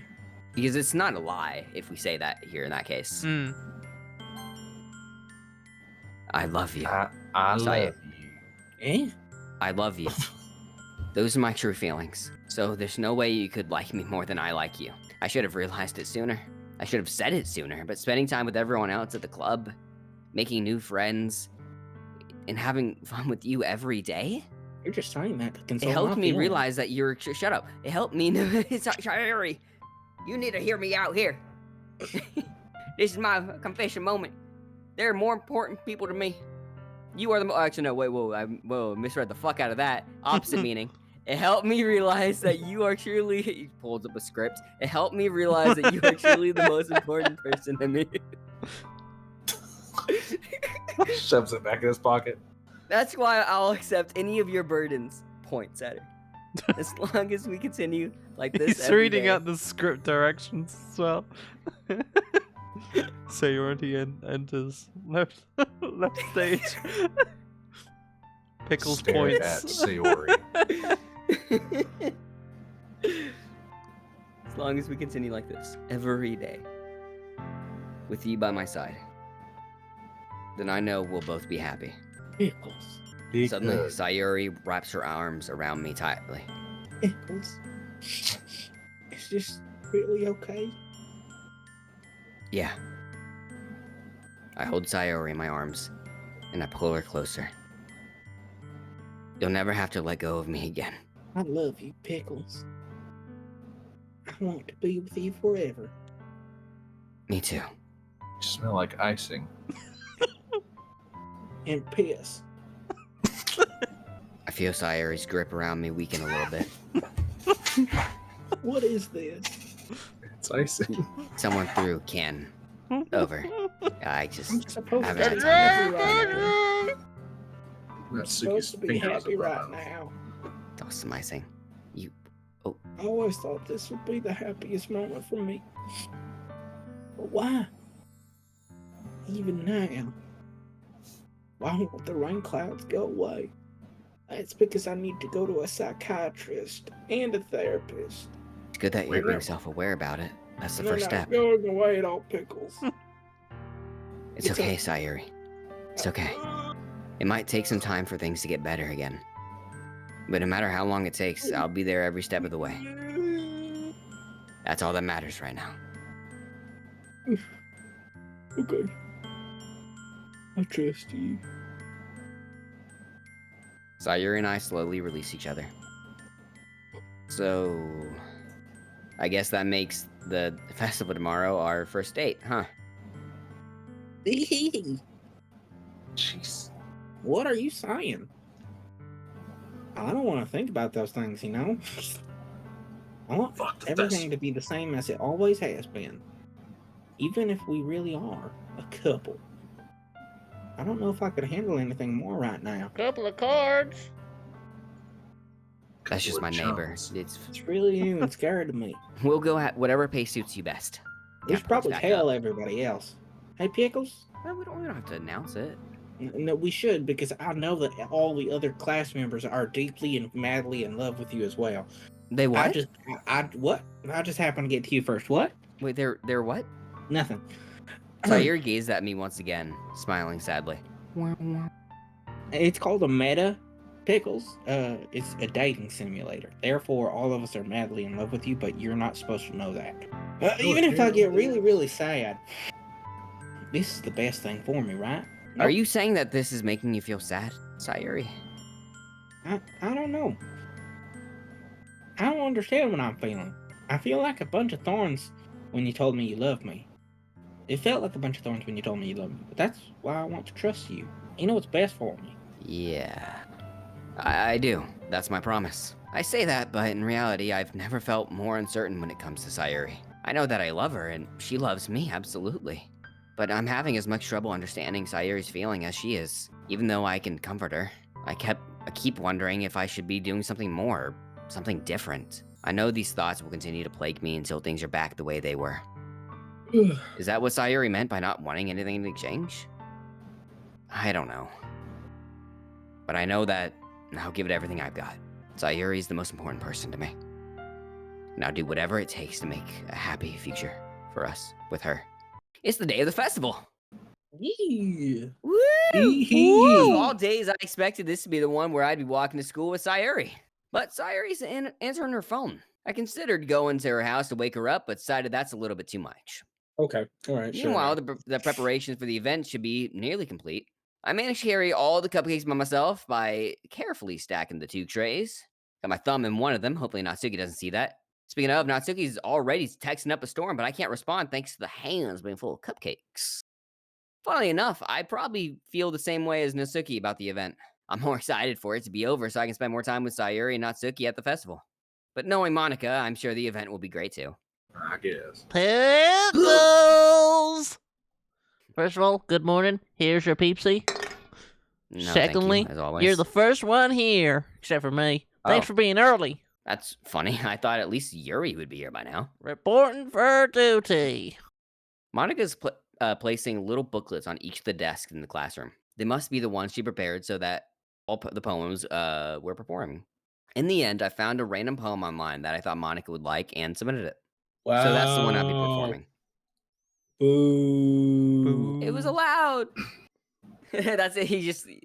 Because it's not a lie if we say that here in that case. Mm. I love you. I love Say it. you. Eh? I love you. Those are my true feelings. So there's no way you could like me more than I like you. I should have realized it sooner. I should have said it sooner, but spending time with everyone else at the club, making new friends, and having fun with you every day, You're just saying that to it console helped my me feelings. realize that you're... Shut up. It helped me... Sayori, you need to hear me out here. This is my confession moment. There are more important people to me. You are the... Actually, no, wait, whoa. I misread the fuck out of that. Opposite meaning. It helped me realize that you are truly... He pulls up a script. It helped me realize that you are truly the most important person to me. Shoves it back in his pocket. That's why I'll accept any of your burdens. Points at her. As long as we continue like this. He's every reading day. out the script directions as well. Sayori enters left stage. Pickles Staring points. at Sayori. As long as we continue like this every day, with you by my side, then I know we'll both be happy. Pickles. Suddenly, Sayori wraps her arms around me tightly. Pickles. Is this really okay? Yeah. I hold Sayori in my arms, and I pull her closer. You'll never have to let go of me again. I love you, Pickles. I want to be with you forever. Me too. You smell like icing. And piss. I feel Sayori's grip around me weaken a little bit. What is this? It's icing. Someone threw a can over. I just I'm supposed haven't to had be time. happy right now. I'm Natsuki's supposed to be fingers happy are right brown. now. Toss some icing. I always thought this would be the happiest moment for me. But why? Even now. Why won't the rain clouds go away? It's because I need to go to a psychiatrist and a therapist. It's good that you're being self-aware about it. That's the And first they're not step. going away at all, Pickles. It's okay, Sayori. It's okay. It might take some time for things to get better again. But no matter how long it takes, I'll be there every step of the way. That's all that matters right now. Okay. I trust you. Sayori and I slowly release each other. So, I guess that makes the festival tomorrow our first date, huh? Jeez. What are you saying? I don't want to think about those things, you know? I want Fuck the everything to be the same as it always has been. Even if we really are a couple. I don't know if I could handle anything more right now. Couple of cards. That's just my neighbor. Chums. It's really even scared of me. We'll go at whatever pace suits you best. We Yeah, should probably back tell up. everybody else. Hey, Pickles? Well, we don't have to announce it. No, we should, because I know that all the other class members are deeply and madly in love with you as well. They what? What? I just happened to get to you first. What? Wait, they're what? Nothing. Sayori gazed at me once again, smiling sadly. It's called a meta. Pickles, it's a dating simulator. Therefore, all of us are madly in love with you, but you're not supposed to know that. Even if I get really, really sad, this is the best thing for me, right? Are you saying that this is making you feel sad, Sayori? I don't know. I don't understand what I'm feeling. I feel like a bunch of thorns when you told me you loved me. It felt like a bunch of thorns when you told me you loved me, but that's why I want to trust you. You know what's best for me. Yeah. I do. That's my promise. I say that, but in reality, I've never felt more uncertain when it comes to Sayori. I know that I love her, and she loves me, absolutely. But I'm having as much trouble understanding Sayori's feeling as she is. Even though I can comfort her, I keep wondering if I should be doing something more, something different. I know these thoughts will continue to plague me until things are back the way they were. Is that what Sayori meant by not wanting anything in exchange? I don't know. But I know that I'll give it everything I've got. Sayori's the most important person to me. And I'll do whatever it takes to make a happy future for us with her. It's the day of the festival. Yeah. Woo! Of all days, I expected this to be the one where I'd be walking to school with Sayori. But Sayori's answering her phone. I considered going to her house to wake her up, but decided that's a little bit too much. Okay. All right. Meanwhile, the preparations for the event should be nearly complete. I managed to carry all the cupcakes by myself by carefully stacking the 2 trays. Got my thumb in one of them. Hopefully Natsuki doesn't see that. Speaking of, Natsuki's already texting up a storm, but I can't respond thanks to the hands being full of cupcakes. Funnily enough, I probably feel the same way as Natsuki about the event. I'm more excited for it to be over so I can spend more time with Sayori and Natsuki at the festival. But knowing Monika, I'm sure the event will be great too. I guess. Pickles! First of all, good morning. Here's your peepsy. No, Secondly, thank you, as always. you're the first one here, except for me. Thanks Oh. for being early. That's funny. I thought at least Yuri would be here by now. Reporting for duty. Monika's placing little booklets on each of the desks in the classroom. They must be the ones she prepared so that all the poems were performing. In the end, I found a random poem online that I thought Monika would like and submitted it. Wow. So that's the one I'll be performing. Boo. It was allowed. That's it.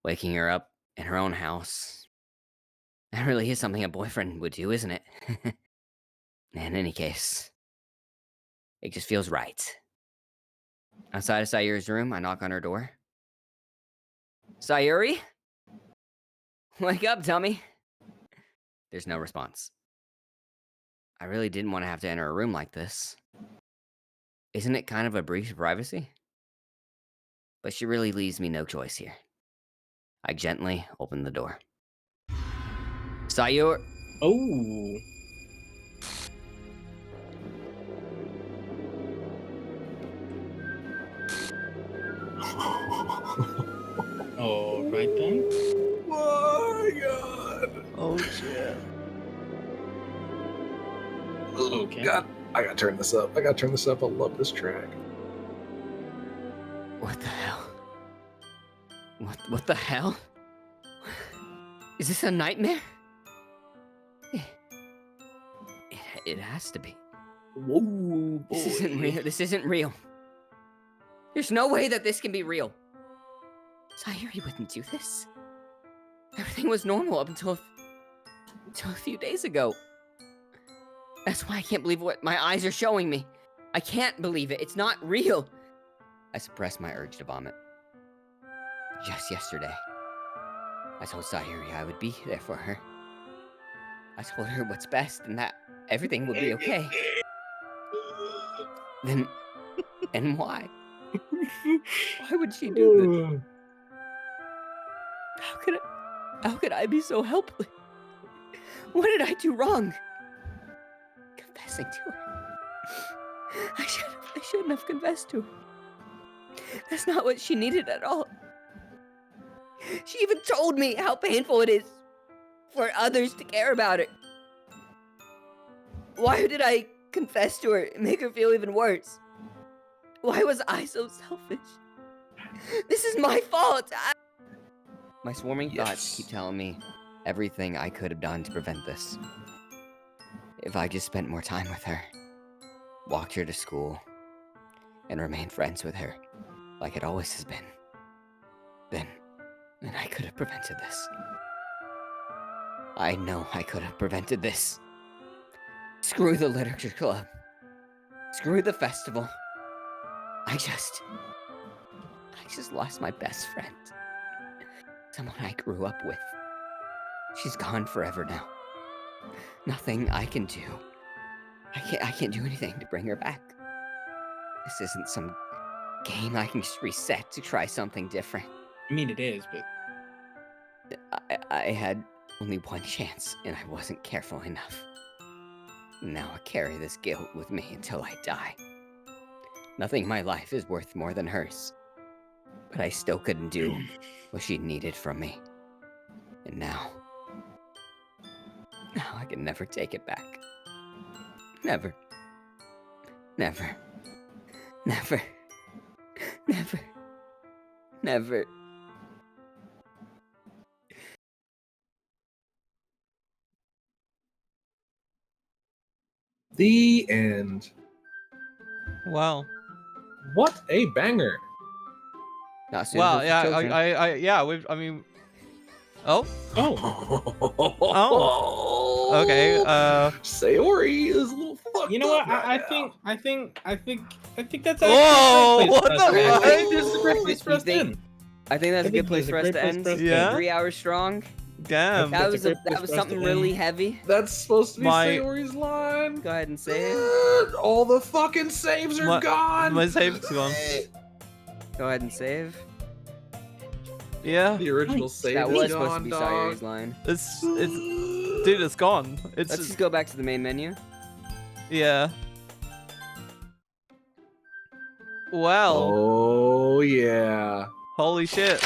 Waking her up in her own house. That really is something a boyfriend would do, isn't it? In any case, it just feels right. Outside of Sayori's room, I knock on her door. Sayori? Wake up, dummy. There's no response. I really didn't want to have to enter a room like this. Isn't it kind of a breach of privacy? But she really leaves me no choice here. I gently open the door. Sayori. Oh. All right then. Oh my god. Oh shit. Okay. God, I gotta turn this up. I love this track. What the hell? What the hell? Is this a nightmare? It has to be. Whoa, boy. This isn't real. This isn't real. There's no way that this can be real. Sayori wouldn't do this. Everything was normal up until a few days ago. That's why I can't believe what my eyes are showing me. I can't believe it. It's not real. I suppressed my urge to vomit. Just yesterday, I told Sayori I would be there for her. I told her what's best and that everything would be okay. Then, and why? Why would she do this? How could I be so helpless? What did I do wrong? Confessing to her. I shouldn't have confessed to her. That's not what she needed at all. She even told me how painful it is for others to care about it. Why did I confess to her and make her feel even worse? Why was I so selfish? This is my fault. My swarming thoughts keep telling me everything I could have done to prevent this. If I just spent more time with her, walked her to school, and remained friends with her, like it always has been, then I could have prevented this. I know I could have prevented this. Screw the literature club. Screw the festival. I just lost my best friend. Someone I grew up with. She's gone forever now. Nothing I can do. I can't do anything to bring her back. This isn't some game I can just reset to try something different. I mean, it is, but I had only one chance, and I wasn't careful enough. Now I carry this guilt with me until I die. Nothing in my life is worth more than hers. But I still couldn't do what she needed from me. And now I can never take it back. Never. Never. Never. Never. Never. The end. Wow. What a banger. Not suitable Wow. for Yeah. children. I mean. Oh. Oh. Okay. Sayori is a little fucked you know what? up right I think that's. Whoa! What the Okay, I fuck? think this is a great place for You us to think- end. I think that's I a think good place this is for a us great to place end. for us to Yeah. end. 3 hours strong. Damn. That That's was a great place that was for us to something end. really heavy. That's supposed to be My- Sayori's line. Go ahead and say it. All the fucking saves are gone. My save's gone. Go ahead and save. Yeah. The original save That is was supposed to gone, be dog. Sayori's line. It's dude, it's gone. It's Let's just go back to the main menu. yeah. Well, Oh yeah. holy shit.